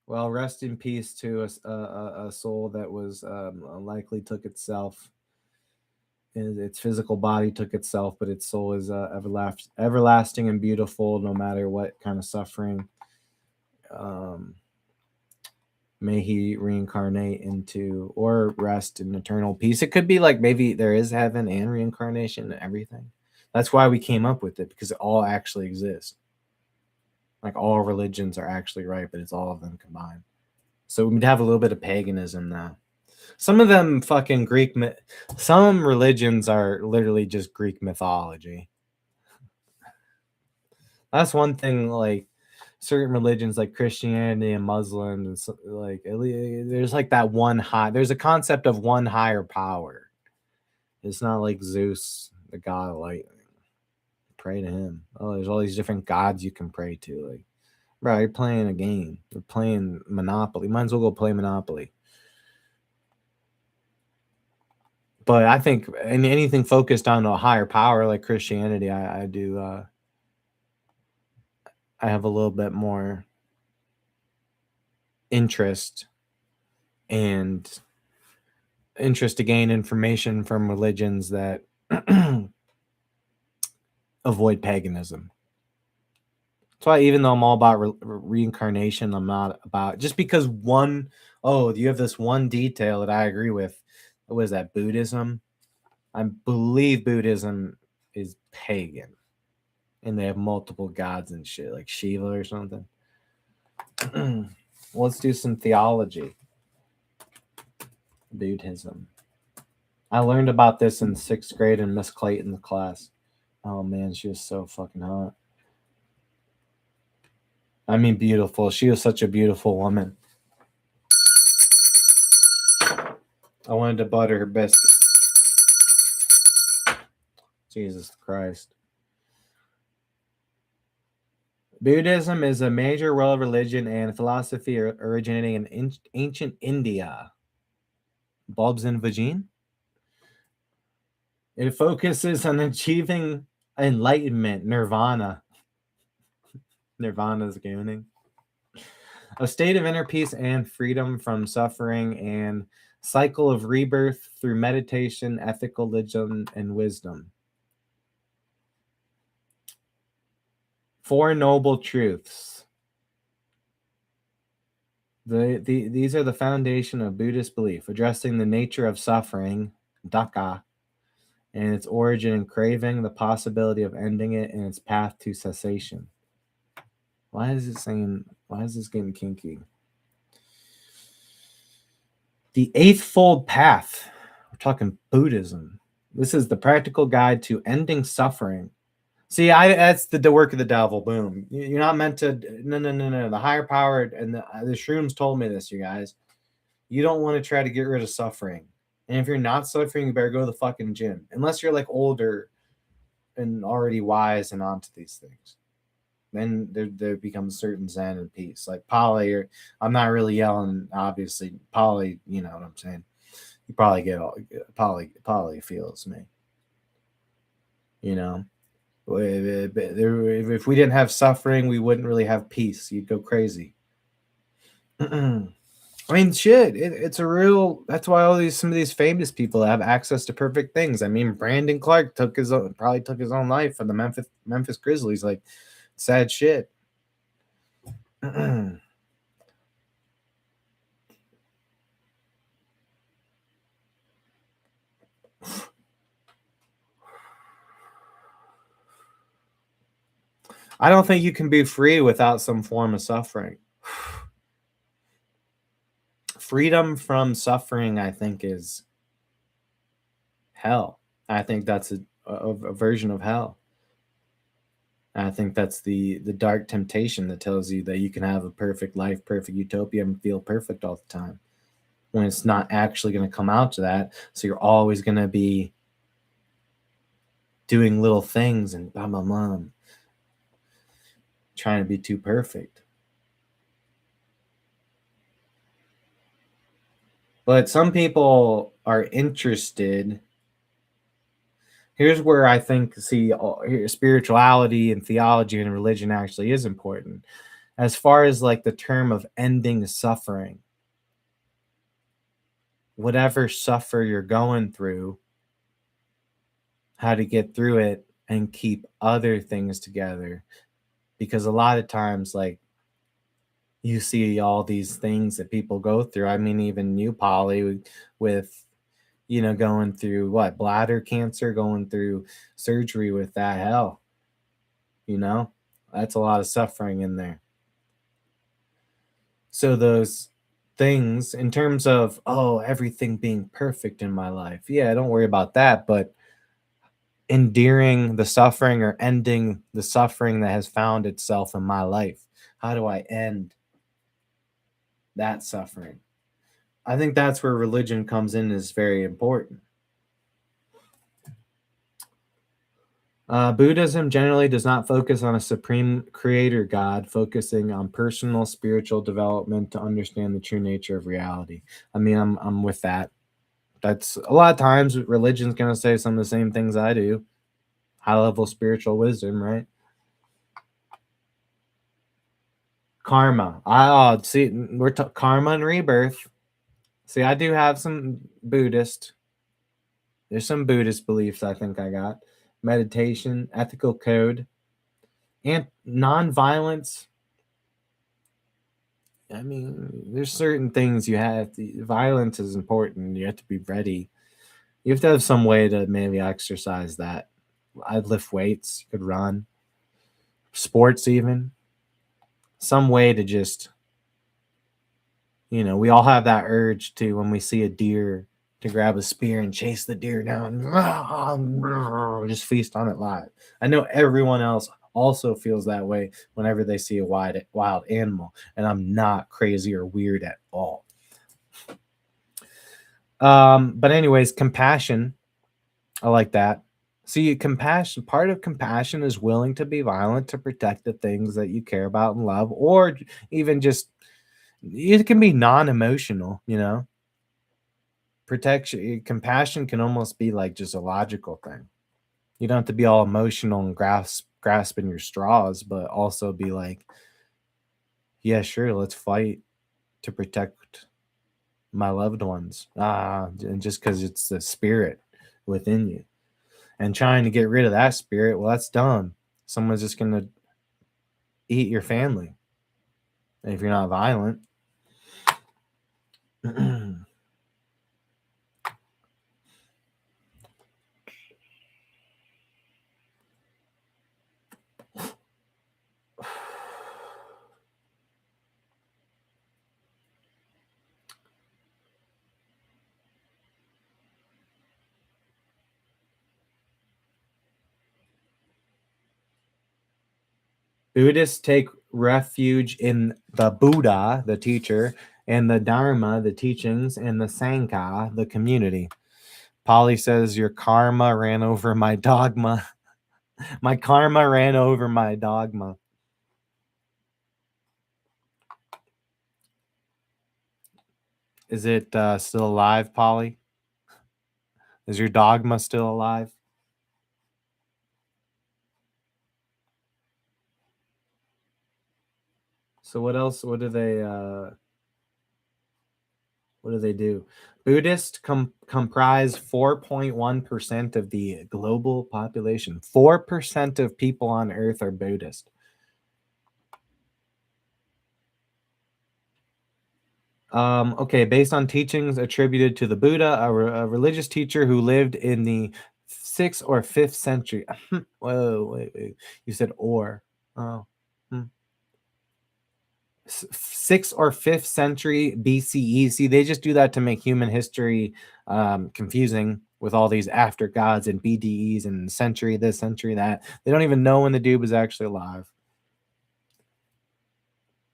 Well, rest in peace to a soul that was likely took itself. Its physical body took itself, but its soul is everlasting and beautiful, no matter what kind of suffering. May he reincarnate into or rest in eternal peace. It could be like maybe there is heaven and reincarnation and everything. That's why we came up with it, because it all actually exists. Like all religions are actually right, but it's all of them combined. So we'd have a little bit of paganism now. Some of them fucking some religions are literally just Greek mythology. That's one thing, like certain religions like Christianity and Muslims, and like there's like that there's a concept of one higher power. It's not like Zeus, the god of lightning. Pray to him. Oh, there's all these different gods you can pray to. Like, bro, you're playing a game. You're playing Monopoly. Might as well go play Monopoly. But I think anything focused on a higher power like Christianity, I do. I have a little bit more interest to gain information from religions that avoid paganism. That's why, even though I'm all about reincarnation, I'm not about just because you have this one detail that I agree with. What is that? Buddhism? I believe Buddhism is pagan, and they have multiple gods and shit, like Shiva or something. Let's do some theology. Buddhism. I learned about this in 6th grade in Miss Clayton's class. Oh man, she was so fucking hot. I mean, beautiful. She was such a beautiful woman. I wanted to butter her biscuit. Jesus Christ. Buddhism is a major world religion and philosophy originating in ancient India. Bulbs and vagine? It focuses on achieving enlightenment, nirvana. Nirvana's gaining. A state of inner peace and freedom from suffering and cycle of rebirth through meditation, ethical religion, and wisdom. Four noble truths. These are the foundation of Buddhist belief, addressing the nature of suffering, dukkha, and its origin and craving, the possibility of ending it, and its path to cessation. Why is this getting kinky? The Eightfold Path. We're talking Buddhism. This is the practical guide to ending suffering. See, that's the work of the devil. Boom. You're not meant to. No. The higher power and the shrooms told me this, you guys. You don't want to try to get rid of suffering. And if you're not suffering, you better go to the fucking gym. Unless you're like older and already wise and onto these things. Then there becomes certain zen and peace. Like Polly, I'm not really yelling, obviously. Polly, you know what I'm saying. You probably get all Polly feels me. You know, if we didn't have suffering, we wouldn't really have peace. You'd go crazy. I mean, shit. It's a real. That's why some of these famous people have access to perfect things. I mean, Brandon Clark probably took his own life for the Memphis Grizzlies. Like, sad shit. I don't think you can be free without some form of suffering. Freedom from suffering, I think, is hell. I think that's a version of hell. I think that's the dark temptation that tells you that you can have a perfect life, perfect utopia, and feel perfect all the time, when it's not actually going to come out to that. So you're always going to be doing little things and blah, blah, blah, trying to be too perfect. But some people are interested. Here's where I think, spirituality and theology and religion actually is important. As far as like the term of ending suffering, whatever suffer you're going through, how to get through it and keep other things together. Because a lot of times, like, you see all these things that people go through. I mean, even you, Polly, with going through bladder cancer, going through surgery with that. Hell, that's a lot of suffering in there. So those things, in terms of everything being perfect in my life, yeah, don't worry about that. But endearing the suffering or ending the suffering that has found itself in my life, how do I end that suffering? I think that's where religion comes in, is very important. Buddhism generally does not focus on a supreme creator God, focusing on personal spiritual development to understand the true nature of reality. I mean, I'm with that. That's a lot of times religion's going to say some of the same things I do. High level spiritual wisdom, right? Karma. See, we're karma and rebirth. See, I do have some Buddhist. There's some Buddhist beliefs I think I got. Meditation, ethical code, and non-violence. I mean, there's certain things you have. Violence is important. You have to be ready. You have to have some way to maybe exercise that. I'd lift weights. You could run. Sports even. Some way to just, we all have that urge to, when we see a deer, to grab a spear and chase the deer down. Just feast on it live. I know everyone else also feels that way whenever they see a wild animal, and I'm not crazy or weird at all. But anyways, compassion, I like that. See, compassion, part of compassion is willing to be violent to protect the things that you care about and love, or even just, it can be non-emotional, you know. Protection, compassion can almost be like just a logical thing. You don't have to be all emotional and grasping your straws, but also be like, yeah, sure, let's fight to protect my loved ones. And just because it's the spirit within you. And trying to get rid of that spirit, well, that's dumb. Someone's just gonna eat your family if you're not violent. Buddhists take refuge in the Buddha, the teacher, and the Dharma, the teachings, and the Sangha, the community. Polly says, your karma ran over my dogma. My karma ran over my dogma. Is it still alive, Polly? Is your dogma still alive? So what else? What do they do? Buddhists comprise 4.1% of the global population. 4% of people on earth are Buddhist. Okay, based on teachings attributed to the Buddha, a religious teacher who lived in the 6th or 5th century. Whoa, wait. You said or. Oh. 6th or 5th century BCE. See, they just do that to make human history confusing with all these after gods and BDEs and century this, century that. They don't even know when the dude was actually alive.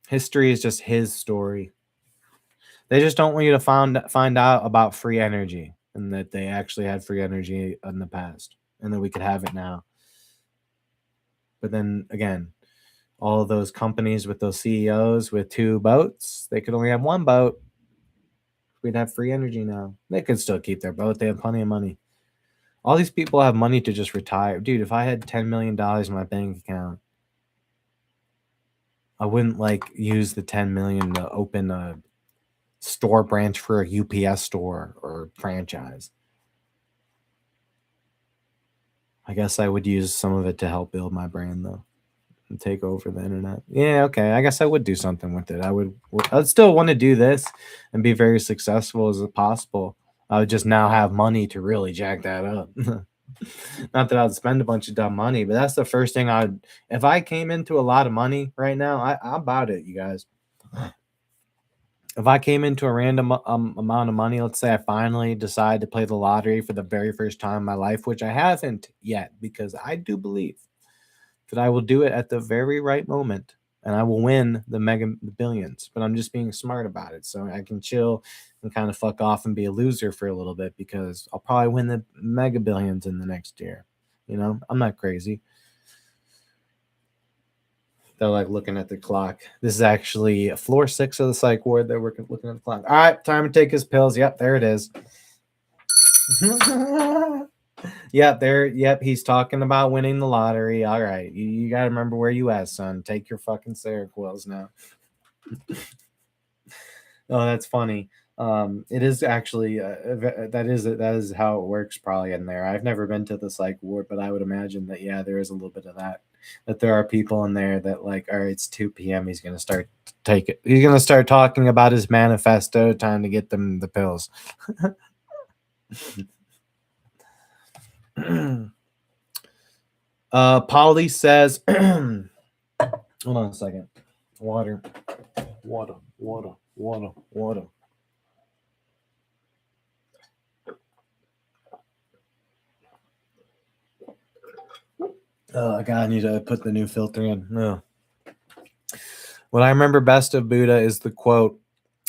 History is just his story. They just don't want you to find out about free energy and that they actually had free energy in the past and that we could have it now. But then again, all of those companies with those CEOs with 2 boats, they could only have 1 boat. We'd have free energy now. They could still keep their boat. They have plenty of money. All these people have money to just retire. Dude, if I had $10 million in my bank account, I wouldn't like use the 10 million to open a store branch for a UPS store or franchise. I guess I would use some of it to help build my brand though and take over the internet. Yeah, okay. I guess I would do something with it. I'd still want to do this and be very successful as possible. I would just now have money to really jack that up. Not that I'd spend a bunch of dumb money, but that's the first thing if I came into a lot of money right now, I'm about it, you guys. If I came into a random amount of money, let's say I finally decide to play the lottery for the very first time in my life, which I haven't yet, because I do believe that I will do it at the very right moment and I will win the billions, but I'm just being smart about it. So I can chill and kind of fuck off and be a loser for a little bit because I'll probably win the mega billions in the next year. You know, I'm not crazy. They're like looking at the clock. This is actually floor 6 of the psych ward. They're looking at the clock. All right, time to take his pills. Yep, there it is. Yep, he's talking about winning the lottery. All right, you got to remember where you at, son. Take your fucking Seroquels now. Oh, that's funny. It is actually that is how it works probably in there. I've never been to the psych ward, but I would imagine that there is a little bit of that. That there are people in there that like, all right, it's 2 p.m. He's gonna start talking about his manifesto. Time to get them the pills. Polly says, hold on a second. Water. Oh God, I need to put the new filter in. No. What I remember best of Buddha is the quote,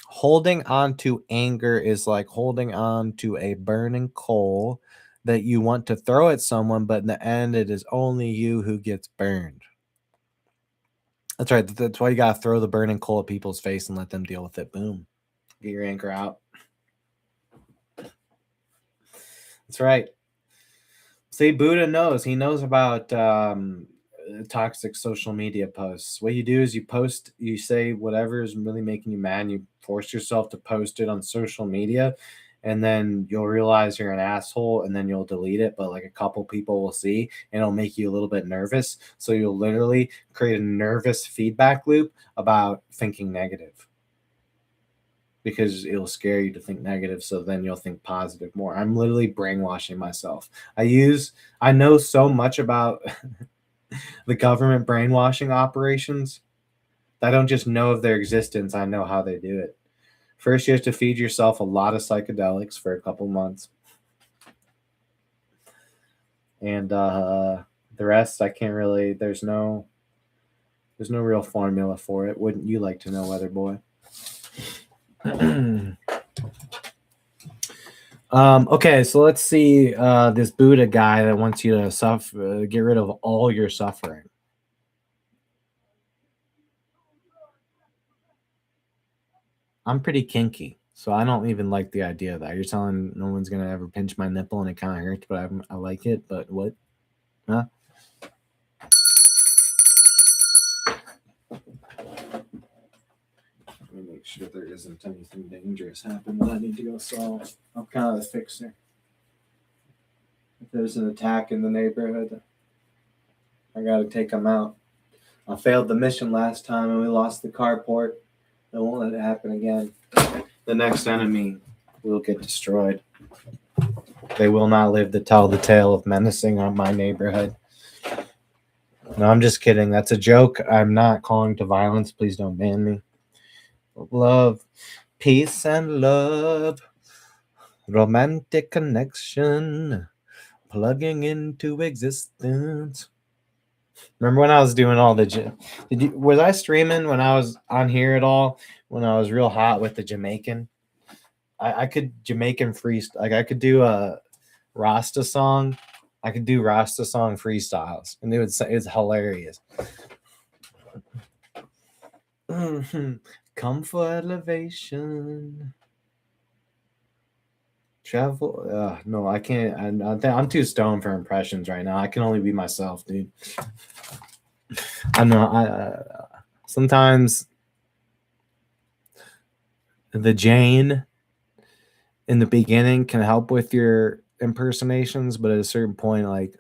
holding on to anger is like holding on to a burning coal that you want to throw at someone, but in the end, it is only you who gets burned. That's right. That's why you got to throw the burning coal at people's face and let them deal with it. Boom. Get your anchor out. That's right. See, Buddha knows. He knows about toxic social media posts. What you do is you say whatever is really making you mad, and you force yourself to post it on social media, and then you'll realize you're an asshole, and then you'll delete it, but like a couple people will see, and it'll make you a little bit nervous. So you'll literally create a nervous feedback loop about thinking negative, because it'll scare you to think negative, so then you'll think positive more. I'm literally brainwashing myself. I know so much about the government brainwashing operations. I don't just know of their existence, I know how they do it. First, you have to feed yourself a lot of psychedelics for a couple months. And the rest, I can't really, there's no real formula for it. Wouldn't you like to know, Weather Boy? Okay, so let's see this Buddha guy that wants you to get rid of all your suffering. I'm pretty kinky, so I don't even like the idea of that. You're telling no one's gonna ever pinch my nipple and it kind of hurts, but I like it. But what? Huh? Let me make sure there isn't anything dangerous happening that I need to go solve. I'm kind of the fixer. If there's an attack in the neighborhood, I gotta take them out. I failed the mission last time and we lost the carport. I won't let it happen again. The next enemy will get destroyed. They will not live to tell the tale of menacing on my neighborhood. No, I'm just kidding. That's a joke. I'm not calling to violence. Please don't ban me. Love, peace and love, romantic connection, plugging into existence. Remember when I was doing all the was I streaming when I was on here at all, when I was real hot with the Jamaican? I could Jamaican freestyle, like I could do a Rasta song. I could do Rasta song freestyles, and it's hilarious. Come for elevation. Travel. No, I can't. I'm too stoned for impressions right now. I can only be myself, dude. I know. Sometimes the Jane in the beginning can help with your impersonations, but at a certain point, like,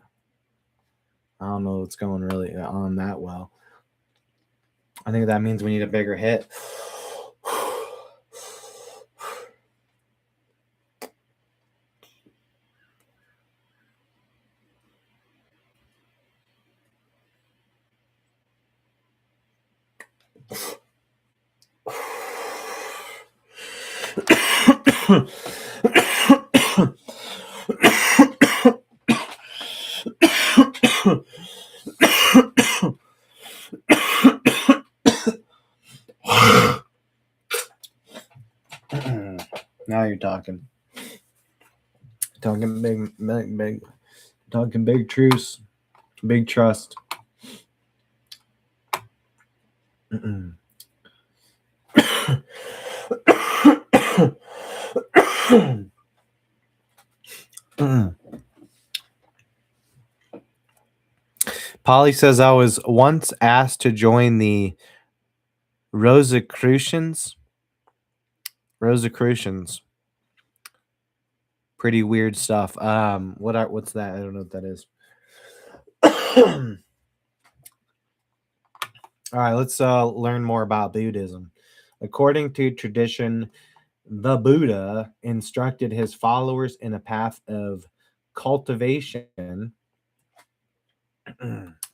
I don't know what's going really on that well. I think that means we need a bigger hit. Now you're talking. Talking big, talking big truce, big trust. Polly says, I was once asked to join the Rosicrucians. Rosicrucians. Pretty weird stuff. What's that? I don't know what that is. All right, let's learn more about Buddhism. According to tradition, the Buddha instructed his followers in a path of cultivation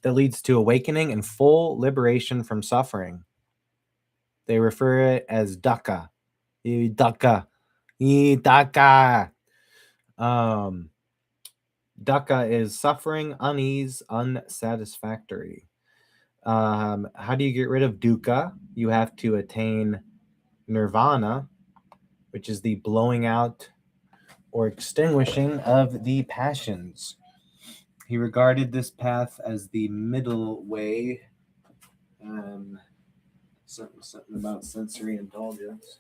that leads to awakening and full liberation from suffering. They refer it as dukkha. Dukkha. Dukkha is suffering, unease, unsatisfactory. How do you get rid of dukkha? You have to attain nirvana, which is the blowing out or extinguishing of the passions. He regarded this path as the middle way. Something about sensory indulgence.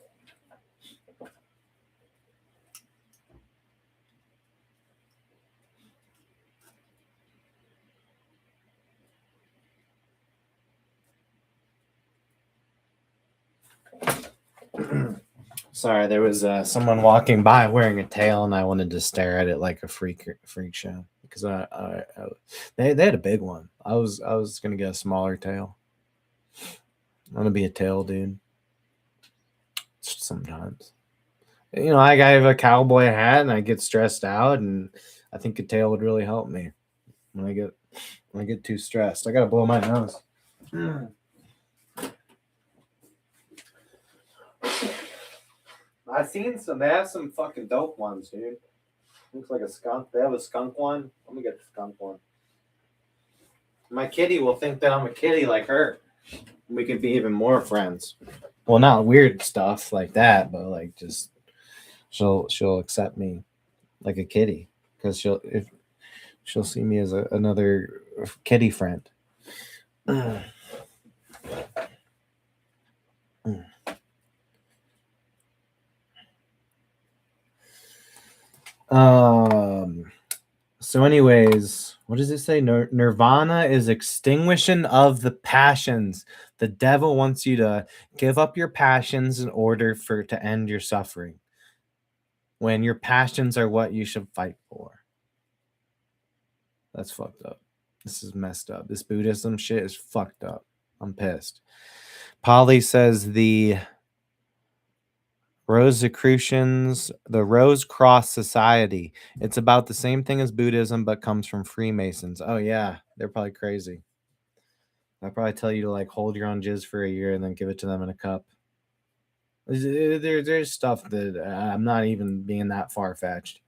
Sorry, there was someone walking by wearing a tail, and I wanted to stare at it like a freak show because they had a big one. I was gonna get a smaller tail. I'm gonna be a tail dude. Sometimes, I have a cowboy hat, and I get stressed out, and I think a tail would really help me when I get too stressed. I gotta blow my nose. I've seen some. They have some fucking dope ones, dude. Looks like a skunk. They have a skunk one. Let me get the skunk one. My kitty will think that I'm a kitty like her. We could be even more friends. Well, not weird stuff like that, but like just she'll accept me like a kitty because she'll see me as another kitty friend. So anyways, what does it say? Nirvana is extinguishing of the passions. The devil wants you to give up your passions in order to end your suffering, when your passions are what you should fight for. That's fucked up. This is messed up. This Buddhism shit is fucked up. I'm pissed. Polly says the Rosicrucians, the Rose Cross Society. It's about the same thing as Buddhism, but comes from Freemasons. Oh yeah, they're probably crazy. They'll probably tell you to like hold your own jizz for a year and then give it to them in a cup. There's stuff that I'm not even being that far fetched.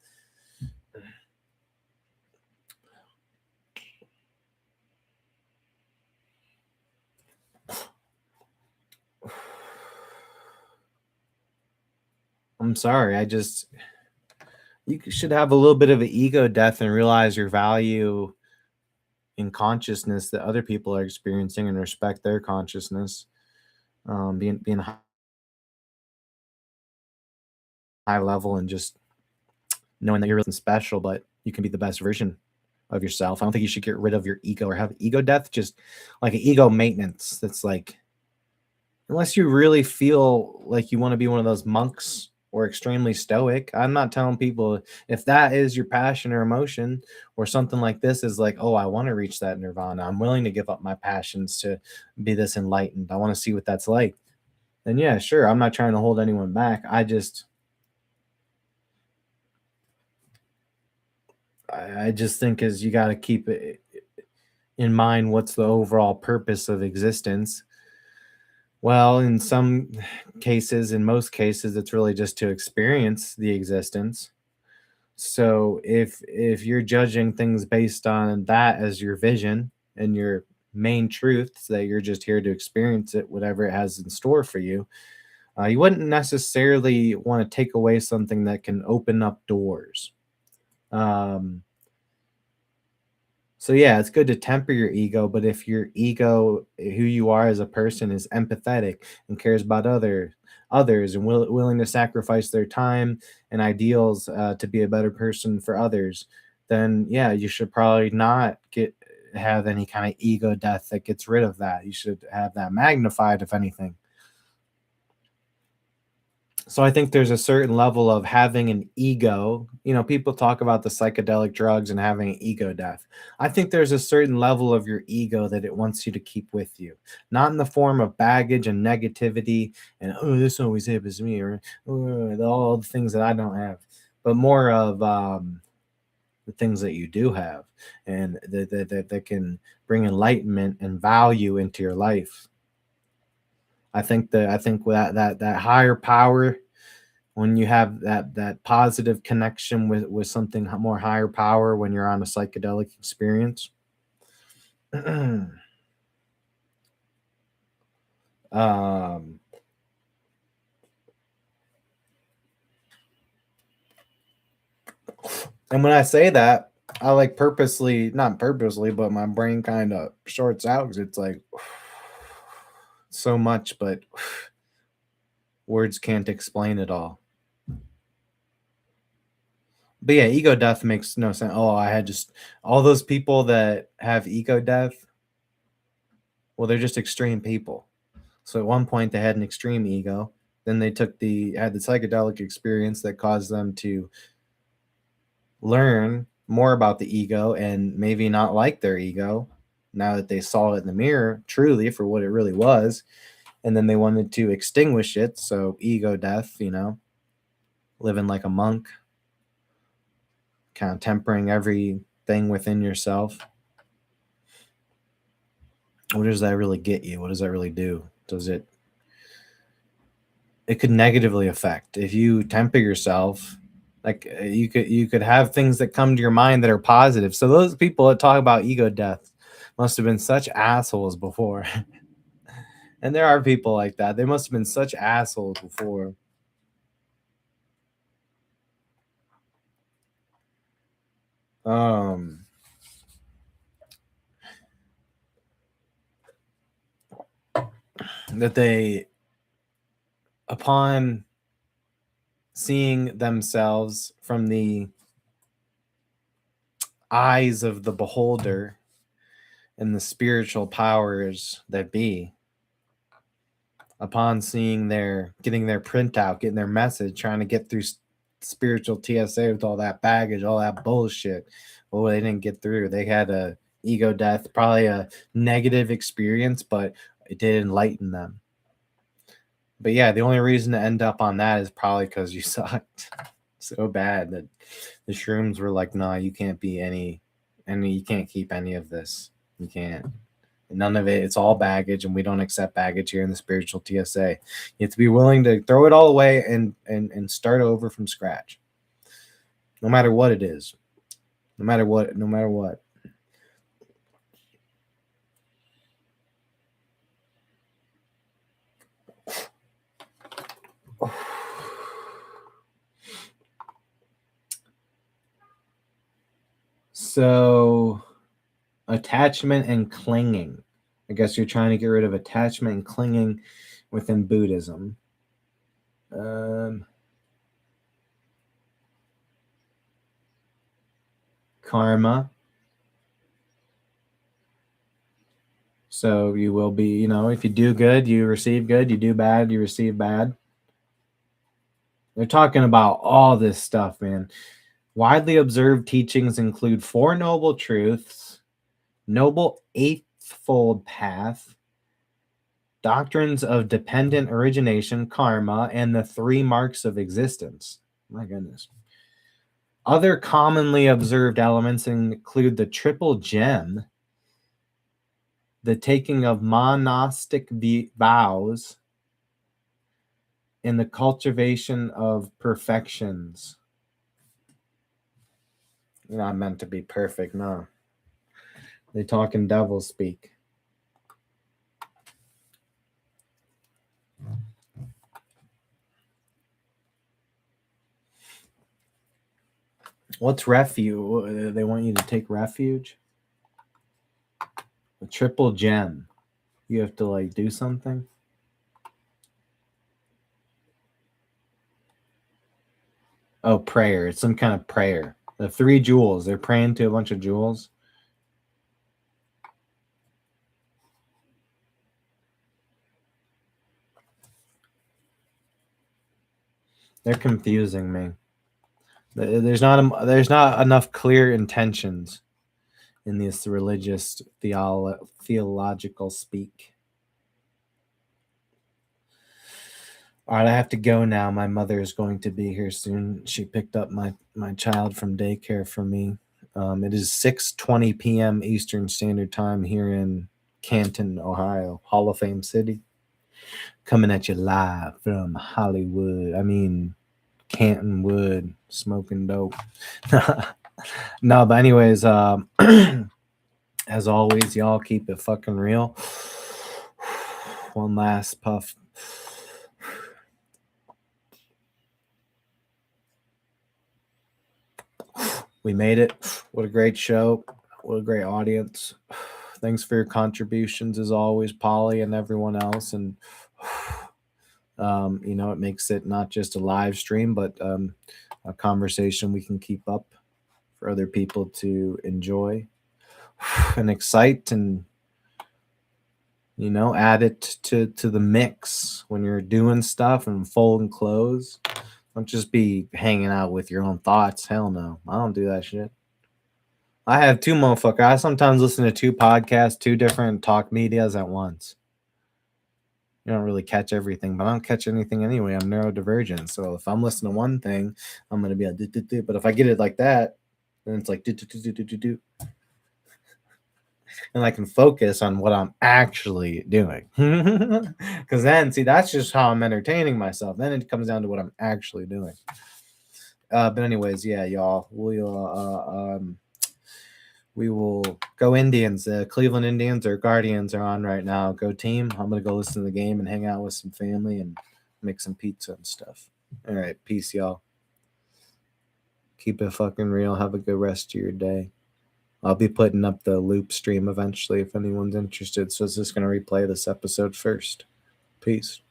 I'm sorry. You should have a little bit of an ego death and realize your value in consciousness that other people are experiencing and respect their consciousness. Being high level and just knowing that you're really special, but you can be the best version of yourself. I don't think you should get rid of your ego or have ego death, just like an ego maintenance. That's like, unless you really feel like you want to be one of those monks or extremely stoic. I'm not telling people if that is your passion or emotion or something like this is like, oh, I want to reach that nirvana. I'm willing to give up my passions to be this enlightened. I want to see what that's like. Then yeah, sure. I'm not trying to hold anyone back. I just think is you got to keep it in mind what's the overall purpose of existence. Well, in some cases, in most cases, it's really just to experience the existence. So if you're judging things based on that as your vision and your main truths that you're just here to experience it, whatever it has in store for you, you wouldn't necessarily want to take away something that can open up doors. So yeah, it's good to temper your ego, but if your ego, who you are as a person, is empathetic and cares about others and willing to sacrifice their time and ideals to be a better person for others, then yeah, you should probably not have any kind of ego death that gets rid of that. You should have that magnified, if anything. So I think there's a certain level of having an ego. People talk about the psychedelic drugs and having an ego death. I think there's a certain level of your ego that it wants you to keep with you, not in the form of baggage and negativity and, oh, this always happens to me, or oh, all the things that I don't have, but more of the things that you do have and that can bring enlightenment and value into your life. I think that higher power, when you have that positive connection with something more higher power, when you're on a psychedelic experience, um, And when I say that, I like purposely, not purposely, but my brain kind of shorts out because it's like so much, but words can't explain it all. But yeah, ego death makes no sense. Oh, I had just all those people that have ego death. Well, they're just extreme people. So at one point they had an extreme ego. Then they had the psychedelic experience that caused them to learn more about the ego and maybe not like their ego now that they saw it in the mirror truly for what it really was. And then they wanted to extinguish it. So ego death, living like a monk, kind of tempering everything within yourself. What does that really get you? What does that really do? It could negatively affect if you temper yourself. Like you could have things that come to your mind that are positive. So those people that talk about ego death must have been such assholes before. And there are people like that. They must have been such assholes before. That they, upon seeing themselves from the eyes of the beholder and the spiritual powers that be, upon seeing getting their printout, getting their message, trying to get through spiritual TSA with all that baggage, all that bullshit. Well, they didn't get through. They had a ego death, probably a negative experience, but it did enlighten them. But yeah, the only reason to end up on that is probably because you sucked so bad that the shrooms were like, nah, you can't be you can't keep any of this. You can't. None of it. It's all baggage, and we don't accept baggage here in the spiritual TSA. You have to be willing to throw it all away and start over from scratch. No matter what it is. No matter what. So, attachment and clinging. I guess you're trying to get rid of attachment and clinging within Buddhism. Karma. So you will be, if you do good, you receive good. You do bad, you receive bad. They're talking about all this stuff, man. Widely observed teachings include Four Noble Truths, Noble Eightfold Path, Doctrines of Dependent Origination, Karma, and the Three Marks of Existence. My goodness. Other commonly observed elements include the Triple Gem, the taking of monastic vows, and the cultivation of perfections. You're not meant to be perfect, no. They talk in devil speak. What's refuge? They want you to take refuge? A triple gem. You have to do something? Oh, prayer. It's some kind of prayer. The 3 jewels. They're praying to a bunch of jewels. They're confusing me. There's not enough clear intentions in this religious theological speak. All right, I have to go now. My mother is going to be here soon. She picked up my child from daycare for me. It is 6:20 p.m. Eastern Standard Time here in Canton, Ohio, Hall of Fame City. Coming at you live from Hollywood. I mean, Canton Wood, smoking dope. No, but anyways, as always, y'all keep it fucking real. One last puff. We made it. What a great show. What a great audience. Thanks for your contributions as always, Polly and everyone else. And it makes it not just a live stream, but a conversation we can keep up for other people to enjoy and excite and add it to the mix when you're doing stuff and folding clothes. Don't just be hanging out with your own thoughts. Hell no, I don't do that shit. I have two motherfuckers. I sometimes listen to two podcasts, two different talk medias at once. You don't really catch everything, but I don't catch anything anyway. I'm neurodivergent, so if I'm listening to one thing, I'm gonna be like, but if I get it like that, then it's like do. And I can focus on what I'm actually doing. Because then, see, that's just how I'm entertaining myself. Then it comes down to what I'm actually doing. But anyways, yeah, y'all, we will go Indians. The Cleveland Indians or Guardians are on right now. Go team. I'm gonna go listen to the game and hang out with some family and make some pizza and stuff. All right, peace, y'all. Keep it fucking real. Have a good rest of your day. I'll be putting up the loop stream eventually if anyone's interested. So it's just going to replay this episode first. Peace.